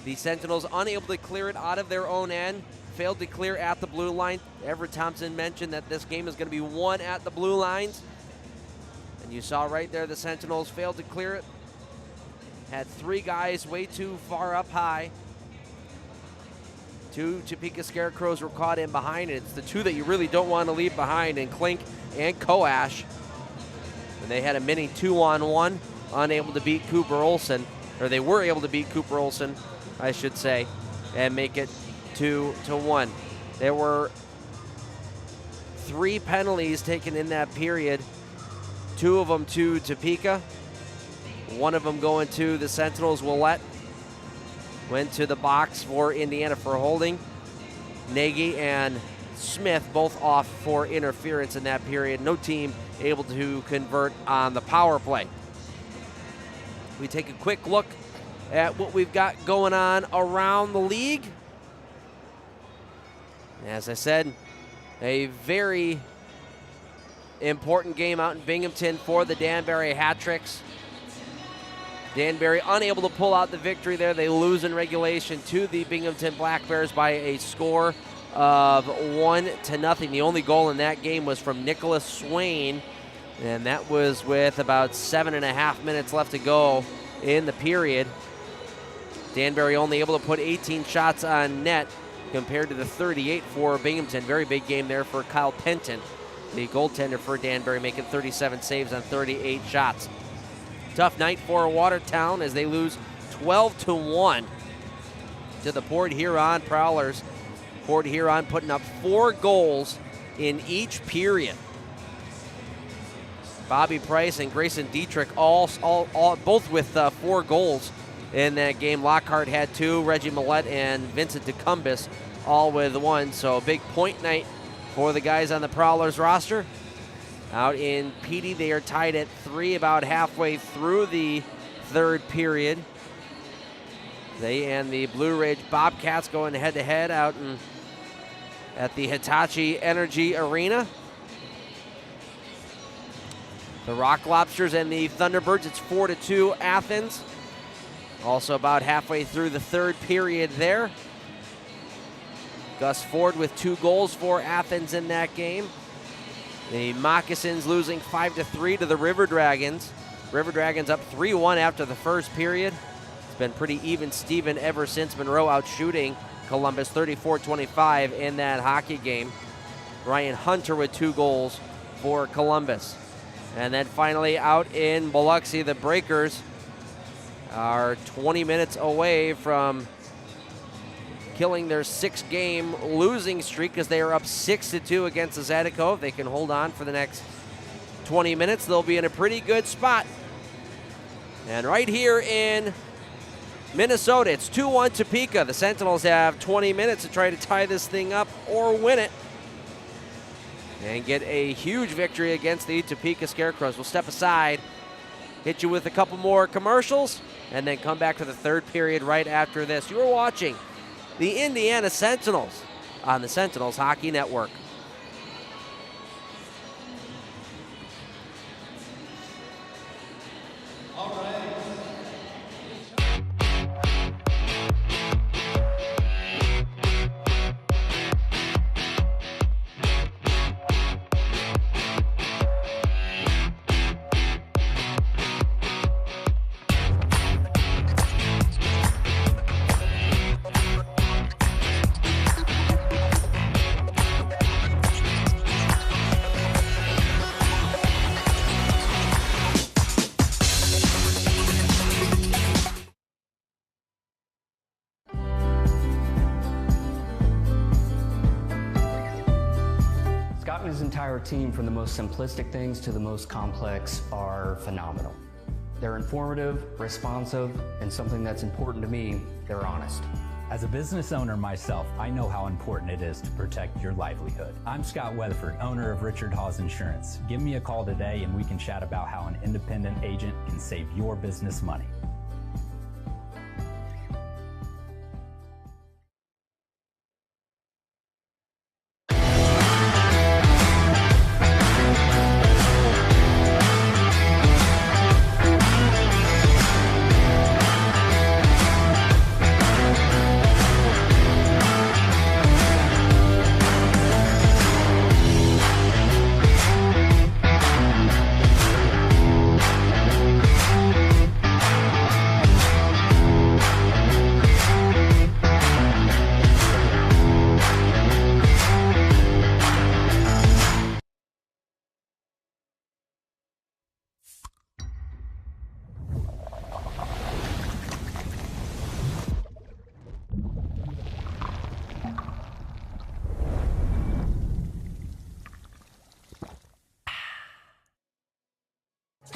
the Sentinels unable to clear it out of their own end, failed to clear at the blue line. Everett Thompson mentioned that this game is going to be won at the blue lines. And you saw right there the Sentinels failed to clear it. Had 3 guys way too far up high. 2 Topeka Scarecrows were caught in behind. It's the 2 that you really don't want to leave behind, and Klink and Koash. And they had a mini 2-on-1, unable to beat Cooper Olsen, or they were able to beat Cooper Olsen, I should say, and make it 2-1. There were 3 penalties taken in that period, 2 of them to Topeka. 1 of them going to the Sentinels. Willette went to the box for Indiana for holding. Nagy and Smith both off for interference in that period. No team able to convert on the power play. We take a quick look at what we've got going on around the league. As I said, a very important game out in Binghamton for the Danbury Hat-Tricks. Danbury unable to pull out the victory there. They lose in regulation to the Binghamton Black Bears by a score of 1-0. The only goal in that game was from Nicholas Swain, and that was with about 7.5 minutes left to go in the period. Danbury only able to put 18 shots on net compared to the 38 for Binghamton. Very big game there for Kyle Penton, the goaltender for Danbury, making 37 saves on 38 shots. Tough night for Watertown as they lose 12-1 to the Port Huron Prowlers. Port Huron putting up 4 goals in each period. Bobby Price and Grayson Dietrich both with 4 goals in that game. Lockhart had 2, Reggie Millette and Vincent DeCumbus all with 1. So a big point night for the guys on the Prowlers roster. Out in Petey, they are tied at 3 about halfway through the 3rd period. They and the Blue Ridge Bobcats going head-to-head out at the Hitachi Energy Arena. The Rock Lobsters and the Thunderbirds, it's 4-2 Athens. Also about halfway through the 3rd period there. Gus Ford with 2 goals for Athens in that game. The Moccasins losing 5-3 to the River Dragons. River Dragons up 3-1 after the 1st period. It's been pretty even Steven ever since. Monroe out shooting Columbus 34-25 in that hockey game. Ryan Hunter with 2 goals for Columbus. And then finally out in Biloxi, the Breakers are 20 minutes away from killing their 6-game losing streak because they are up 6-2 against the Zydeco. If they can hold on for the next 20 minutes, they'll be in a pretty good spot. And right here in Minnesota, it's 2-1 Topeka. The Sentinels have 20 minutes to try to tie this thing up or win it and get a huge victory against the Topeka Scarecrows. We'll step aside, hit you with a couple more commercials, and then come back to the 3rd period right after this. You are watching the Indiana Sentinels on the Sentinels Hockey Network. entire team, from the most simplistic things to the most complex, are phenomenal. They're informative, responsive, and something that's important to me, they're honest. As a business owner myself, I know how important it is to protect your livelihood. I'm Scott Weatherford, owner of Richard Hawes Insurance. Give me a call today and we can chat about how an independent agent can save your business money.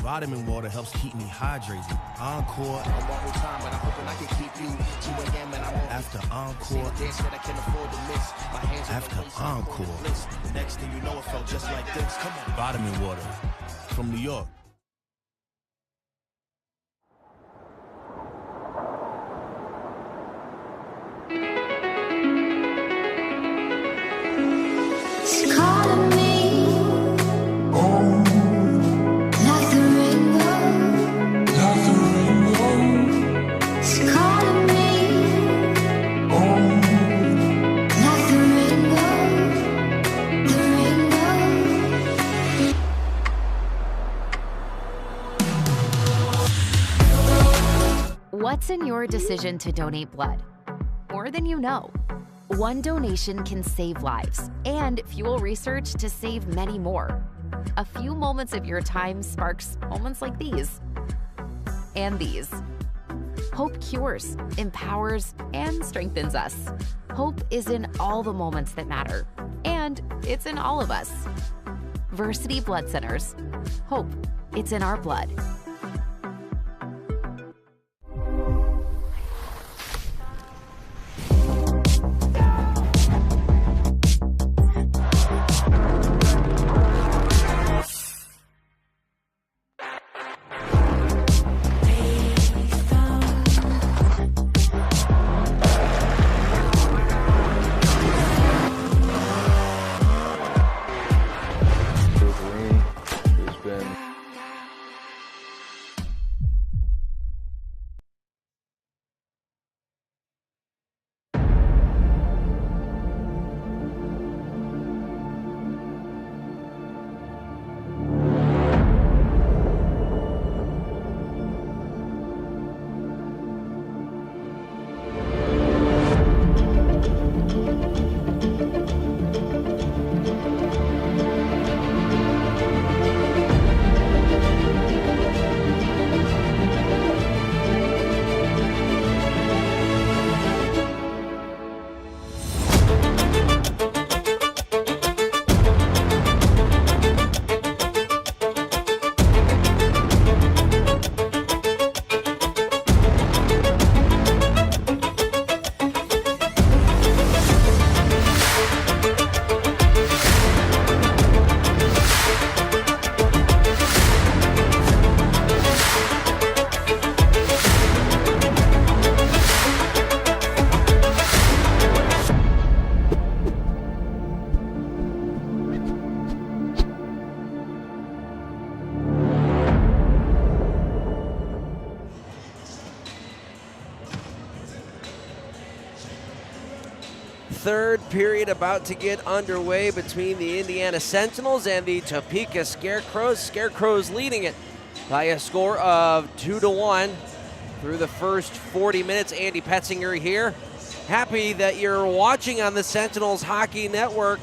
Vitamin water helps keep me hydrated. Encore. I'm one more time, but I'm hoping I can keep you. 2 a.m. and I'm on. After encore. Dance that I can afford to miss. My hands after encore. Next thing you know, it felt just like this. Come on. Vitamin water from New York. It's calling me. Like the rainbow. Like the rainbow. It's calling me. Like the rainbow. The rainbow. What's in your decision to donate blood? More than you know. One donation can save lives and fuel research to save many more. A few moments of your time sparks moments like these. And these. Hope cures, empowers, and strengthens us. Hope is in all the moments that matter. And it's in all of us. Versity Blood Centers. Hope. It's in our blood. Third period about to get underway between the Indiana Sentinels and the Topeka Scarecrows. Scarecrows leading it by a score of 2-1 through the first 40 minutes. Andy Petzinger here. Happy that you're watching on the Sentinels Hockey Network.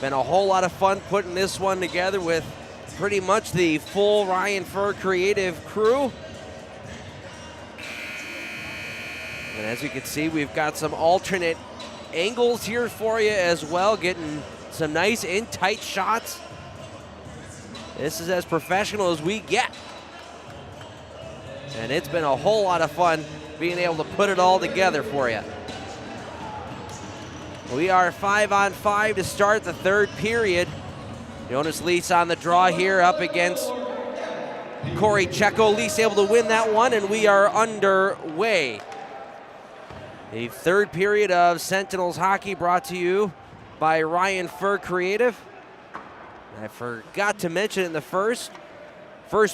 Been a whole lot of fun putting this one together with pretty much the full Ryan Furr creative crew. And as you can see, we've got some alternate angles here for you as well, getting some nice in-tight shots. This is as professional as we get. And it's been a whole lot of fun being able to put it all together for you. We are 5-on-5 to start the third period. Jonas Leese on the draw here up against Corey Checo. Leese able to win that one, and we are underway. The third period of Sentinels hockey brought to you by Ryan Fur Creative. I forgot to mention in the first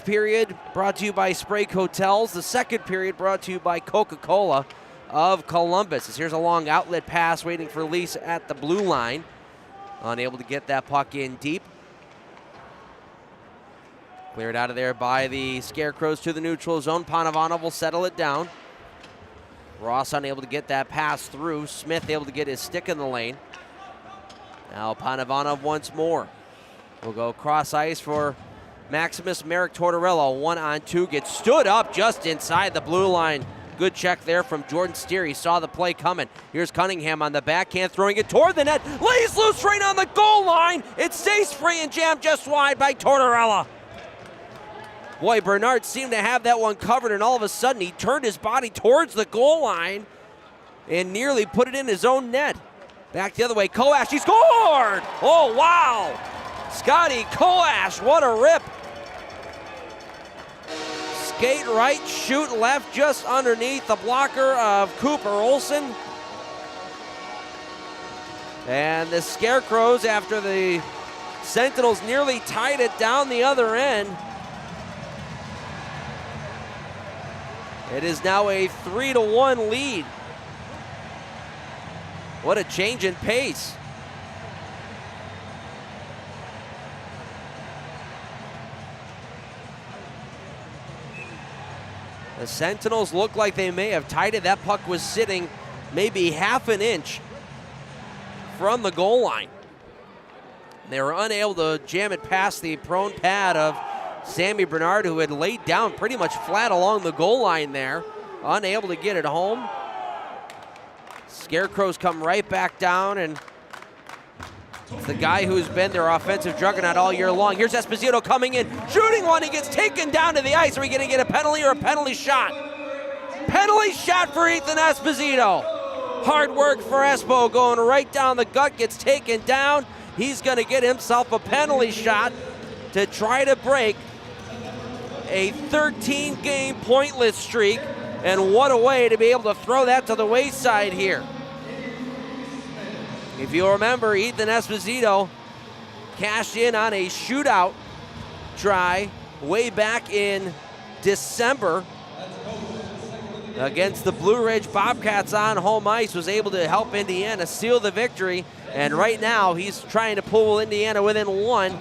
period brought to you by Sprague Hotels. The second period brought to you by Coca-Cola of Columbus. As here's a long outlet pass waiting for Lease at the blue line. Unable to get that puck in deep. Cleared out of there by the Scarecrows to the neutral zone. Panavanov will settle it down. Ross unable to get that pass through. Smith able to get his stick in the lane. Now Panavanov once more. We'll go cross ice for Maximus Merrick Tortorella. 1-on-2, gets stood up just inside the blue line. Good check there from Jordan Steer. He saw the play coming. Here's Cunningham on the backhand, throwing it toward the net. Lays loose right on the goal line. It stays free and jammed just wide by Tortorella. Boy, Bernard seemed to have that one covered, and all of a sudden he turned his body towards the goal line and nearly put it in his own net. Back the other way, Koash, he scored! Oh, wow! Scotty Koash, what a rip. Skate right, shoot left, just underneath the blocker of Cooper Olsen. And the Scarecrows, after the Sentinels nearly tied it down the other end, it is now a 3-1 lead. What a change in pace. The Sentinels look like they may have tied it. That puck was sitting maybe half an inch from the goal line. They were unable to jam it past the prone pad of Sammy Bernard, who had laid down pretty much flat along the goal line there. Unable to get it home. Scarecrows come right back down, and it's the guy who's been their offensive juggernaut all year long. Here's Esposito coming in, shooting one. He gets taken down to the ice. Are we going to get a penalty or a penalty shot? Penalty shot for Ethan Esposito. Hard work for Espo, going right down the gut, gets taken down. He's going to get himself a penalty shot to try to break a 13-game pointless streak. And what a way to be able to throw that to the wayside here. If you remember, Ethan Esposito cashed in on a shootout try way back in December against the Blue Ridge Bobcats on home ice, was able to help Indiana seal the victory. And right now he's trying to pull Indiana within one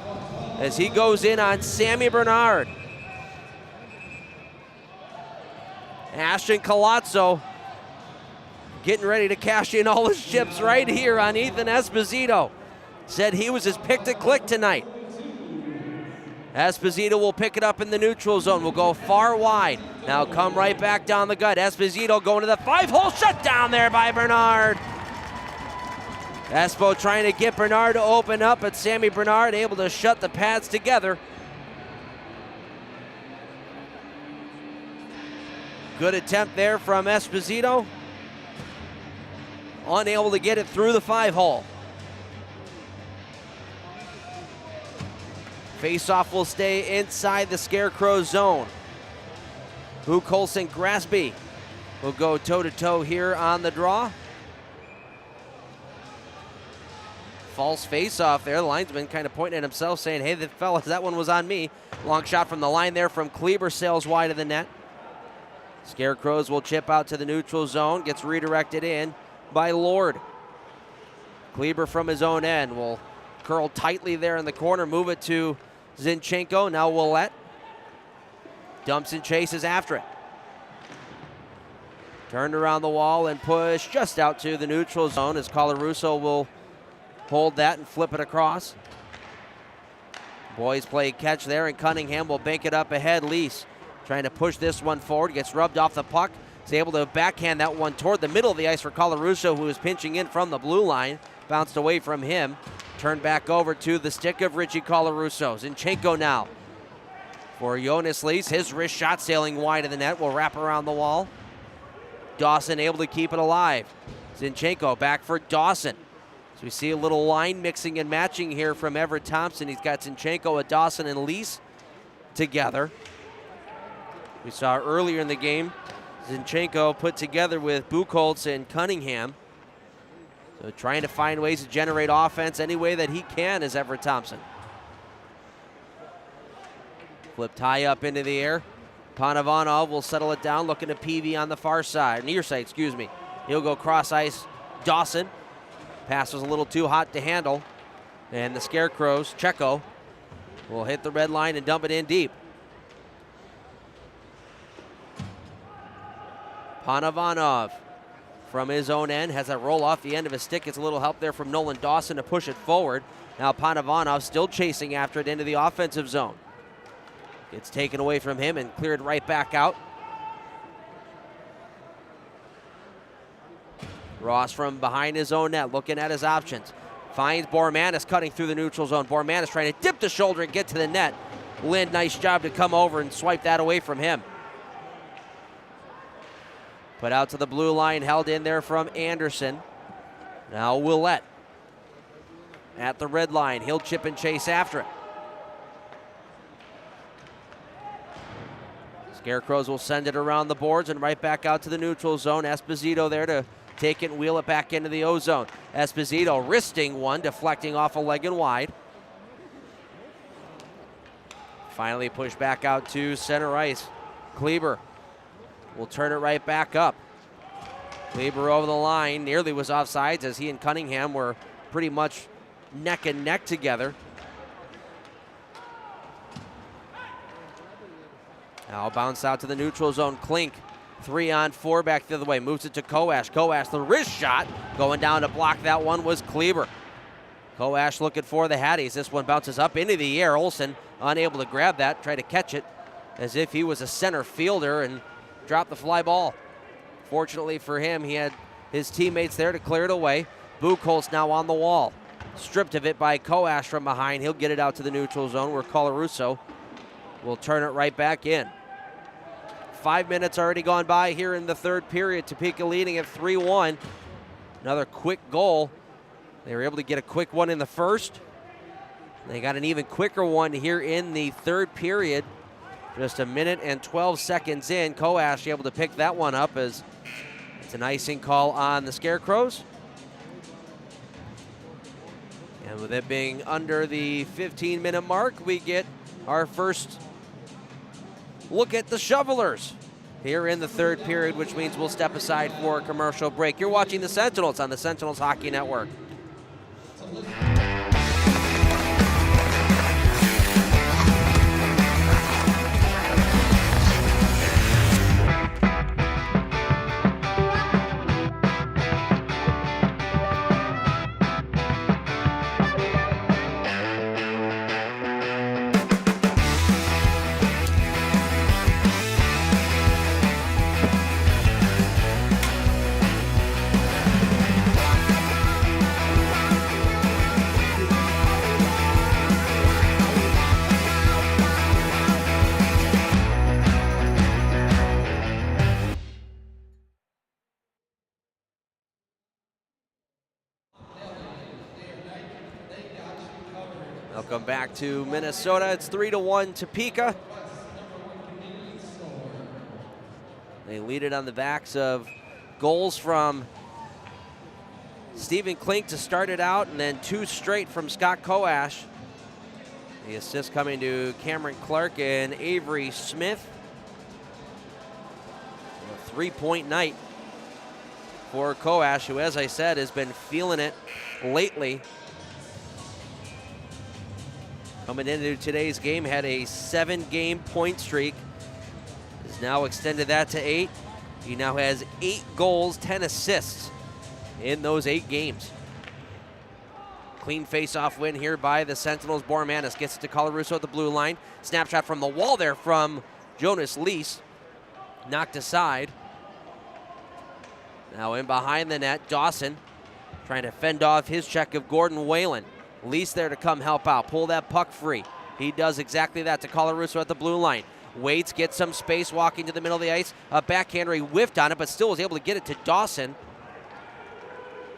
as he goes in on Sammy Bernard. Ashton Colazzo getting ready to cash in all his chips right here on Ethan Esposito. Said he was his pick to click tonight. Esposito will pick it up in the neutral zone. Will go far wide. Now come right back down the gut. Esposito going to the 5-hole, shut down there by Bernard. Espo trying to get Bernard to open up, but Sammy Bernard able to shut the pads together. Good attempt there from Esposito. Unable to get it through the 5-hole. Face-off will stay inside the Scarecrow zone. Hu Colson Grasby will go toe-to-toe here on the draw. False face-off there. The linesman kind of pointing at himself, saying, hey, fellas, that one was on me. Long shot from the line there from Kleber, sails wide of the net. Scarecrows will chip out to the neutral zone, gets redirected in by Lord. Kleber from his own end will curl tightly there in the corner, move it to Zinchenko. Now Willette dumps and chases after it. Turned around the wall and push just out to the neutral zone as Colarusso will hold that and flip it across. Boys play catch there, and Cunningham will bank it up ahead. Lease trying to push this one forward, gets rubbed off the puck. He's able to backhand that one toward the middle of the ice for Colarusso, who is pinching in from the blue line. Bounced away from him. Turned back over to the stick of Richie Colarusso. Zinchenko now for Jonas Lees. His wrist shot sailing wide of the net will wrap around the wall. Dawson able to keep it alive. Zinchenko back for Dawson. So we see a little line mixing and matching here from Everett Thompson. He's got Zinchenko with Dawson and Lees together. We saw earlier in the game Zinchenko put together with Buchholz and Cunningham. So trying to find ways to generate offense any way that he can is Everett Thompson. Flipped high up into the air. Panovanov will settle it down, looking at PV on the far side, near side, excuse me. He'll go cross ice. Dawson. Pass was a little too hot to handle. And the Scarecrows, Checo, will hit the red line and dump it in deep. Panovanov from his own end has a roll off the end of his stick. Gets a little help there from Nolan Dawson to push it forward. Now Panovanov still chasing after it into the offensive zone. Gets taken away from him and cleared right back out. Ross from behind his own net looking at his options. Finds Bormanis cutting through the neutral zone. Bormanis trying to dip the shoulder and get to the net. Lind, nice job to come over and swipe that away from him. Put out to the blue line, held in there from Anderson. Now Willette at the red line. He'll chip and chase after it. Scarecrows will send it around the boards and right back out to the neutral zone. Esposito there to take it and wheel it back into the O-zone. Esposito wristing one, deflecting off a leg and wide. Finally pushed back out to center ice. Kleber will turn it right back up. Kleber over the line, nearly was offsides as he and Cunningham were pretty much neck and neck together. Now bounce out to the neutral zone. Klink, 3-on-4 back the other way. Moves it to Koash. Koash, the wrist shot. Going down to block that one was Kleber. Koash looking for the Hatties. This one bounces up into the air. Olsen unable to grab that. Try to catch it as if he was a center fielder and dropped the fly ball. Fortunately for him, he had his teammates there to clear it away. Buchholz now on the wall. Stripped of it by Koash from behind. He'll get it out to the neutral zone where Colarusso will turn it right back in. 5 minutes already gone by here in the third period. Topeka leading at 3-1. Another quick goal. They were able to get a quick one in the first. They got an even quicker one here in the third period. Just a minute and 12 seconds in. Koash able to pick that one up as it's an icing call on the Scarecrows. And with it being under the 15-minute mark, we get our first look at the Shovelers here in the third period, which means we'll step aside for a commercial break. You're watching the Sentinels on the Sentinels Hockey Network. Welcome back to Minnesota. It's 3-1 Topeka. They lead it on the backs of goals from Stephen Klink to start it out, and then two straight from Scott Koash. The assist coming to Cameron Clark and Avery Smith. A three-point night for Koash, who, as I said, has been feeling it lately. Coming into today's game, had a 7-game point streak. Has now extended that to 8. He now has 8 goals, 10 assists in those 8 games. Clean face-off win here by the Sentinels. Bormanis gets it to Colarusso at the blue line. Snapshot from the wall there from Jonas Lees. Knocked aside. Now in behind the net, Dawson trying to fend off his check of Gordon Whalen. Least there to come help out. Pull that puck free. He does exactly that to Colarusso at the blue line. Waits, gets some space, walking to the middle of the ice. A backhander, he whiffed on it, but still was able to get it to Dawson.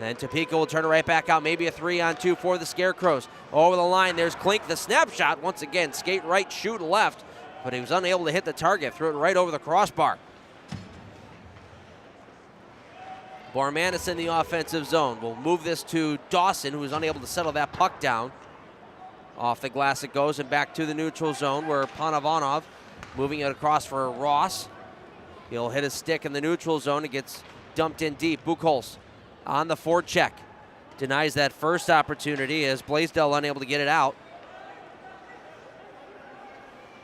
And Topeka will turn it right back out. Maybe a 3-on-2 for the Scarecrows. Over the line, there's Klink, the snapshot. Once again, skate right, shoot left. But he was unable to hit the target. Threw it right over the crossbar. Bormanis in the offensive zone. We'll move this to Dawson, who was unable to settle that puck down. Off the glass it goes and back to the neutral zone where Panavanov moving it across for Ross. He'll hit a stick in the neutral zone. It gets dumped in deep. Buchholz on the forecheck. Denies that first opportunity as Blaisdell unable to get it out.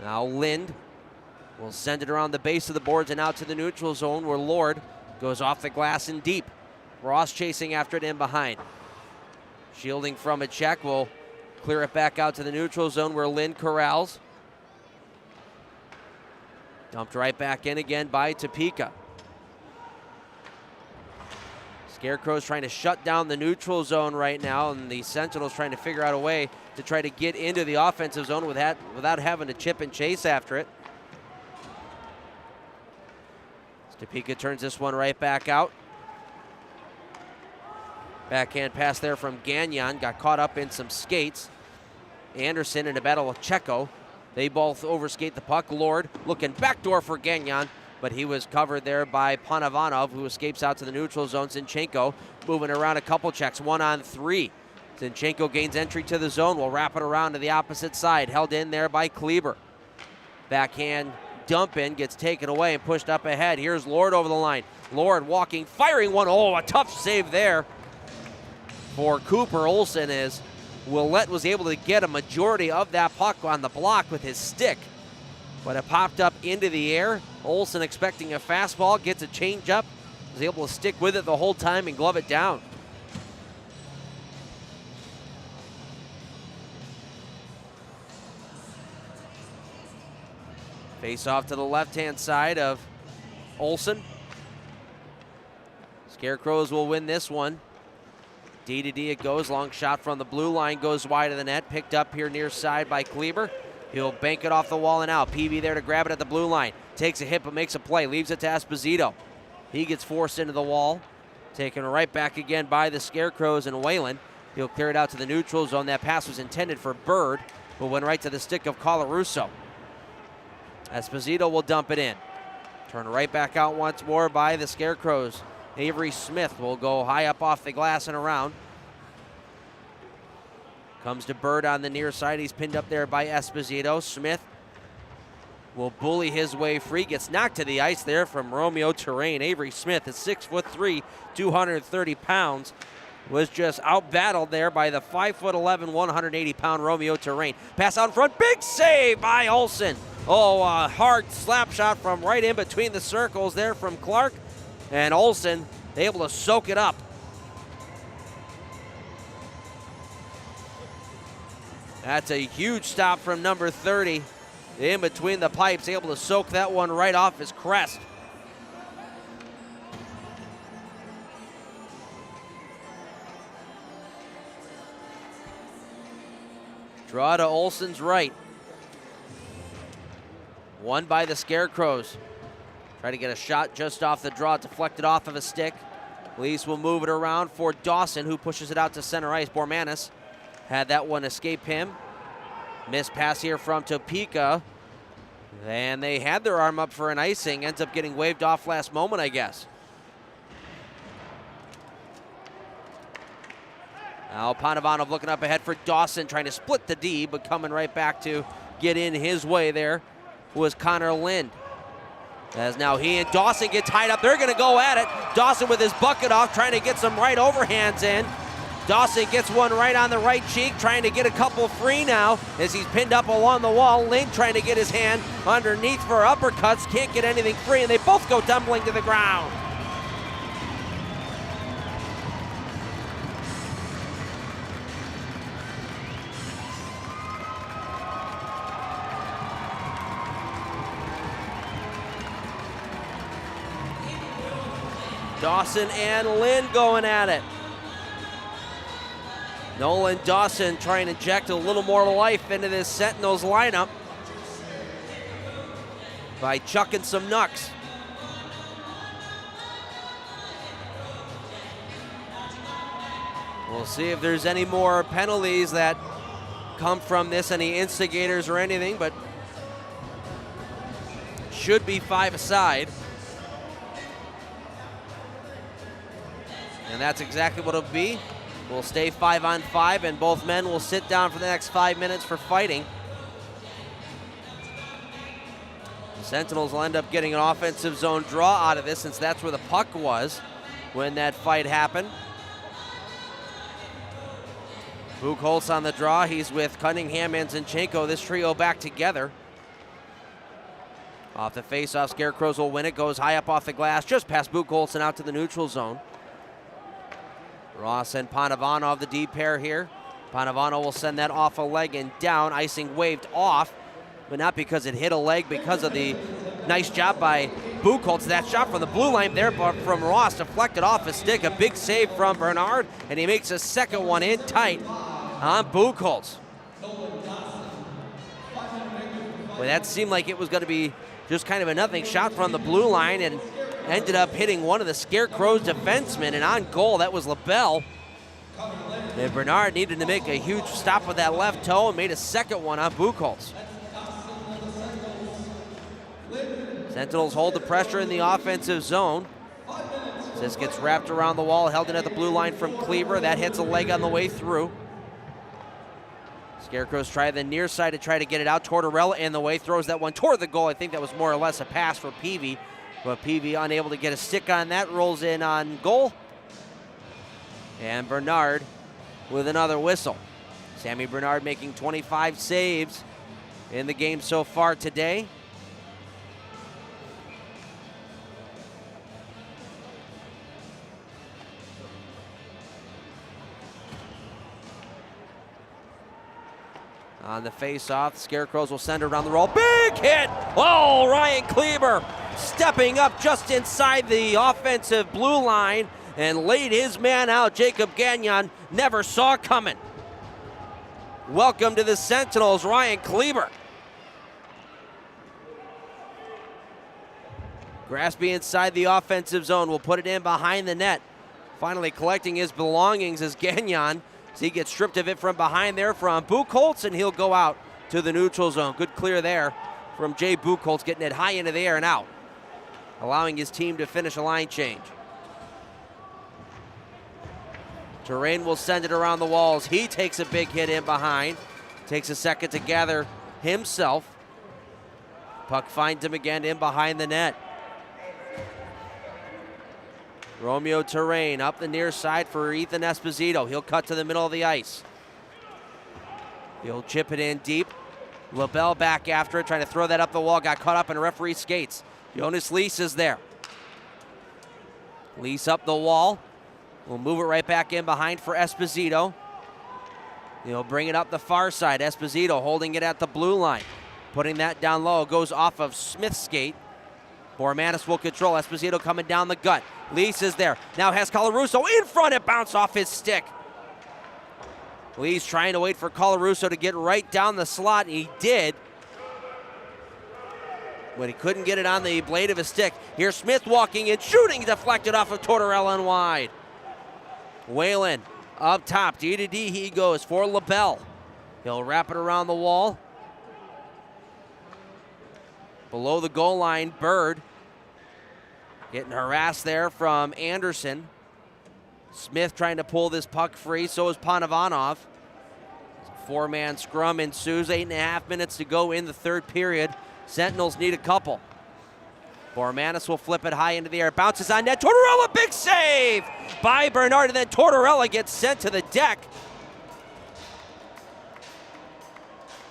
Now Lind will send it around the base of the boards and out to the neutral zone where Lord goes off the glass and deep. Ross chasing after it in behind. Shielding from a check will clear it back out to the neutral zone where Lind corrals. Dumped right back in again by Topeka. Scarecrows trying to shut down the neutral zone right now, and the Sentinels trying to figure out a way to try to get into the offensive zone without having to chip and chase after it. Topeka turns this one right back out. Backhand pass there from Gagnon. Got caught up in some skates. Anderson in a battle with Checo. They both overskate the puck. Lord looking backdoor for Gagnon, but he was covered there by Panavanov, who escapes out to the neutral zone. Zinchenko moving around a couple checks, 1-on-3. Zinchenko gains entry to the zone. Will wrap it around to the opposite side. Held in there by Kleber. Backhand dump in, gets taken away and pushed up ahead. Here's Lord over the line. Lord walking, firing one. Oh, a tough save there for Cooper. Olsen is Willett was able to get a majority of that puck on the block with his stick, but it popped up into the air. Olsen expecting a fastball, gets a changeup, was able to stick with it the whole time and glove it down. Face off to the left-hand side of Olsen. Scarecrows will win this one. D to D it goes. Long shot from the blue line goes wide of the net. Picked up here near side by Kleber. He'll bank it off the wall and out. PB there to grab it at the blue line. Takes a hit but makes a play. Leaves it to Esposito. He gets forced into the wall. Taken right back again by the Scarecrows and Whalen. He'll clear it out to the neutral zone. That pass was intended for Bird, but went right to the stick of Colarusso. Esposito will dump it in. Turn right back out once more by the Scarecrows. Avery Smith will go high up off the glass and around. Comes to Bird on the near side. He's pinned up there by Esposito. Smith will bully his way free. Gets knocked to the ice there from Romeo Terrain. Avery Smith is 6'3", 230 pounds. Was just out-battled there by the 5'11", 180-pound Romeo Terrain. Pass out in front. Big save by Olsen. Oh, a hard slap shot from right in between the circles there from Clark. And Olsen able to soak it up. That's a huge stop from number 30. In between the pipes, able to soak that one right off his crest. Draw to Olsen's right. Won by the Scarecrows. Try to get a shot just off the draw, deflected off of a stick. Lease will move it around for Dawson, who pushes it out to center ice. Bormanis had that one escape him. Missed pass here from Topeka. And they had their arm up for an icing. Ends up getting waved off last moment, I guess. Now Panavanov looking up ahead for Dawson, trying to split the D, but coming right back to get in his way there was Connor Lind. As now he and Dawson get tied up. They're going to go at it. Dawson with his bucket off, trying to get some right overhands in. Dawson gets one right on the right cheek, trying to get a couple free now as he's pinned up along the wall. Lind trying to get his hand underneath for uppercuts. Can't get anything free, and they both go tumbling to the ground. Dawson and Lind going at it. Nolan Dawson trying to inject a little more life into this Sentinels lineup by chucking some knucks. We'll see if there's any more penalties that come from this, any instigators or anything, but should be 5 aside. And that's exactly what it'll be. We'll stay 5-on-5, and both men will sit down for the next 5 minutes for fighting. The Sentinels will end up getting an offensive zone draw out of this, since that's where the puck was when that fight happened. Buchholz on the draw. He's with Cunningham and Zinchenko. This trio back together. Off the face-off, Scarecrows will win it. Goes high up off the glass, just past Buchholz and out to the neutral zone. Ross and Panavano, the D pair here. Panavano will send that off a leg and down. Icing waved off, but not because it hit a leg, because of the nice job by Buchholz. That shot from the blue line there, but from Ross, deflected off his stick. A big save from Bernard, and he makes a second one in tight on Buchholz. Well, that seemed like it was going to be just kind of a nothing shot from the blue line, and ended up hitting one of the Scarecrows defensemen, and on goal, that was LaBelle. And Bernard needed to make a huge stop with that left toe and made a second one on Buchholz. Sentinels hold the pressure in the offensive zone. This gets wrapped around the wall, held in at the blue line from Kleber. That hits a leg on the way through. Scarecrows try the near side to try to get it out. Tortorella in the way, throws that one toward the goal. I think that was more or less a pass for Peavy, but Peavy unable to get a stick on that, rolls in on goal. And Bernard with another whistle. Sammy Bernard making 25 saves in the game so far today. On the face-off, Scarecrows will send it around the roll. Big hit! Oh, Ryan Kleber stepping up just inside the offensive blue line and laid his man out. Jacob Gagnon never saw coming. Welcome to the Sentinels, Ryan Kleber. Graspy inside the offensive zone will put it in behind the net. Finally collecting his belongings is Gagnon. So he gets stripped of it from behind there from Buchholz, and he'll go out to the neutral zone. Good clear there from Jay Buchholz, getting it high into the air and out, allowing his team to finish a line change. Terrain will send it around the walls. He takes a big hit in behind. Takes a second to gather himself. Puck finds him again in behind the net. Romeo Terrain up the near side for Ethan Esposito. He'll cut to the middle of the ice. He'll chip it in deep. LaBelle back after it, trying to throw that up the wall. Got caught up in referee skates. Jonas Lees is there. Lees up the wall. We'll move it right back in behind for Esposito. He'll bring it up the far side. Esposito holding it at the blue line. Putting that down low. Goes off of Smith's skate. Bormanis will control. Esposito coming down the gut. Lees is there. Now has Colarusso in front. It bounced off his stick. Lees trying to wait for Colarusso to get right down the slot. He did. But he couldn't get it on the blade of his stick. Here's Smith walking in, shooting, deflected off of Tortorella and wide. Whalen up top. D to D he goes for LaBelle. He'll wrap it around the wall. Below the goal line, Bird getting harassed there from Anderson. Smith trying to pull this puck free, so is Panavano. A four-man scrum ensues, 8.5 minutes to go in the third period. Sentinels need a couple. Bormanis will flip it high into the air, bounces on net. Tortorella, big save by Bernard, and then Tortorella gets sent to the deck.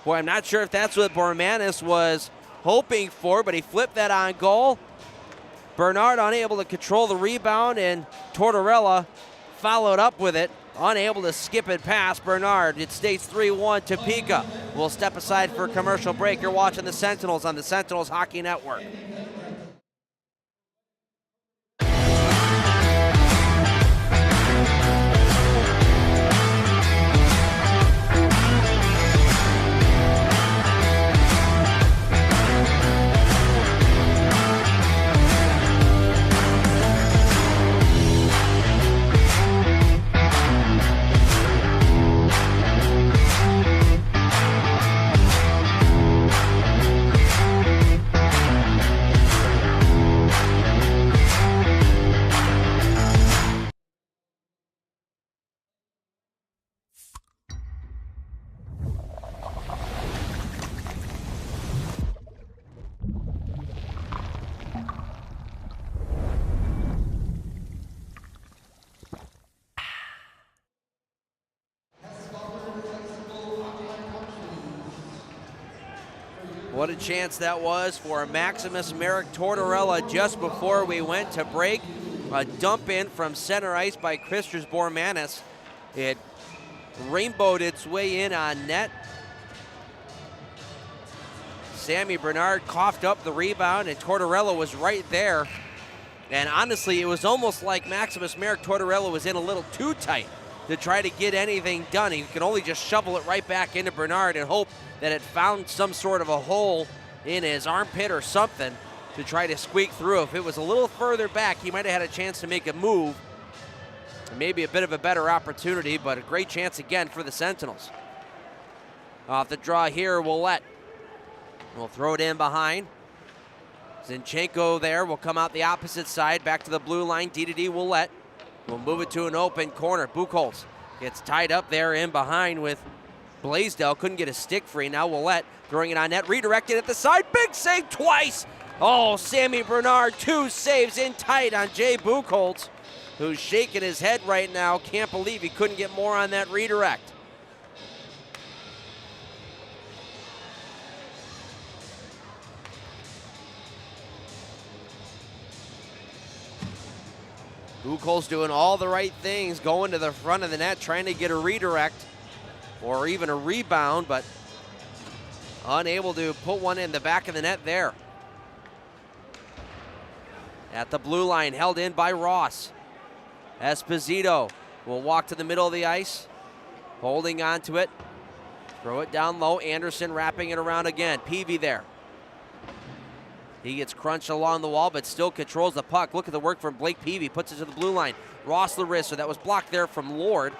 Boy, I'm not sure if that's what Bormanis was hoping for, but he flipped that on goal. Bernard unable to control the rebound, and Tortorella followed up with it, unable to skip it past Bernard. It stays 3-1 Topeka. We'll step aside for a commercial break. You're watching the Sentinels on the Sentinels Hockey Network. What a chance that was for Maximus Merrick Tortorella just before we went to break. A dump in from center ice by Christers Bormanis. It rainbowed its way in on net. Sammy Bernard coughed up the rebound, and Tortorella was right there. And honestly, it was almost like Maximus Merrick Tortorella was in a little too tight to try to get anything done. He could only just shovel it right back into Bernard and hope that it found some sort of a hole in his armpit or something to try to squeak through. If it was a little further back, he might have had a chance to make a move. Maybe a bit of a better opportunity, but a great chance again for the Sentinels. Off the draw here, Willett will throw it in behind. Zinchenko there will come out the opposite side, back to the blue line. D Willett will move it to an open corner. Buchholz gets tied up there in behind with Blaisdell. Couldn't get a stick free. Now Willett throwing it on net, redirected at the side. Big save twice. Oh, Sammy Bernard, 2 saves in tight on Jay Buchholz, who's shaking his head right now. Can't believe he couldn't get more on that redirect. Buchholz doing all the right things, going to the front of the net, trying to get a redirect or even a rebound, but unable to put one in the back of the net there. At the blue line, held in by Ross. Esposito will walk to the middle of the ice, holding on to it. Throw it down low. Anderson wrapping it around again. Peavy there. He gets crunched along the wall, but still controls the puck. Look at the work from Blake Peavy. Puts it to the blue line. Ross Larissa, that was blocked there from Lord.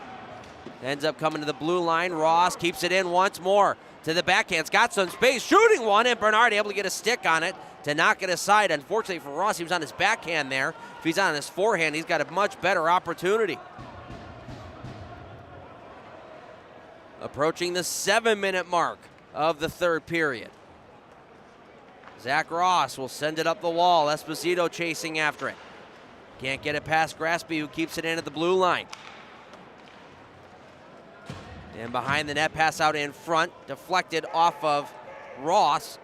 Ends up coming to the blue line. Ross keeps it in once more. To the backhand's got some space. Shooting one, and Bernard able to get a stick on it to knock it aside. Unfortunately for Ross, he was on his backhand there. If he's on his forehand, he's got a much better opportunity. Approaching the 7-minute mark of the third period. Zach Ross will send it up the wall. Esposito chasing after it. Can't get it past Graspy, who keeps it in at the blue line. And behind the net, pass out in front, deflected off of Ross.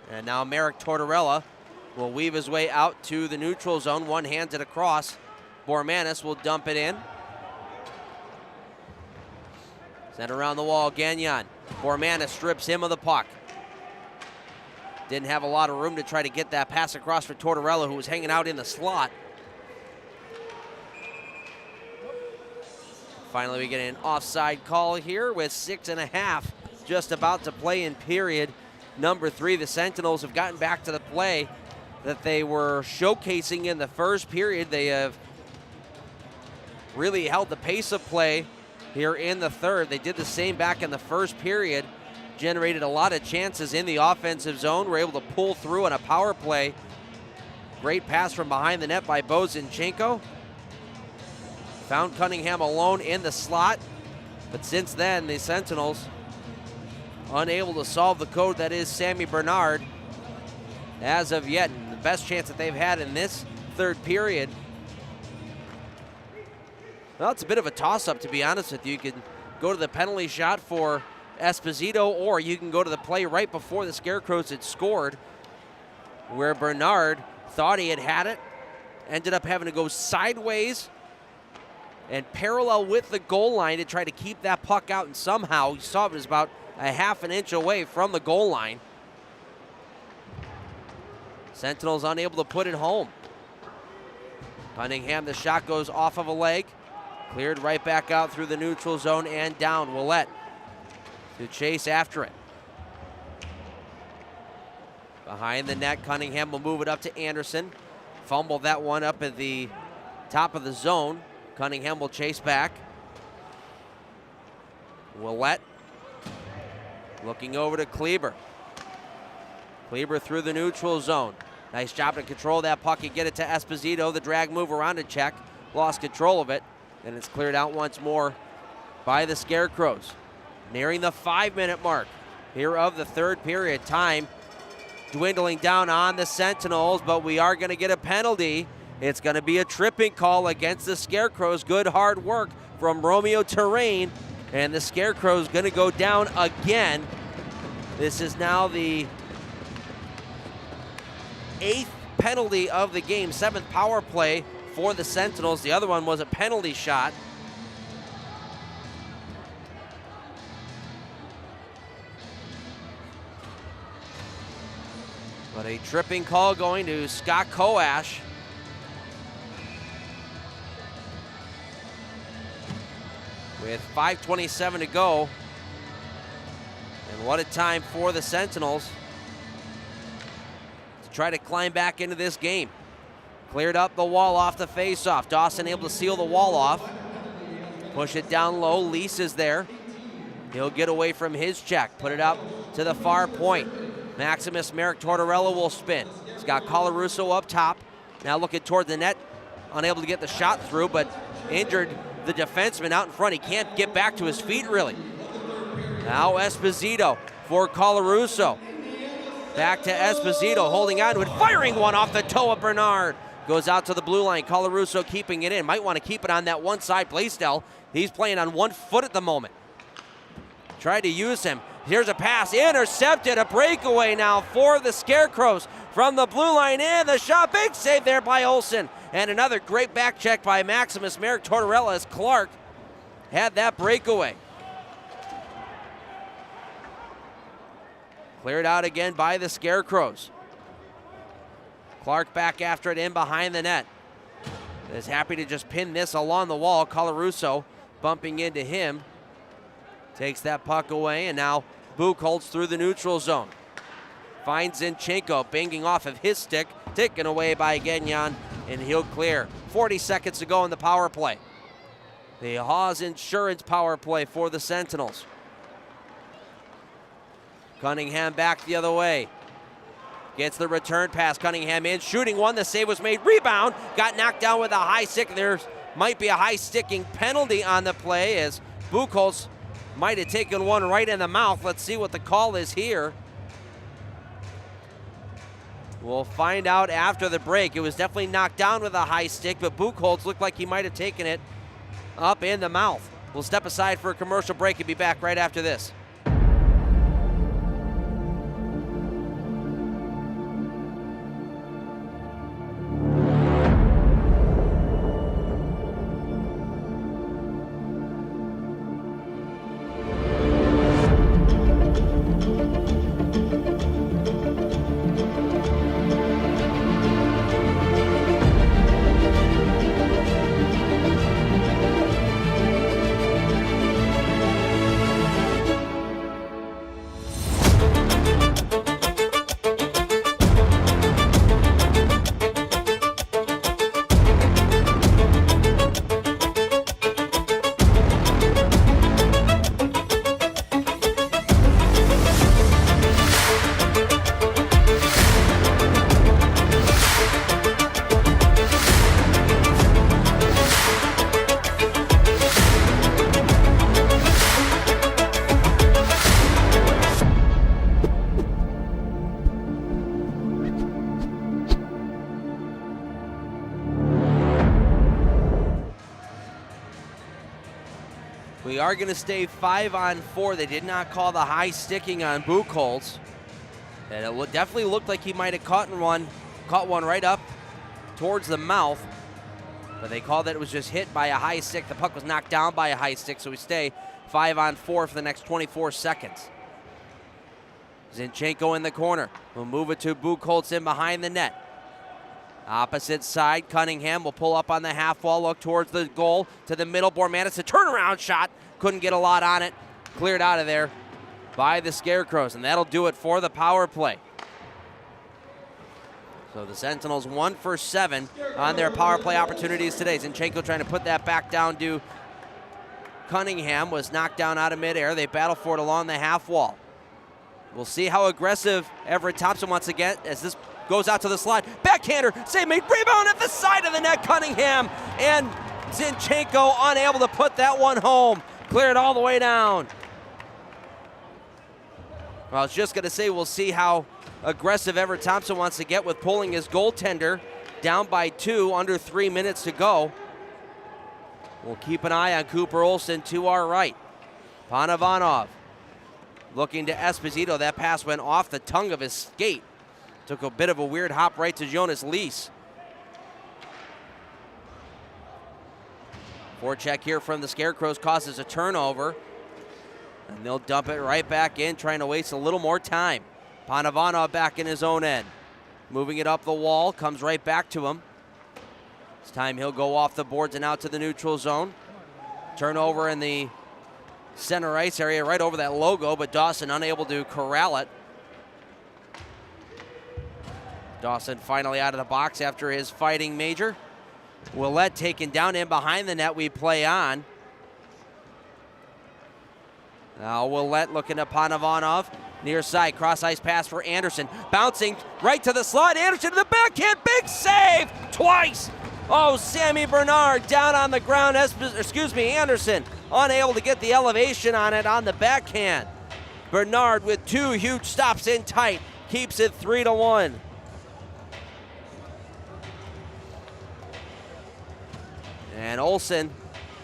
And now Merrick Tortorella will weave his way out to the neutral zone, one-handed across. Bormanis will dump it in. Sent around the wall, Gagnon. Bormanis strips him of the puck. Didn't have a lot of room to try to get that pass across for Tortorella, who was hanging out in the slot. Finally, we get an offside call here with 6.5 just about to play in period number 3. The Sentinels have gotten back to the play that they were showcasing in the first period. They have really held the pace of play here in the third. They did the same back in the first period. Generated a lot of chances in the offensive zone. Were able to pull through on a power play. Great pass from behind the net by Bo Zinchenko. Found Cunningham alone in the slot. But since then, the Sentinels unable to solve the code that is Sammy Bernard as of yet. And the best chance that they've had in this third period. Well, it's a bit of a toss-up, to be honest with you. You can go to the penalty shot for Esposito, or you can go to the play right before the Scarecrows had scored, where Bernard thought he had it, ended up having to go sideways and parallel with the goal line to try to keep that puck out, and somehow, you saw it was about a half an inch away from the goal line. Sentinels unable to put it home. Cunningham, the shot goes off of a leg, cleared right back out through the neutral zone and down. Willett to chase after it. Behind the net, Cunningham will move it up to Anderson. Fumble that one up at the top of the zone. Cunningham will chase back. Willett looking over to Kleber. Kleber through the neutral zone. Nice job to control that puck and get it to Esposito. The drag move around a check. Lost control of it. And it's cleared out once more by the Scarecrows. Nearing the 5-minute mark here of the third period. Time dwindling down on the Sentinels, but we are going to get a penalty. It's going to be a tripping call against the Scarecrows. Good hard work from Romeo Terrain, and the Scarecrows going to go down again. This is now the 8th penalty of the game, 7th power play for the Sentinels. The other one was a penalty shot. But a tripping call going to Scott Koash. With 5:27 to go. And what a time for the Sentinels to try to climb back into this game. Cleared up the wall off the faceoff. Dawson able to seal the wall off. Push it down low. Lease is there. He'll get away from his check. Put it up to the far point. Maximus Merrick Tortorella will spin. He's got Colarusso up top. Now looking toward the net. Unable to get the shot through, but injured the defenseman out in front. He can't get back to his feet, really. Now Esposito for Colarusso. Back to Esposito, holding on to it, firing one off the toe of Bernard. Goes out to the blue line. Colarusso keeping it in. Might want to keep it on that one side. Blaisdell, he's playing on 1 foot at the moment. Tried to use him. Here's a pass, intercepted, a breakaway now for the Scarecrows from the blue line in. The shot, big save there by Olsen. And another great back check by Maximus Merrick Tortorella as Clark had that breakaway. Cleared out again by the Scarecrows. Clark back after it in behind the net. Is happy to just pin this along the wall. Colarusso bumping into him. Takes that puck away, and now Buchholz through the neutral zone. Finds Zinchenko, banging off of his stick, taken away by Gagnon, and he'll clear. 40 seconds to go in the power play. The Hawes Insurance power play for the Sentinels. Cunningham back the other way. Gets the return pass, Cunningham in, shooting one, the save was made, rebound, got knocked down with a high stick. There might be a high sticking penalty on the play as Buchholz might have taken one right in the mouth. Let's see what the call is here. We'll find out after the break. It was definitely knocked down with a high stick, but Buchholz looked like he might have taken it up in the mouth. We'll step aside for a commercial break and be back right after this. We are going to stay 5-on-4. They did not call the high sticking on Buchholz. And it definitely looked like he might have caught one right up towards the mouth. But they called that it was just hit by a high stick. The puck was knocked down by a high stick, so we stay 5-on-4 for the next 24 seconds. Zinchenko in the corner. We'll move it to Buchholz in behind the net. Opposite side, Cunningham will pull up on the half wall, look towards the goal, to the middle. Bormanis, a turnaround shot. Couldn't get a lot on it. Cleared out of there by the Scarecrows, and that'll do it for the power play. So the Sentinels 1 for 7 on their power play opportunities today. Zinchenko trying to put that back down to Cunningham, was knocked down out of midair. They battle for it along the half wall. We'll see how aggressive Everett Thompson wants to get as this goes out to the slide. Backhander, save made, rebound at the side of the net. Cunningham and Zinchenko unable to put that one home. Cleared all the way down. Well, I was just going to say we'll see how aggressive Everett Thompson wants to get with pulling his goaltender down by 2, under 3 minutes to go. We'll keep an eye on Cooper Olsen to our right. Panavanov Looking to Esposito. That pass went off the tongue of his skate. Took a bit of a weird hop right to Jonas Lees. Forecheck here from the Scarecrows causes a turnover. And they'll dump it right back in, trying to waste a little more time. Panavana back in his own end. Moving it up the wall, comes right back to him. This time he'll go off the boards and out to the neutral zone. Turnover in the center ice area, right over that logo, but Dawson unable to corral it. Dawson finally out of the box after his fighting major. Willett taken down in behind the net. We play on. Now Willett looking to Panavonov. Near side, cross ice pass for Anderson. Bouncing right to the slot. Anderson to the backhand. Big save twice. Oh, Sammy Bernard down on the ground. Anderson unable to get the elevation on it on the backhand. Bernard with 2 huge stops in tight. Keeps it 3-1. And Olsen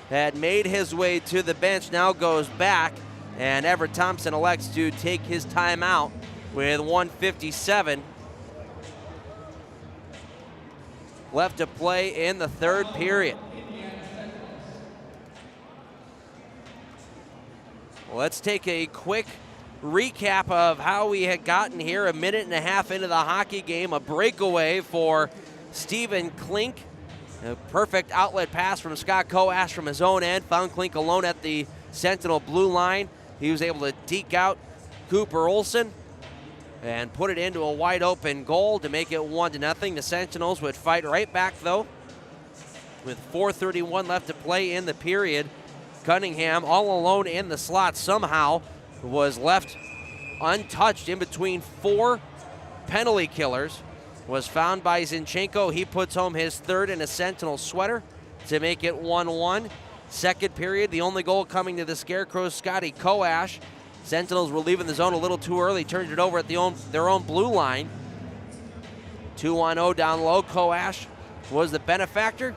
had made his way to the bench, now goes back, and Everett Thompson elects to take his timeout with 1:57 left to play in the third period. Let's take a quick recap of how we had gotten here. A minute and a half into the hockey game, a breakaway for Stephen Klink. A perfect outlet pass from Scott Koash from his own end. Found Klink alone at the Sentinel blue line. He was able to deke out Cooper Olsen and put it into a wide open goal to make it 1-0. The Sentinels would fight right back though. With 4:31 left to play in the period, Cunningham all alone in the slot somehow was left untouched in between 4 penalty killers. Was found by Zinchenko. He puts home his third in a Sentinel sweater to make it 1-1. Second period, the only goal coming to the Scarecrows, Scotty Koash. Sentinels were leaving the zone a little too early, turned it over at their own blue line. 2-0 down low. Koash was the benefactor.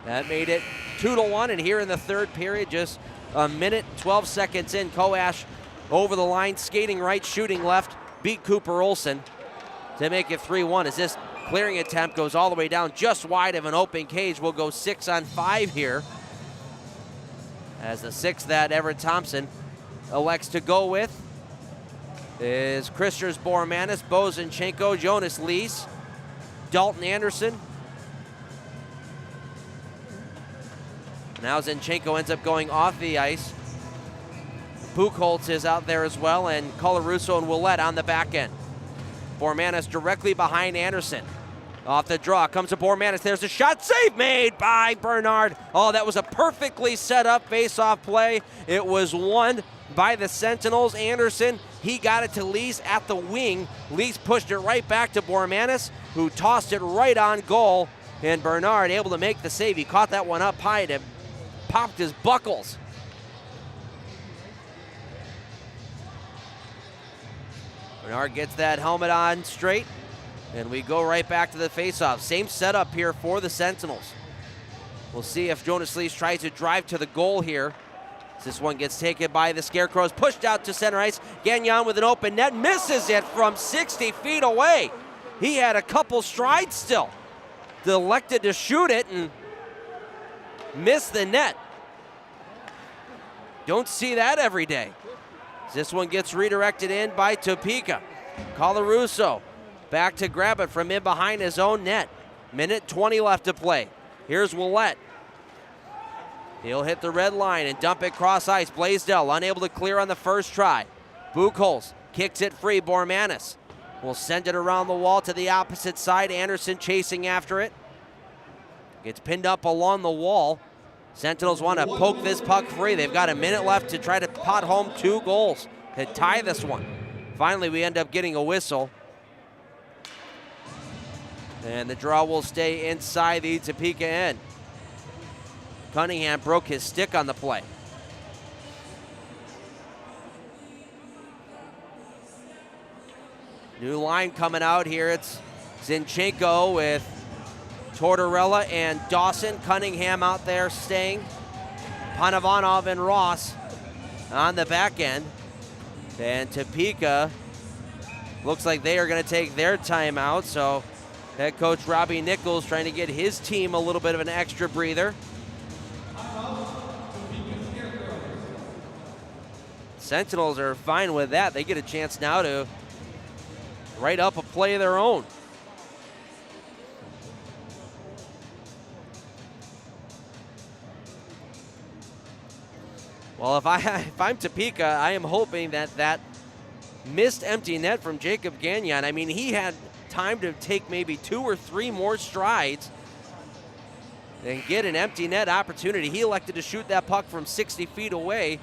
That made it 2-1, and here in the third period, just a minute, 12 seconds in, Koash over the line, skating right, shooting left, beat Cooper Olsen to make it 3-1. As this clearing attempt goes all the way down just wide of an open cage. We'll go 6-on-5 here. As the 6th that Everett Thompson elects to go with is Christers Bormanis, Bo Zinchenko, Jonas Lees, Dalton Anderson. Now Zinchenko ends up going off the ice. Buchholz is out there as well, and Colarusso and Willett on the back end. Bormanis directly behind Anderson. Off the draw comes to Bormanis. There's a shot, save made by Bernard. Oh, that was a perfectly set up face-off play. It was won by the Sentinels. Anderson, he got it to Lees at the wing. Lees pushed it right back to Bormanis, who tossed it right on goal. And Bernard able to make the save. He caught that one up high and popped his buckles. Bernard gets that helmet on straight, and we go right back to the faceoff. Same setup here for the Sentinels. We'll see if Jonas Lees tries to drive to the goal here. This one gets taken by the Scarecrows, pushed out to center ice. Gagnon with an open net, misses it from 60 feet away. He had a couple strides still. Elected to shoot it and missed the net. Don't see that every day. This one gets redirected in by Topeka. Colarusso back to grab it from in behind his own net. Minute 20 left to play. Here's Willett. He'll hit the red line and dump it cross ice. Blaisdell unable to clear on the first try. Buchholz kicks it free. Bormanis will send it around the wall to the opposite side. Anderson chasing after it. Gets pinned up along the wall. Sentinels want to poke this puck free. They've got a minute left to try to pot home 2 goals to tie this one. Finally, we end up getting a whistle. And the draw will stay inside the Topeka end. Cunningham broke his stick on the play. New line coming out here. It's Zinchenko with Tortorella and Dawson. Cunningham out there staying. Panavonov and Ross on the back end. And Topeka looks like they are going to take their timeout. So head coach Robbie Nichols trying to get his team a little bit of an extra breather. Sentinels are fine with that. They get a chance now to write up a play of their own. Well, if I'm Topeka, I am hoping that missed empty net from Jacob Gagnon, I mean, he had time to take maybe 2 or 3 more strides and get an empty net opportunity. He elected to shoot that puck from 60 feet away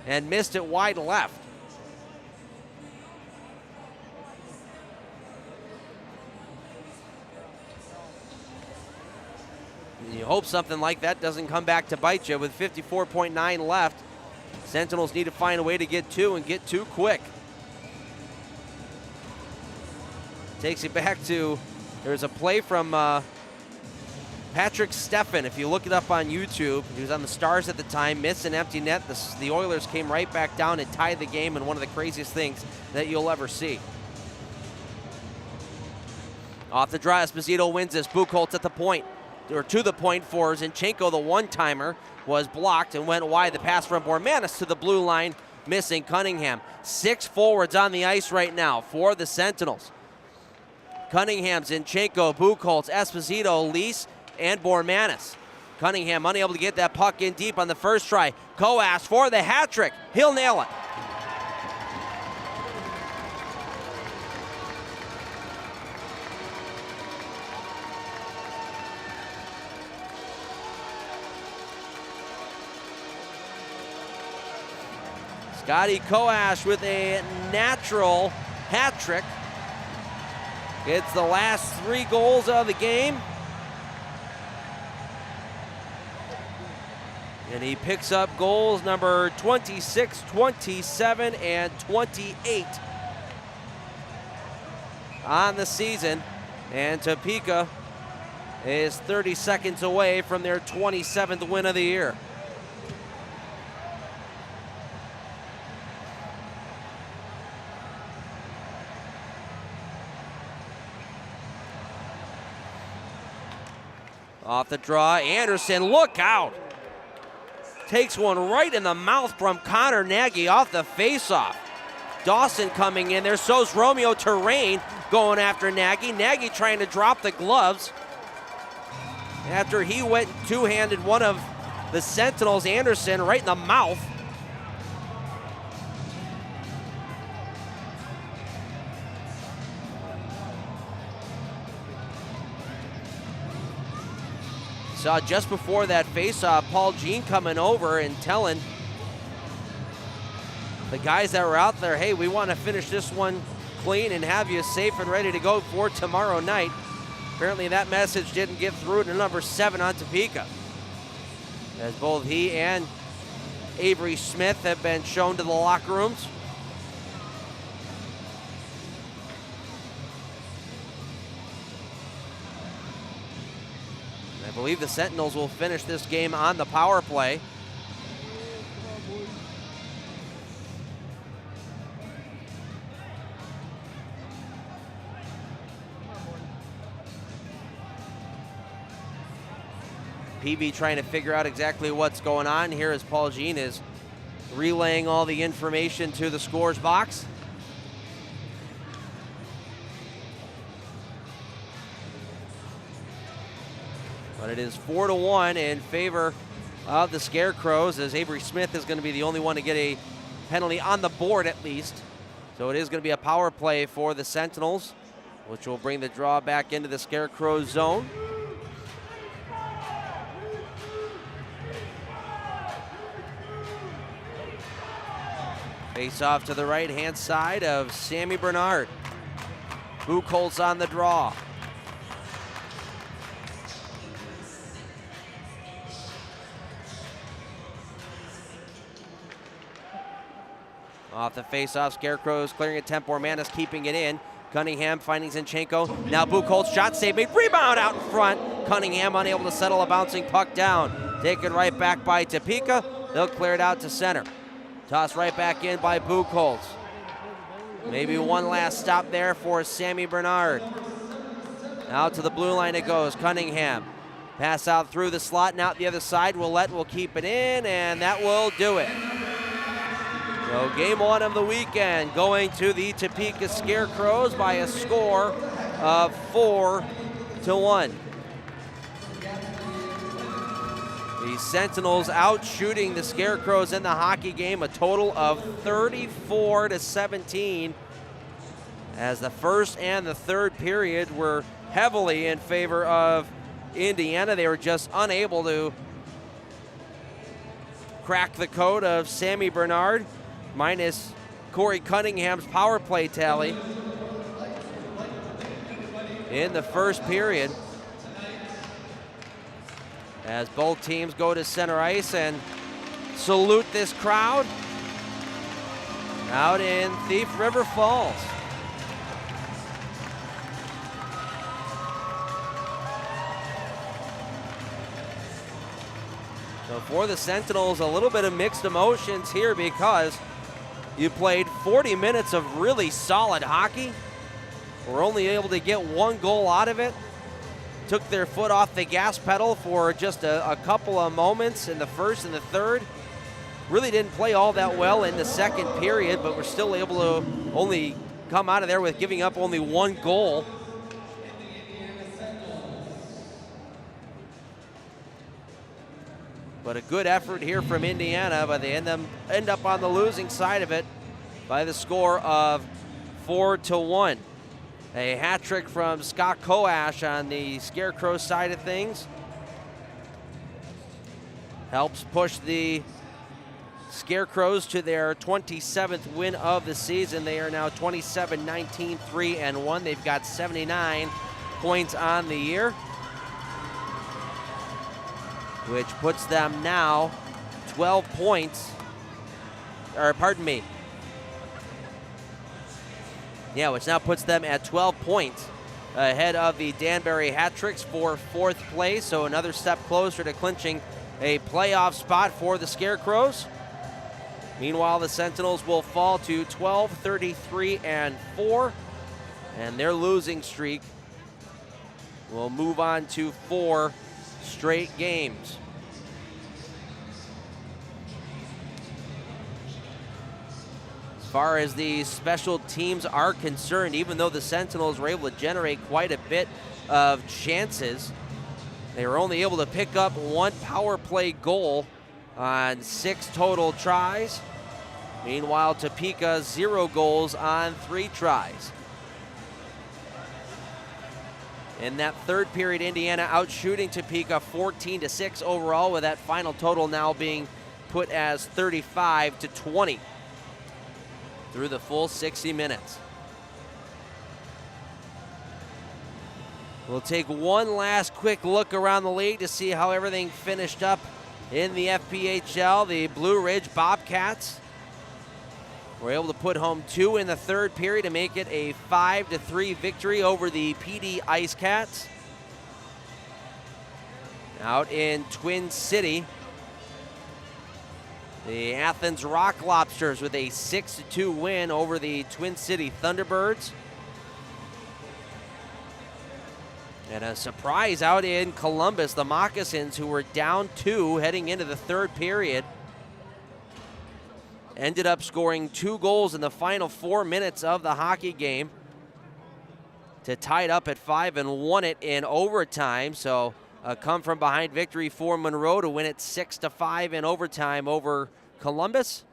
and missed it wide left. You hope something like that doesn't come back to bite you. With 54.9 left, Sentinels need to find a way to get 2 and get 2 quick. Takes it back to, there's a play from Patrick Steffen. If you look it up on YouTube, he was on the Stars at the time, missed an empty net. The Oilers came right back down and tied the game in one of the craziest things that you'll ever see. Off the draw, Esposito wins this. Buchholz at the point, or to the point for Zinchenko. The one-timer was blocked and went wide. The pass from Bormanis to the blue line, missing Cunningham. 6 forwards on the ice right now for the Sentinels. Cunningham, Zinchenko, Buchholz, Esposito, Lease, and Bormanis. Cunningham unable to get that puck in deep on the first try. Coas for the hat trick. He'll nail it. Scotty Coas with a natural hat trick. Gets the last 3 goals of the game. And he picks up goals number 26, 27, and 28 on the season. And Topeka is 30 seconds away from their 27th win of the year. Off the draw, Anderson, look out. Takes one right in the mouth from Connor Nagy off the faceoff. Dawson coming in there, so's Romeo Terrain going after Nagy. Nagy trying to drop the gloves after he went two-handed one of the Sentinels, Anderson, right in the mouth. Saw just before that face-off, Paul Jean coming over and telling the guys that were out there, hey, we want to finish this one clean and have you safe and ready to go for tomorrow night. Apparently that message didn't get through to number 7 on Topeka, as both he and Avery Smith have been shown to the locker rooms. I believe the Sentinels will finish this game on the power play. PV trying to figure out exactly what's going on here as Paul Jean is relaying all the information to the scores box. But it is 4-1 in favor of the Scarecrows, as Avery Smith is going to be the only one to get a penalty on the board at least. So it is going to be a power play for the Sentinels, which will bring the draw back into the Scarecrows zone. Face off to the right-hand side of Sammy Bernard. Buchholz on the draw. Off the face-off, Scarecrows clearing a temp. Bormanis keeping it in. Cunningham finding Zinchenko. Now Buchholz, shot save made. Rebound out in front. Cunningham unable to settle a bouncing puck down. Taken right back by Topeka. They'll clear it out to center. Toss right back in by Buchholz. Maybe one last stop there for Sammy Bernard. Out to the blue line it goes. Cunningham. Pass out through the slot and out the other side. Willett will keep it in, and that will do it. So game one of the weekend going to the Topeka Scarecrows by a score of 4-1. The Sentinels out shooting the Scarecrows in the hockey game, a total of 34-17, as the first and the third period were heavily in favor of Indiana. They were just unable to crack the code of Sammy Bernard, minus Corey Cunningham's power play tally in the first period, as both teams go to center ice and salute this crowd out in Thief River Falls. So for the Sentinels, a little bit of mixed emotions here, because you played 40 minutes of really solid hockey. Were only able to get one goal out of it. Took their foot off the gas pedal for just a couple of moments in the first and the third. Really didn't play all that well in the second period, but were still able to only come out of there with giving up only one goal. But a good effort here from Indiana, but they end up on the losing side of it by the score of 4-1. A hat trick from Scott Koash on the Scarecrow side of things helps push the Scarecrows to their 27th win of the season. They are now 27-19, 3-1. They've got 79 points on the year, which puts them now 12 points, or pardon me. Yeah, which now puts them at 12 points ahead of the Danbury Hat Tricks for fourth place. So another step closer to clinching a playoff spot for the Scarecrows. Meanwhile, the Sentinels will fall to 12, 33-4, and their losing streak will move on to 4 straight games. As far as the special teams are concerned, even though the Sentinels were able to generate quite a bit of chances, they were only able to pick up one power play goal on 6 total tries. Meanwhile, Topeka 0 goals on 3 tries. In that third period, Indiana out shooting Topeka 14-6 overall, with that final total now being put as 35-20 through the full 60 minutes. We'll take one last quick look around the league to see how everything finished up in the FPHL. The Blue Ridge Bobcats were able to put home 2 in the third period to make it a 5-3 victory over the PD Ice Cats. Out in Twin City, the Athens Rock Lobsters with a 6-2 win over the Twin City Thunderbirds. And a surprise out in Columbus, the Moccasins, who were down 2 heading into the third period, ended up scoring 2 goals in the final 4 minutes of the hockey game to tie it up at 5 and won it in overtime. So a come-from-behind victory for Monroe to win it 6-5 in overtime over Columbus.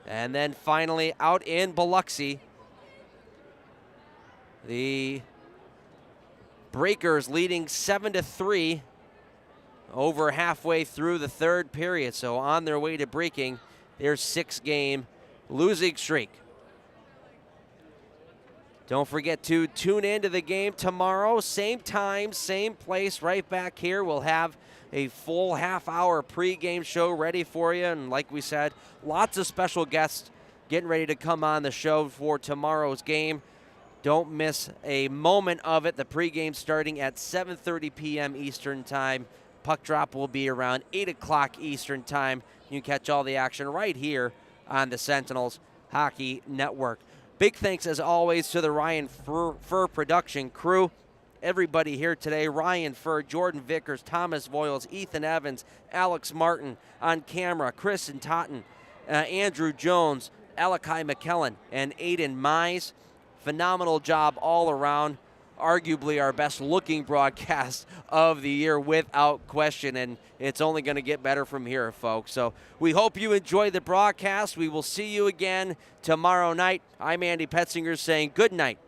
And then finally out in Biloxi, the Breakers leading 7-3 over halfway through the third period. So on their way to breaking their 6-game losing streak. Don't forget to tune into the game tomorrow. Same time, same place, right back here. We'll have a full half-hour pregame show ready for you. And like we said, lots of special guests getting ready to come on the show for tomorrow's game. Don't miss a moment of it. The pregame starting at 7:30 p.m. Eastern Time. Puck drop will be around 8 o'clock Eastern Time. You can catch all the action right here on the Sentinels Hockey Network. Big thanks, as always, to the Ryan Fur production crew. Everybody here today, Ryan Fur, Jordan Vickers, Thomas Voiles, Ethan Evans, Alex Martin on camera, Chris and Totten, Andrew Jones, Alakai McKellen, and Aiden Mize. Phenomenal job all around. Arguably our best looking broadcast of the year without question, and it's only going to get better from here, folks. So we hope you enjoy the broadcast. We will see you again tomorrow night. I'm Andy Petzinger saying good night